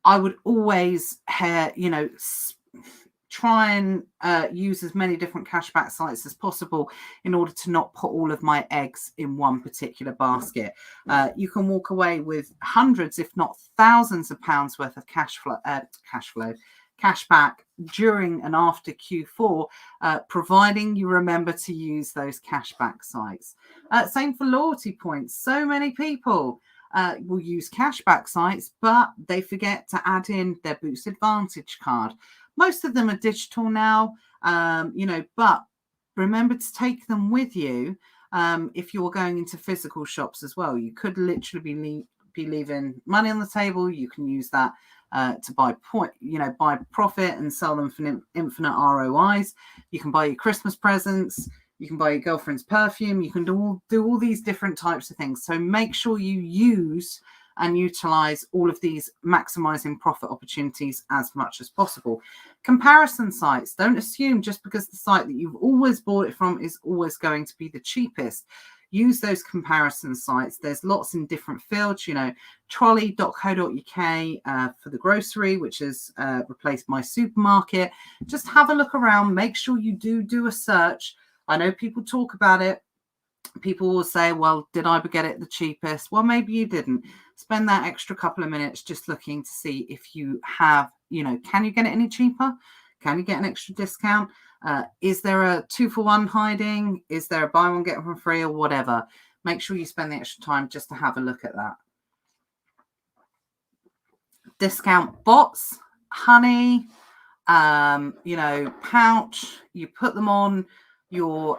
[SPEAKER 1] I would always, try and use as many different cashback sites as possible in order to not put all of my eggs in one particular basket. You can walk away with hundreds, if not thousands of pounds worth of cashback during and after Q4, providing you remember to use those cashback sites. Same for loyalty points. So many people will use cashback sites, but they forget to add in their Boost Advantage card. Most of them are digital now, but remember to take them with you if you're going into physical shops as well. You could literally be leaving money on the table. You can use that to buy profit and sell them for infinite ROIs. You can buy your Christmas presents. You can buy your girlfriend's perfume. You can do all these different types of things. So make sure you use and utilize all of these maximizing profit opportunities as much as possible. Comparison sites. Don't assume just because the site that you've always bought it from is always going to be the cheapest. Use those comparison sites. There's lots in different fields, trolley.co.uk for the grocery, which has replaced my supermarket. Just have a look around. Make sure you do a search. I know people talk about it. People will say, well, did I get it the cheapest? Well, maybe you didn't. Spend that extra couple of minutes just looking to see if you have, can you get it any cheaper? Can you get an extra discount? Is there a 2-for-1 hiding? Is there a buy one, get one free or whatever? Make sure you spend the extra time just to have a look at that. Discount bots, honey, pouch, you put them on your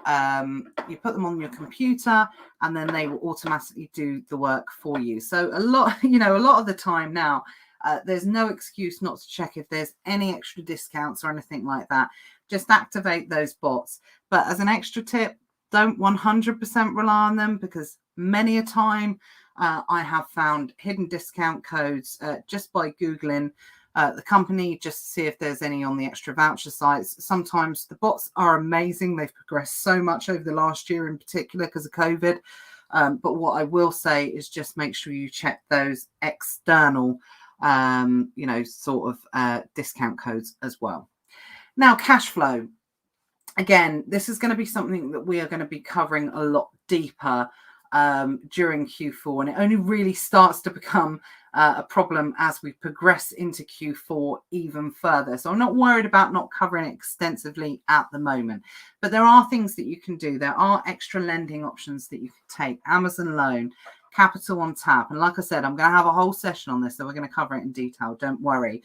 [SPEAKER 1] computer and then they will automatically do the work for you. So a lot of the time now, there's no excuse not to check if there's any extra discounts or anything like that. Just activate those bots. But as an extra tip, don't 100% rely on them, because many a time I have found hidden discount codes just by Googling the company, just to see if there's any on the extra voucher sites. Sometimes the bots are amazing. They've progressed so much over the last year in particular because of COVID. But what I will say is just make sure you check those external, discount codes as well. Now, cash flow. Again, this is going to be something that we are going to be covering a lot deeper during Q4, and it only really starts to become a problem as we progress into Q4 even further. So I'm not worried about not covering it extensively at the moment, but there are things that you can do. There are extra lending options that you can take. Amazon loan, capital on tap. And like I said, I'm going to have a whole session on this, so we're going to cover it in detail. Don't worry.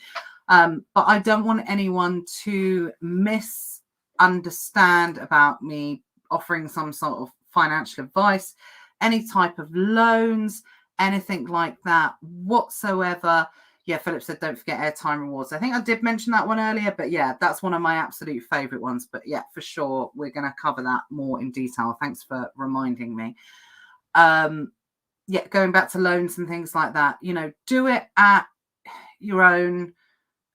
[SPEAKER 1] But I don't want anyone to misunderstand about me offering some sort of financial advice, any type of loans, anything like that whatsoever. Yeah, Philip said, don't forget airtime rewards. I think I did mention that one earlier, but yeah, that's one of my absolute favorite ones. But yeah, for sure, we're going to cover that more in detail. Thanks for reminding me. Going back to loans and things like that, do it at your own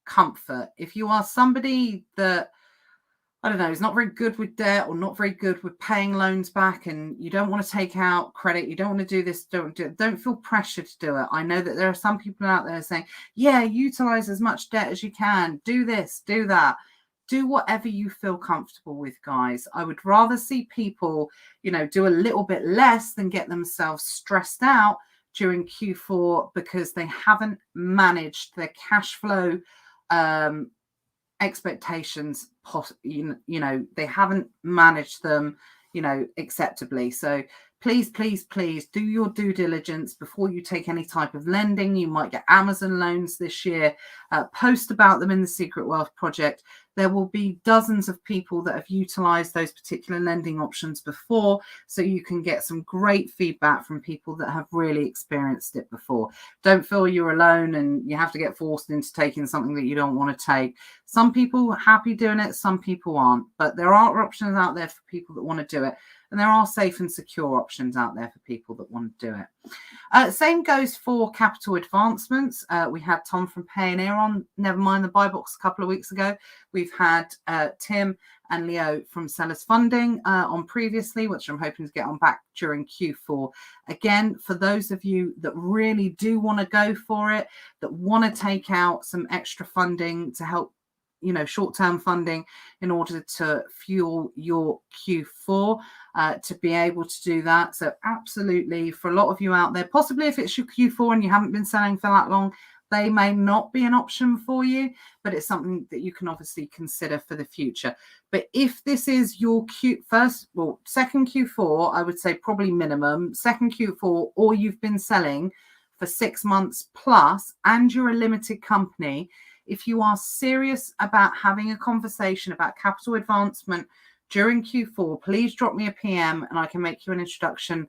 [SPEAKER 1] comfort. If you are somebody that, I don't know, is not very good with debt or not very good with paying loans back, and you don't want to take out credit, you don't want to do this, don't feel pressure to do it. I know that there are some people out there saying, yeah, utilize as much debt as you can, do this, do that. Do whatever you feel comfortable with, guys. I would rather see people, do a little bit less than get themselves stressed out during Q4 because they haven't managed their cash flow expectations, they haven't managed them, acceptably. So please, please, please do your due diligence before you take any type of lending. You might get Amazon loans this year. Post about them in the Secret Wealth Project. There will be dozens of people that have utilized those particular lending options before, so you can get some great feedback from people that have really experienced it before. Don't feel you're alone and you have to get forced into taking something that you don't want to take. Some people are happy doing it, some people aren't, but there are options out there for people that want to do it. And there are safe and secure options out there for people that want to do it. Same goes for capital advancements. We had Tom from Payoneer on, never mind the buy box, a couple of weeks ago. We've had Tim and Leo from Sellers Funding on previously, which I'm hoping to get on back during Q4. Again, for those of you that really do want to go for it, that want to take out some extra funding to help, short-term funding in order to fuel your Q4, to be able to do that. So absolutely, for a lot of you out there, possibly if it's your Q4 and you haven't been selling for that long, they may not be an option for you, but it's something that you can obviously consider for the future. But if this is your second Q4, I would say probably minimum, second Q4, or you've been selling for 6 months plus and you're a limited company, if you are serious about having a conversation about capital advancement during Q4, please drop me a PM and I can make you an introduction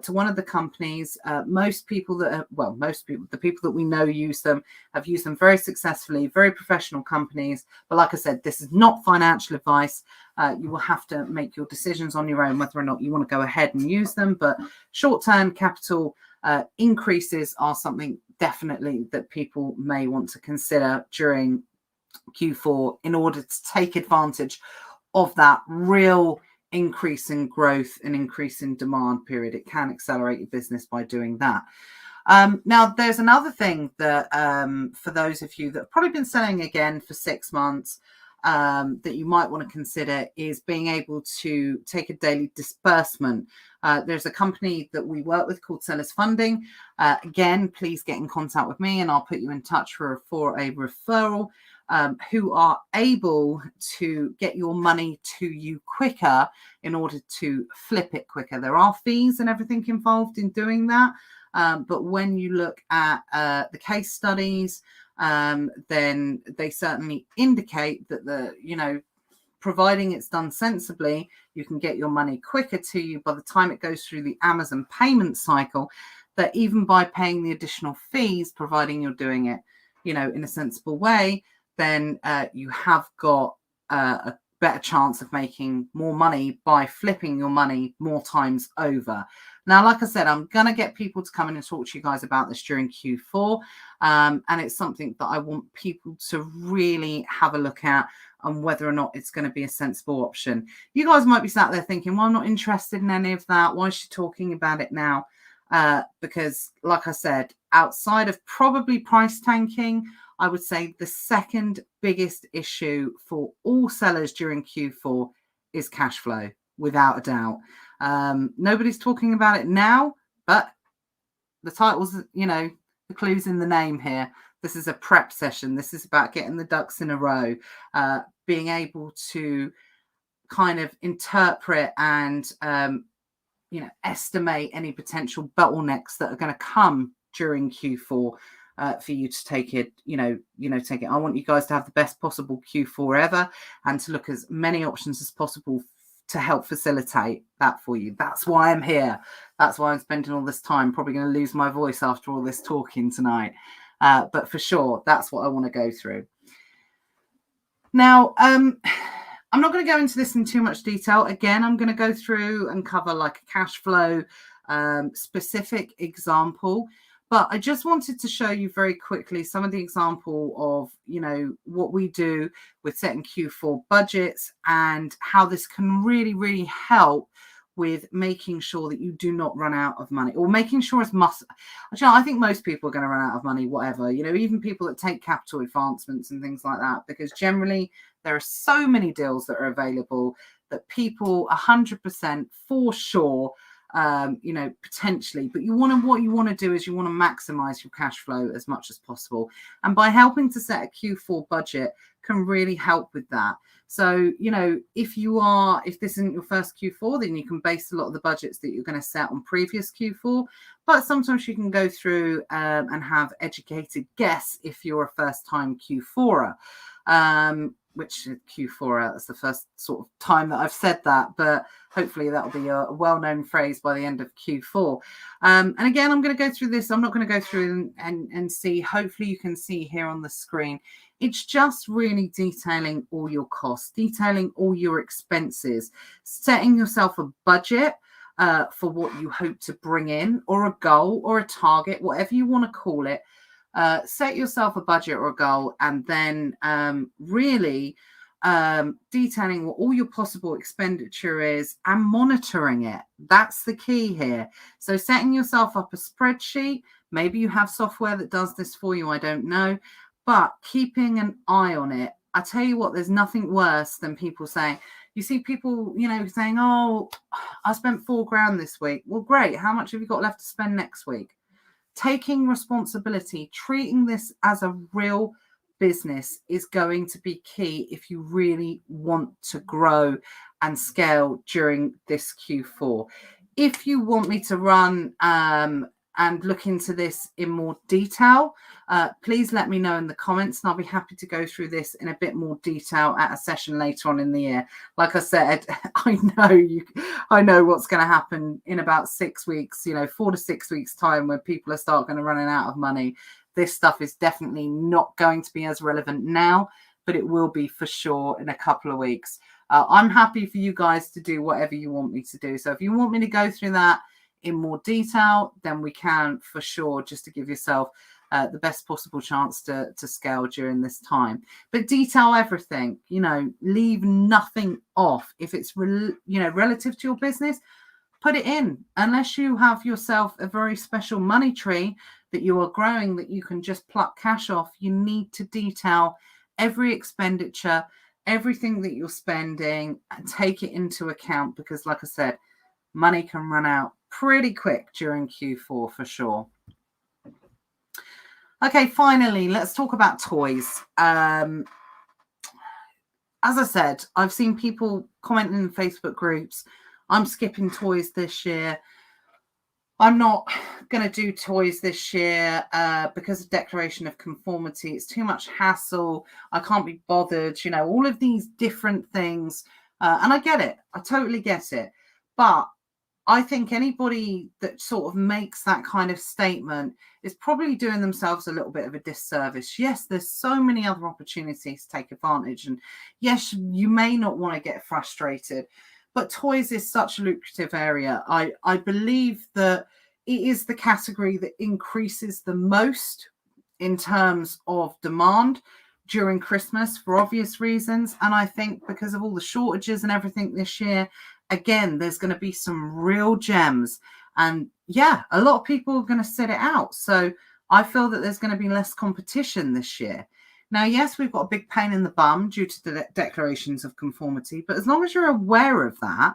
[SPEAKER 1] to one of the companies. The people that we know use them, have used them very successfully, very professional companies. But like I said, this is not financial advice. You will have to make your decisions on your own whether or not you want to go ahead and use them. But short-term capital increases are something definitely that people may want to consider during Q4 in order to take advantage of that real increase in growth and increase in demand period. It can accelerate your business by doing that. Now, there's another thing that for those of you that have probably been selling again for 6 months, that you might want to consider is being able to take a daily disbursement. There's a company that we work with called Sellers Funding. Again, please get in contact with me and I'll put you in touch for a referral, who are able to get your money to you quicker in order to flip it quicker. There are fees and everything involved in doing that. But when you look at the case studies, then they certainly indicate that providing it's done sensibly, you can get your money quicker to you by the time it goes through the Amazon payment cycle, that even by paying the additional fees, providing you're doing it, in a sensible way, then you have got a better chance of making more money by flipping your money more times over. Now, like I said, I'm going to get people to come in and talk to you guys about this during Q4. And it's something that I want people to really have a look at and whether or not it's going to be a sensible option. You guys might be sat there thinking, well, I'm not interested in any of that. Why is she talking about it now? Because like I said, outside of probably price tanking, I would say the second biggest issue for all sellers during Q4 is cash flow, without a doubt. Nobody's talking about it now, but the title's, the clue's in the name here. This is a prep session. This is about getting the ducks in a row, being able to kind of interpret and, estimate any potential bottlenecks that are going to come during Q4 for you to take it, take it. I want you guys to have the best possible Q4 ever and to look at as many options as possible to help facilitate that for you. That's why I'm here. That's why I'm spending all this time. Probably going to lose my voice after all this talking tonight. But for sure, that's what I want to go through. Now, I'm not going to go into this in too much detail. Again, I'm going to go through and cover like a cash flow specific example. But I just wanted to show you very quickly some of the example of, what we do with setting Q4 budgets and how this can really, really help with making sure that you do not run out of money, or making sure I think most people are going to run out of money, whatever, even people that take capital advancements and things like that, because generally there are so many deals that are available that people 100% for sure, potentially, but what you want to do is you want to maximize your cash flow as much as possible. And by helping to set a Q4 budget can really help with that. So, if this isn't your first Q4, then you can base a lot of the budgets that you're going to set on previous Q4. But sometimes you can go through and have educated guess if you're a first-time Q4er. Which Q4, that's the first sort of time that I've said that, but hopefully that'll be a well-known phrase by the end of Q4. And again, I'm going to go through this. I'm not going to go through and see. Hopefully you can see here on the screen. It's just really detailing all your costs, detailing all your expenses, setting yourself a budget for what you hope to bring in, or a goal or a target, whatever you want to call it. Set yourself a budget or a goal, and then really detailing what all your possible expenditure is and monitoring it. That's the key here. So setting yourself up a spreadsheet. Maybe you have software that does this for you. I don't know. But keeping an eye on it. I tell you what, there's nothing worse than people saying, you see people, saying, oh, I spent $4,000 this week. Well, great. How much have you got left to spend next week? Taking responsibility, treating this as a real business is going to be key if you really want to grow and scale during this Q4. If you want me to run and look into this in more detail, please let me know in the comments, and I'll be happy to go through this in a bit more detail at a session later on in the year. Like I said, I know what's going to happen in about 6 weeks, 4 to 6 weeks time, when people are going to running out of money. This stuff is definitely not going to be as relevant now, but it will be for sure in a couple of weeks. I'm happy for you guys to do whatever you want me to do. So if you want me to go through that in more detail, then we can for sure, just to give yourself the best possible chance to scale during this time. But detail everything, leave nothing off. If it's relative to your business, put it in. Unless you have yourself a very special money tree that you are growing that you can just pluck cash off, you need to detail every expenditure, everything that you're spending, and take it into account, because like I said, money can run out pretty quick during Q4 for sure. Okay, finally, let's talk about toys. As I said, I've seen people commenting in Facebook groups, I'm skipping toys this year. I'm not going to do toys this year because of declaration of conformity. It's too much hassle. I can't be bothered, all of these different things. And I get it. I totally get it. But I think anybody that sort of makes that kind of statement is probably doing themselves a little bit of a disservice. Yes, there's so many other opportunities to take advantage. And yes, you may not want to get frustrated, but toys is such a lucrative area. I believe that it is the category that increases the most in terms of demand during Christmas for obvious reasons. And I think because of all the shortages and everything this year, again, there's going to be some real gems. And yeah, a lot of people are going to sit it out. So I feel that there's going to be less competition this year. Now, yes, we've got a big pain in the bum due to the declarations of conformity, but as long as you're aware of that,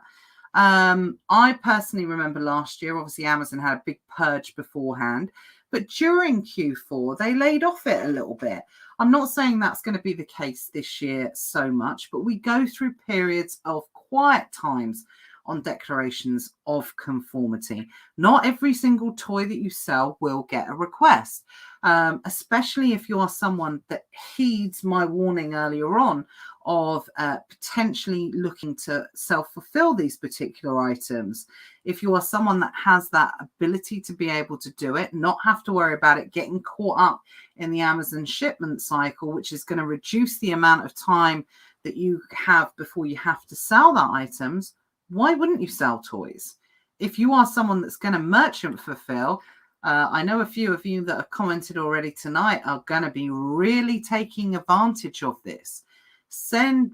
[SPEAKER 1] I personally remember last year, obviously Amazon had a big purge beforehand, but during Q4, they laid off it a little bit. I'm not saying that's going to be the case this year so much, but we go through periods of quiet times on declarations of conformity. Not every single toy that you sell will get a request, especially if you are someone that heeds my warning earlier on of potentially looking to self-fulfill these particular items. If you are someone that has that ability to be able to do it, not have to worry about it getting caught up in the Amazon shipment cycle, which is going to reduce the amount of time that you have before you have to sell that items, why wouldn't you sell toys? If you are someone that's going to merchant fulfill, I know a few of you that have commented already tonight are going to be really taking advantage of this.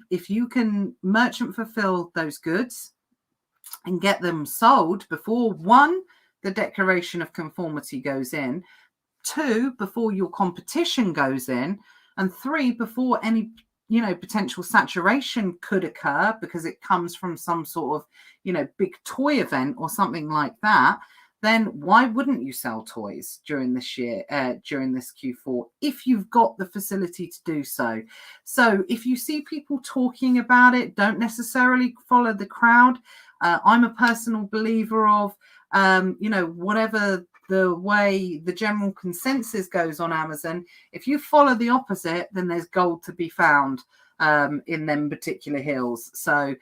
[SPEAKER 1] If you can merchant fulfill those goods and get them sold before, 1, the declaration of conformity goes in, 2, before your competition goes in, and 3, before any potential saturation could occur because it comes from some sort of big toy event or something like that, then why wouldn't you sell toys during this year, during this Q4, if you've got the facility to do so? So if you see people talking about it, don't necessarily follow the crowd. I'm a personal believer of, whatever the way the general consensus goes on Amazon, if you follow the opposite, then there's gold to be found in them particular hills. So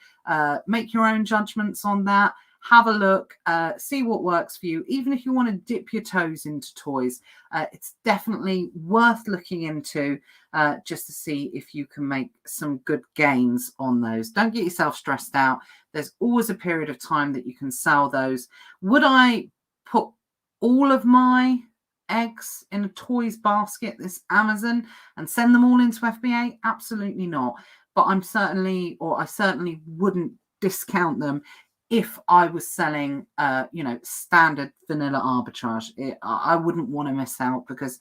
[SPEAKER 1] make your own judgments on that. Have a look, see what works for you. Even if you want to dip your toes into toys, it's definitely worth looking into just to see if you can make some good gains on those. Don't get yourself stressed out. There's always a period of time that you can sell those. Would I put all of my eggs in a toys basket, this Amazon, and send them all into FBA? Absolutely not. But I certainly wouldn't discount them if I was selling, standard vanilla arbitrage. I wouldn't want to miss out, because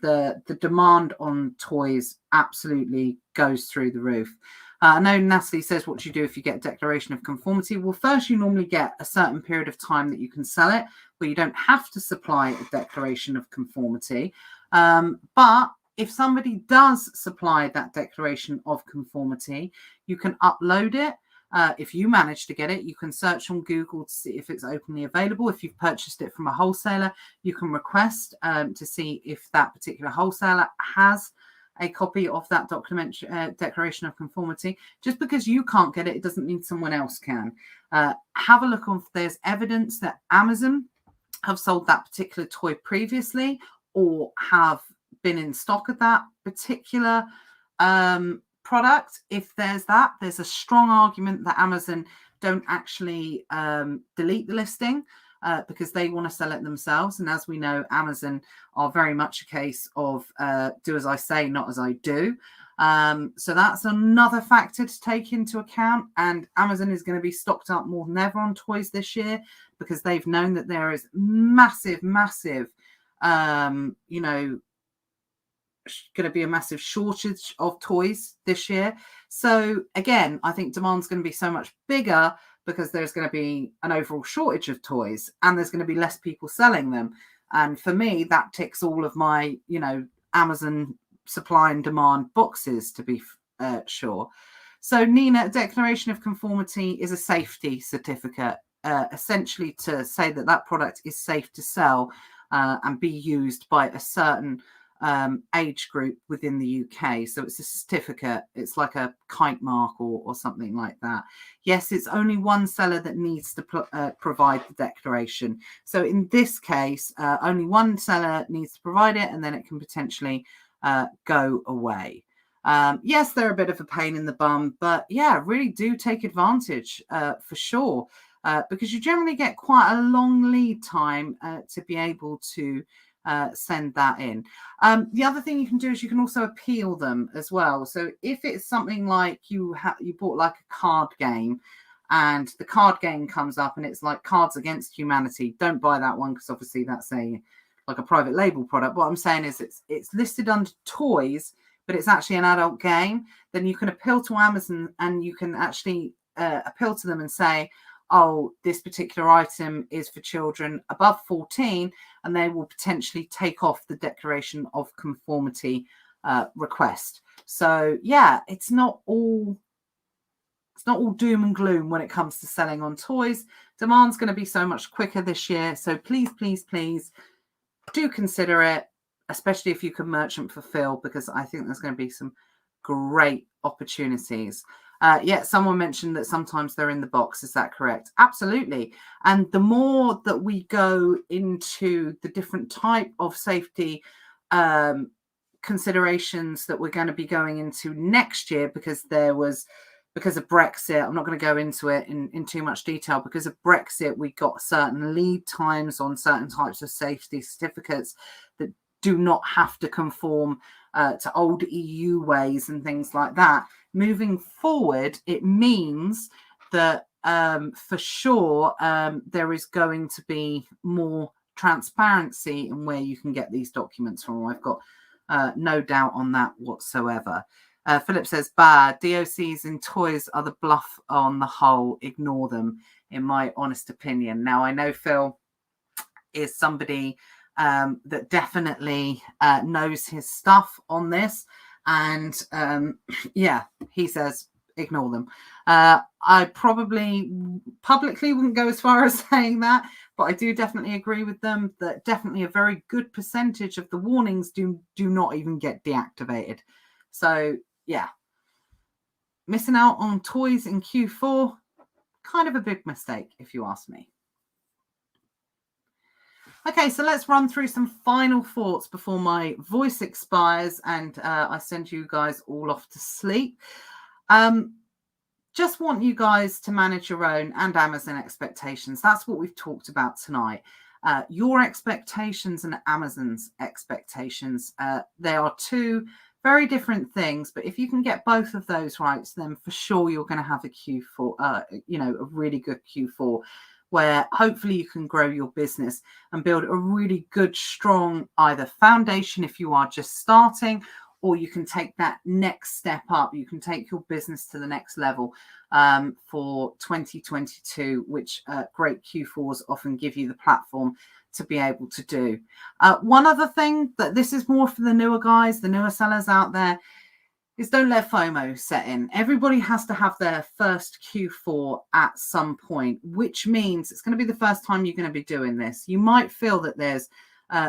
[SPEAKER 1] the demand on toys absolutely goes through the roof. I know Natalie says, what do you do if you get a declaration of conformity? Well, first, you normally get a certain period of time that you can sell it, where you don't have to supply a declaration of conformity. But if somebody does supply that declaration of conformity, you can upload it. If you manage to get it, you can search on Google to see if it's openly available. If you've purchased it from a wholesaler, you can request to see if that particular wholesaler has a copy of that declaration of conformity. Just because you can't get it, it doesn't mean someone else can. Have a look on if there's evidence that Amazon have sold that particular toy previously, or have been in stock of that particular product. If there's a strong argument that Amazon don't actually delete the listing because they want to sell it themselves. And as we know, Amazon are very much a case of do as I say, not as I do. So that's another factor to take into account. And Amazon is going to be stocked up more than ever on toys this year, because they've known that there is massive, going to be a massive shortage of toys this year. So again, I think demand's going to be so much bigger, because there's going to be an overall shortage of toys, and there's going to be less people selling them. And for me, that ticks all of my, Amazon supply and demand boxes, to be sure. So Nina, a declaration of conformity is a safety certificate, essentially to say that that product is safe to sell and be used by a certain age group within the UK. So it's a certificate. It's like a kite mark or something like that. Yes, it's only one seller that needs to provide the declaration. So in this case, only one seller needs to provide it, and then it can potentially go away. Yes, they're a bit of a pain in the bum, but yeah, really do take advantage for sure, because you generally get quite a long lead time to be able to send that in. The other thing you can do is you can also appeal them as well. So if it's something like you bought like a card game, and the card game comes up and it's like Cards Against Humanity, don't buy that one, because obviously that's like a private label product. What I'm saying is it's listed under toys, but it's actually an adult game. Then you can appeal to Amazon, and you can actually appeal to them and say, oh, this particular item is for children above 14, and they will potentially take off the declaration of conformity request. So yeah, it's not all doom and gloom when it comes to selling on toys. Demand's going to be so much quicker this year. So please do consider it, especially if you can merchant fulfill, because I think there's going to be some great opportunities. Someone mentioned that sometimes they're in the box. Is that correct? Absolutely. And the more that we go into the different type of safety considerations that we're going to be going into next year, because of Brexit, I'm not going to go into it in too much detail. Because of Brexit, we got certain lead times on certain types of safety certificates that do not have to conform to old EU ways and things like that. Moving forward, it means that for sure there is going to be more transparency in where you can get these documents from. I've got no doubt on that whatsoever. Philip says, DOCs in toys are the bluff on the whole. Ignore them, in my honest opinion. Now, I know, Phil, is somebody that definitely knows his stuff on this. And yeah, he says, ignore them. I probably publicly wouldn't go as far as saying that, but I do definitely agree with them that definitely a very good percentage of the warnings do not even get deactivated. So yeah, missing out on toys in Q4, kind of a big mistake if you ask me. Okay, so let's run through some final thoughts before my voice expires and I send you guys all off to sleep. Just want you guys to manage your own and Amazon expectations. That's what we've talked about tonight. Your expectations and Amazon's expectations. They are two very different things, but if you can get both of those right, then for sure you're going to have a Q4, a really good Q4, where hopefully you can grow your business and build a really good, strong either foundation if you are just starting, or you can take that next step up. You can take your business to the next level for 2022, which great Q4s often give you the platform to be able to do. One other thing, that this is more for the newer guys, the newer sellers out there, is don't let FOMO set in. Everybody has to have their first Q4 at some point, which means it's going to be the first time you're going to be doing this. You might feel that there's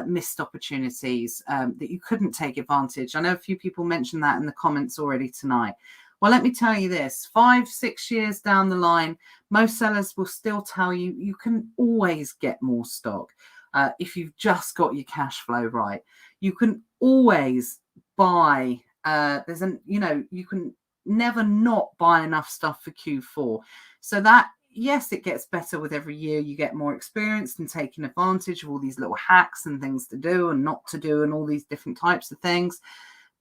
[SPEAKER 1] missed opportunities, that you couldn't take advantage. I know a few people mentioned that in the comments already tonight. Well, let me tell you this, 5-6 years down the line, most sellers will still tell you you can always get more stock if you've just got your cash flow right. You can always buy, you can never not buy enough stuff for Q4. So that, yes, it gets better with every year. You get more experienced in taking advantage of all these little hacks and things to do and not to do and all these different types of things.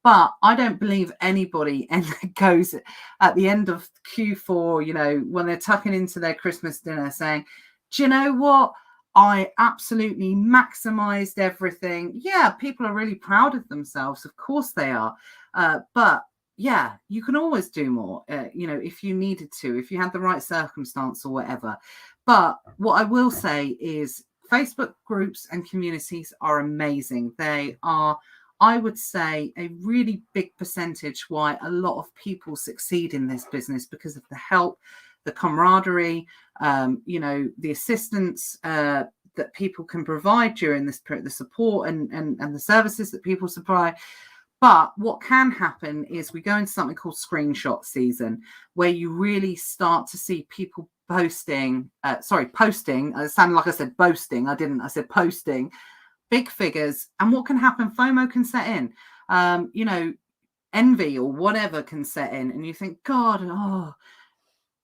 [SPEAKER 1] But I don't believe anybody goes at the end of Q4, when they're tucking into their Christmas dinner saying, do you know what? I absolutely maximized everything. Yeah, people are really proud of themselves. Of course they are. But yeah, you can always do more, if you needed to, if you had the right circumstance or whatever. But what I will say is Facebook groups and communities are amazing. They are, I would say, a really big percentage why a lot of people succeed in this business, because of the help, the camaraderie, the assistance that people can provide during this period, the support and the services that people supply. But what can happen is we go into something called screenshot season, where you really start to see people posting. It sounded like I said boasting. I didn't. I said posting big figures. And what can happen? FOMO can set in. Envy or whatever can set in, and you think, God,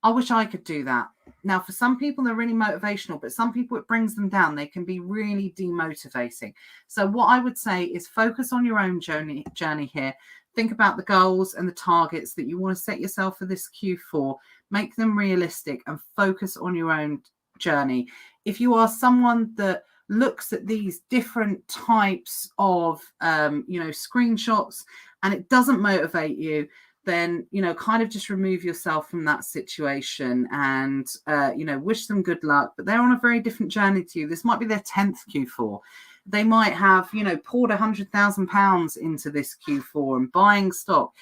[SPEAKER 1] I wish I could do that. Now, for some people, they're really motivational, but some people, it brings them down. They can be really demotivating. So what I would say is focus on your own journey here. Think about the goals and the targets that you want to set yourself for this Q4. Make them realistic and focus on your own journey. If you are someone that looks at these different types of, screenshots and it doesn't motivate you, then, kind of just remove yourself from that situation and, wish them good luck. But they're on a very different journey to you. This might be their 10th Q4. They might have, poured £100,000 into this Q4 and buying stock.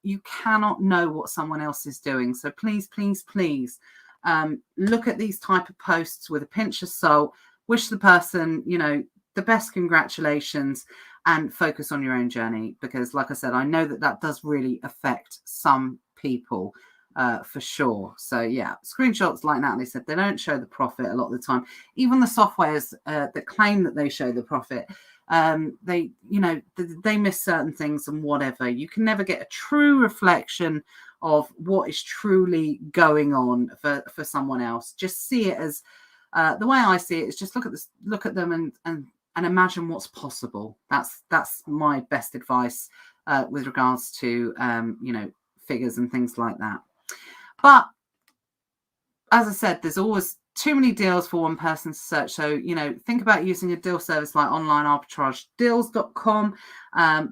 [SPEAKER 1] You cannot know what someone else is doing. So please, please, please look at these type of posts with a pinch of salt. Wish the person, the best congratulations, and focus on your own journey, because like I said, I know that does really affect some people for sure. So yeah, screenshots, like Natalie said, they don't show the profit a lot of the time. Even the softwares that claim that they show the profit, they miss certain things and whatever. You can never get a true reflection of what is truly going on for someone else. Just see it as the way I see it is just look at them and imagine what's possible. That's my best advice with regards to figures and things like that. But as I said, there's always too many deals for one person to search. So, you know, think about using a deal service like onlinearbitragedeals.com,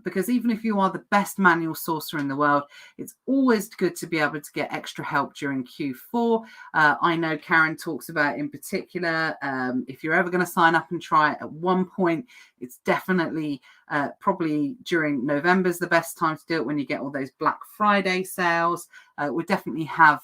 [SPEAKER 1] because even if you are the best manual sourcer in the world, it's always good to be able to get extra help during Q4. I know Karen talks about in particular, if you're ever going to sign up and try it at one point, it's definitely probably during November is the best time to do it, when you get all those Black Friday sales. We definitely have,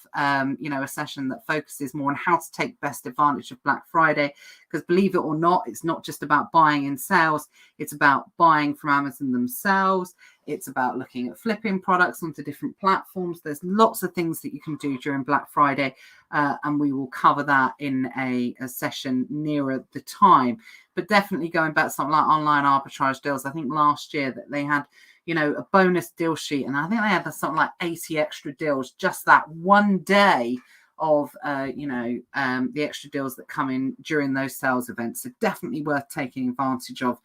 [SPEAKER 1] you know, a session that focuses more on how to take best advantage of Black Friday, because believe it or not, it's not just about buying in sales. It's about buying from Amazon themselves. It's about looking at flipping products onto different platforms. There's lots of things that you can do during Black Friday, and we will cover that in a session nearer the time. But definitely going back to something like online arbitrage deals, I think last year that they had, you know, a bonus deal sheet, and I think they had something like 80 extra deals just that one day of, you know, the extra deals that come in during those sales events. So definitely worth taking advantage of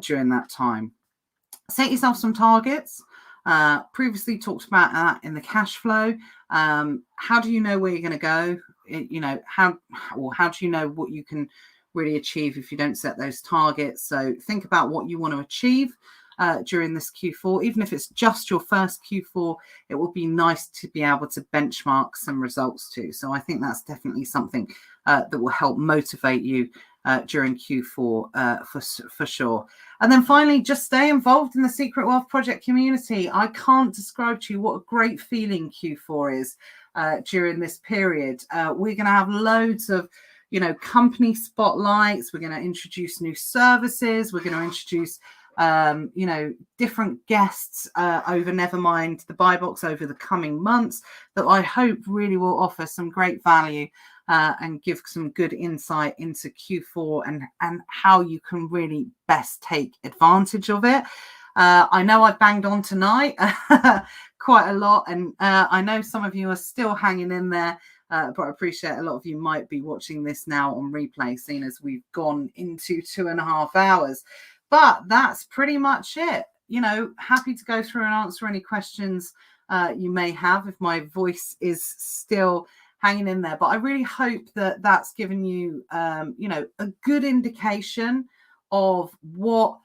[SPEAKER 1] during that time. Set yourself some targets. Previously talked about that in the cash flow. How do you know where you're going to go? You know, how do you know what you can really achieve if you don't set those targets? So think about what you want to achieve during this Q4. Even if it's just your first Q4, it will be nice to be able to benchmark some results too. So I think that's definitely something that will help motivate you during Q4 for sure. And then finally, just stay involved in the Secret Wealth Project community. I can't describe to you what a great feeling Q4 is during this period. We're going to have loads of, you know, company spotlights. We're going to introduce new services. We're going to introduce you know, different guests over Nevermind the Buy Box over the coming months that I hope really will offer some great value and give some good insight into Q4 and how you can really best take advantage of it. I know I've banged on tonight quite a lot, and I know some of you are still hanging in there, but I appreciate a lot of you might be watching this now on replay, seeing as we've gone into 2.5 hours. But that's pretty much it. You know, happy to go through and answer any questions you may have if my voice is still hanging in there. But I really hope that that's given you, you know, a good indication of what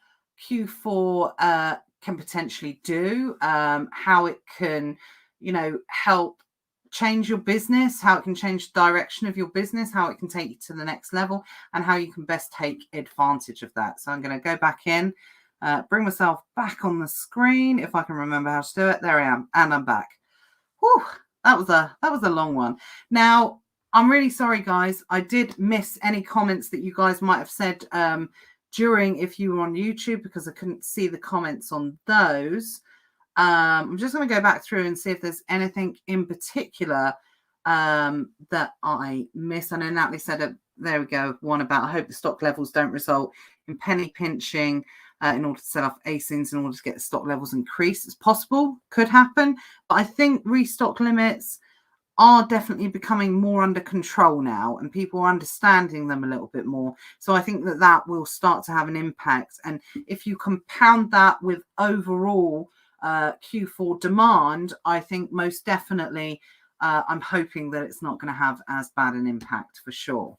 [SPEAKER 1] Q4 can potentially do, how it can, you know, help change your business, how it can change the direction of your business, how it can take you to the next level, and how you can best take advantage of that. So I'm going to go back in, bring myself back on the screen if I can remember how to do it. There I am, and I'm back. Whew, that was a long one. Now, I'm really sorry, guys. I did miss any comments that you guys might have said during, if you were on YouTube, because I couldn't see the comments on those. I'm just going to go back through and see if there's anything in particular that I missed. I know Natalie said, there we go, one about, I hope the stock levels don't result in penny pinching in order to set off ASINs in order to get the stock levels increased. It's possible, could happen. But I think restock limits are definitely becoming more under control now, and people are understanding them a little bit more. So I think that that will start to have an impact. And if you compound that with overall Q4 demand, I think most definitely I'm hoping that it's not going to have as bad an impact for sure.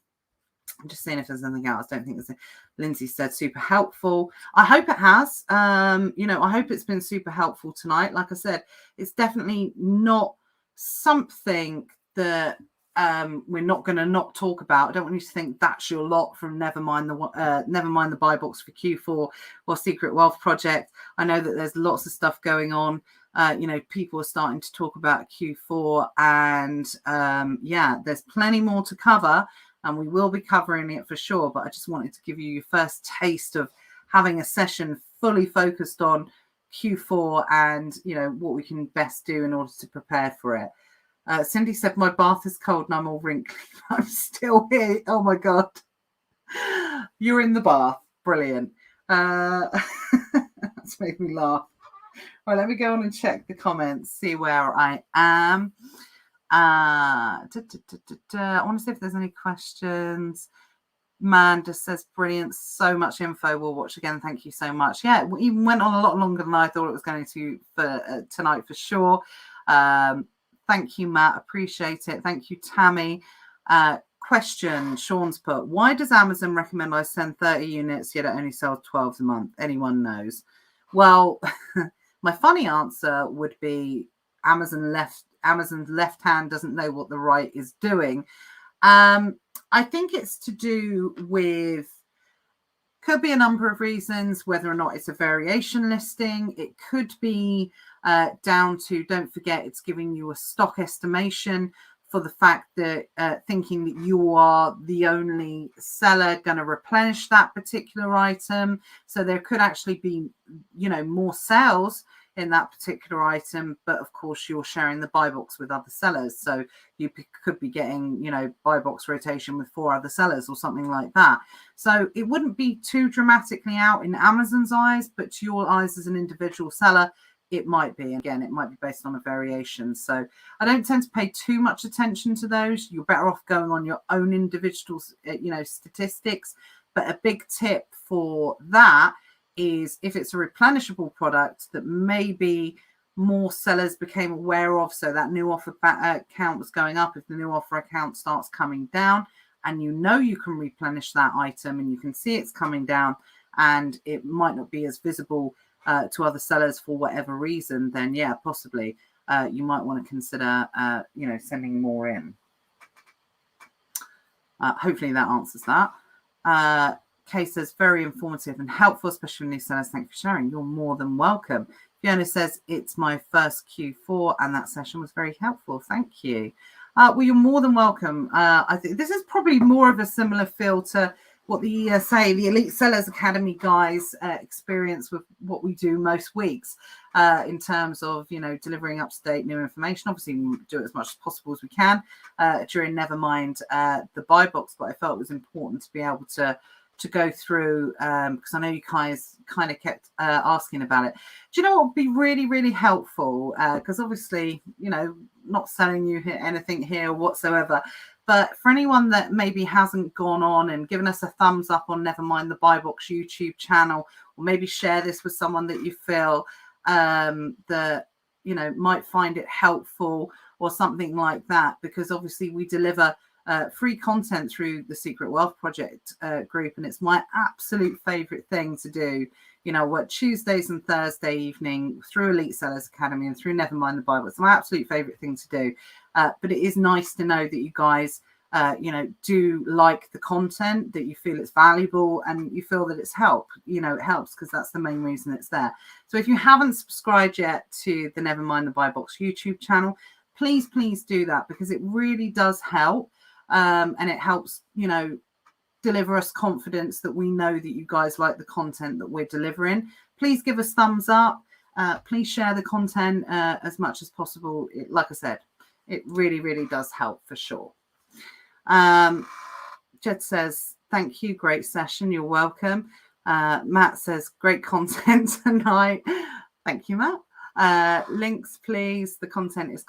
[SPEAKER 1] I'm just seeing if there's anything else. I don't think there's Lindsay said super helpful. I hope it has. You know, I hope it's been super helpful tonight. Like I said, it's definitely not something that we're not going to not talk about. I don't want you to think that's your lot from Nevermind the Buy Box for Q4 or Secret Wealth Project. I know that there's lots of stuff going on. You know, people are starting to talk about Q4, and yeah, there's plenty more to cover, and we will be covering it for sure. But I just wanted to give you your first taste of having a session fully focused on Q4 and, you know, what we can best do in order to prepare for it. Cindy said, my bath is cold and I'm all wrinkly. I'm still here. Oh my God. You're in the bath. Brilliant. That's made me laugh. All right, let me go on and check the comments, see where I am. I want to see if there's any questions. Man just says, brilliant, so much info. We'll watch again. Thank you so much. Yeah, it even went on a lot longer than I thought it was going to for tonight for sure. Thank you, Matt. Appreciate it. Thank you, Tammy. question Sean's put. Why does Amazon recommend I send 30 units yet it only sells 12 a month? Anyone knows? Well, my funny answer would be Amazon's left hand doesn't know what the right is doing. I think it's to do with, could be a number of reasons, whether or not it's a variation listing. It could be down to, don't forget, it's giving you a stock estimation for the fact that thinking that you are the only seller going to replenish that particular item. So there could actually be, more sales in that particular item, but of course you're sharing the buy box with other sellers. So you could be getting, buy box rotation with 4 other sellers or something like that. So it wouldn't be too dramatically out in Amazon's eyes, but to your eyes as an individual seller, it might be. Again, it might be based on a variation. So I don't tend to pay too much attention to those. You're better off going on your own individual, statistics. But a big tip for that is if it's a replenishable product that maybe more sellers became aware of, so that new offer count was going up. If the new offer account starts coming down and you can replenish that item and you can see it's coming down and it might not be as visible to other sellers for whatever reason, then yeah, possibly you might want to consider sending more in. Hopefully that answers that. Kay says, very informative and helpful, especially new sellers. Thank you for sharing. You're more than welcome. Fiona says, it's my first Q4 and that session was very helpful. Thank you. Well, you're more than welcome. I think this is probably more of a similar feel to what the Elite Sellers Academy guys experience with what we do most weeks in terms of, delivering up-to-date new information. Obviously, we do it as much as possible as we can during never mind the buy box, but I felt it was important to be able to go through because I know you guys kind of kept asking about it. Do you know what would be really, really helpful? Because obviously, not selling you anything here whatsoever. But for anyone that maybe hasn't gone on and given us a thumbs up on Nevermind the Buy Box YouTube channel, or maybe share this with someone that you feel that, might find it helpful or something like that, because obviously we deliver free content through the Secret Wealth Project group, and it's my absolute favorite thing to do. What Tuesdays and Thursday evening through Elite Sellers Academy and through Nevermind the Bible. It's my absolute favorite thing to do. But it is nice to know that you guys, do like the content, that you feel it's valuable and you feel that it's help. It helps because that's the main reason it's there. So if you haven't subscribed yet to the Nevermind the Buy Box YouTube channel, please do that, because it really does help. And it helps, deliver us confidence that we know that you guys like the content that we're delivering. Please give us thumbs up. Please share the content as much as possible. Like I said, it really, really does help for sure. Jed says, thank you. Great session. You're welcome. Matt says, great content tonight. Thank you, Matt. Links, please. The content is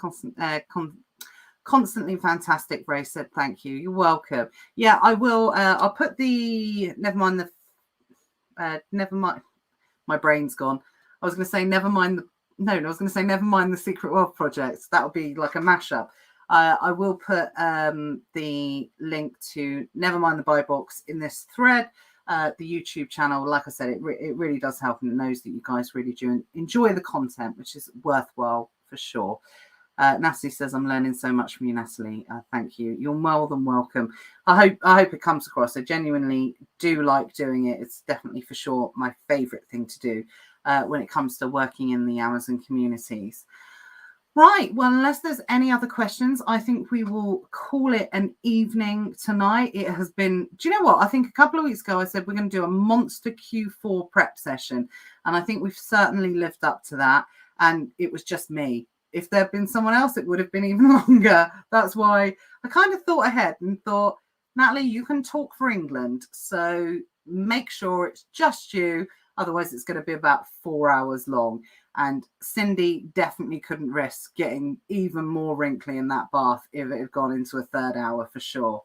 [SPEAKER 1] constantly fantastic. Ray said, thank you. You're welcome. Yeah, I will. I'll put the never mind. My brain's gone. I was going to say never mind the Secret Wealth Project. That would be like a mashup. I will put the link to Nevermind the Buy Box in this thread, the YouTube channel. Like I said, it really does help, and it knows that you guys really do enjoy the content, which is worthwhile for sure. Natalie says, I'm learning so much from you, Natalie. Thank you. You're more than welcome. I hope it comes across. I genuinely do like doing it. It's definitely for sure my favorite thing to do when it comes to working in the Amazon communities. Right. Well, unless there's any other questions, I think we will call it an evening tonight. It has been, do you know what? I think a couple of weeks ago, I said we're going to do a monster Q4 prep session. And I think we've certainly lived up to that. And it was just me. If there had been someone else, it would have been even longer. That's why I kind of thought ahead and thought, Natalie, you can talk for England. So make sure it's just you. Otherwise, it's going to be about 4 hours long. And Cindy definitely couldn't risk getting even more wrinkly in that bath if it had gone into a third hour for sure.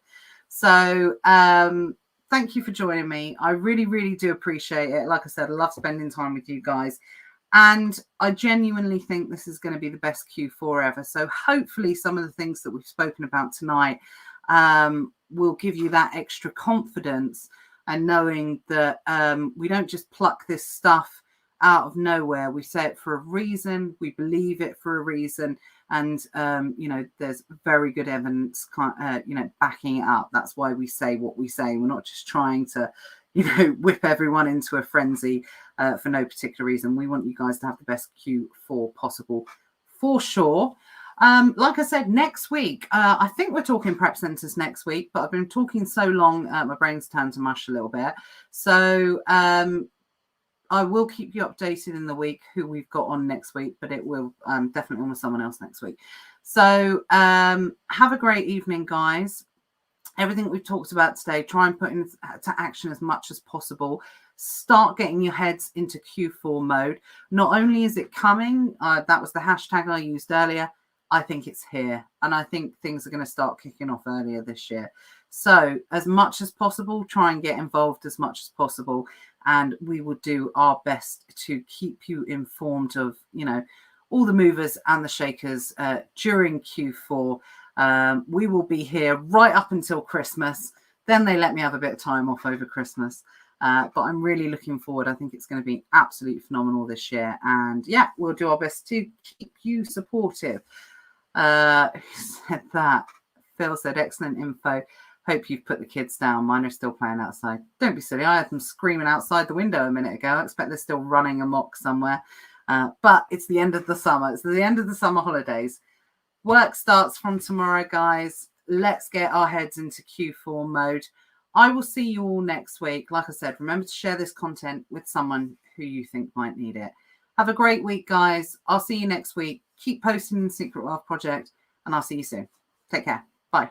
[SPEAKER 1] So thank you for joining me. I really, really do appreciate it. Like I said, I love spending time with you guys. And I genuinely think this is going to be the best Q4 ever. So hopefully some of the things that we've spoken about tonight will give you that extra confidence, and knowing that we don't just pluck this stuff out of nowhere. We say it for a reason. We believe it for a reason. And, there's very good evidence, backing it up. That's why we say what we say. We're not just trying to, whip everyone into a frenzy for no particular reason. We want you guys to have the best Q4 possible, for sure. Like I said, next week, I think we're talking prep centers next week, but I've been talking so long, my brain's turned to mush a little bit. So I will keep you updated in the week who we've got on next week, but it will definitely on with someone else next week. So have a great evening, guys. Everything we've talked about today, try and put into action as much as possible. Start getting your heads into Q4 mode. Not only is it coming, that was the hashtag I used earlier, I think it's here. And I think things are going to start kicking off earlier this year. So as much as possible, try and get involved as much as possible. And we will do our best to keep you informed of, all the movers and the shakers during Q4. We will be here right up until Christmas. Then they let me have a bit of time off over Christmas. But I'm really looking forward. I think it's going to be absolutely phenomenal this year. And yeah, we'll do our best to keep you supportive. Who said that? Phil said, excellent info. Hope you've put the kids down. Mine are still playing outside. Don't be silly. I had them screaming outside the window a minute ago. I expect they're still running amok somewhere. But it's the end of the summer. It's the end of the summer holidays. Work starts from tomorrow, guys. Let's get our heads into Q4 mode. I will see you all next week. Like I said, remember to share this content with someone who you think might need it. Have a great week, guys. I'll see you next week. Keep posting the Secret Wealth Project, and I'll see you soon. Take care. Bye.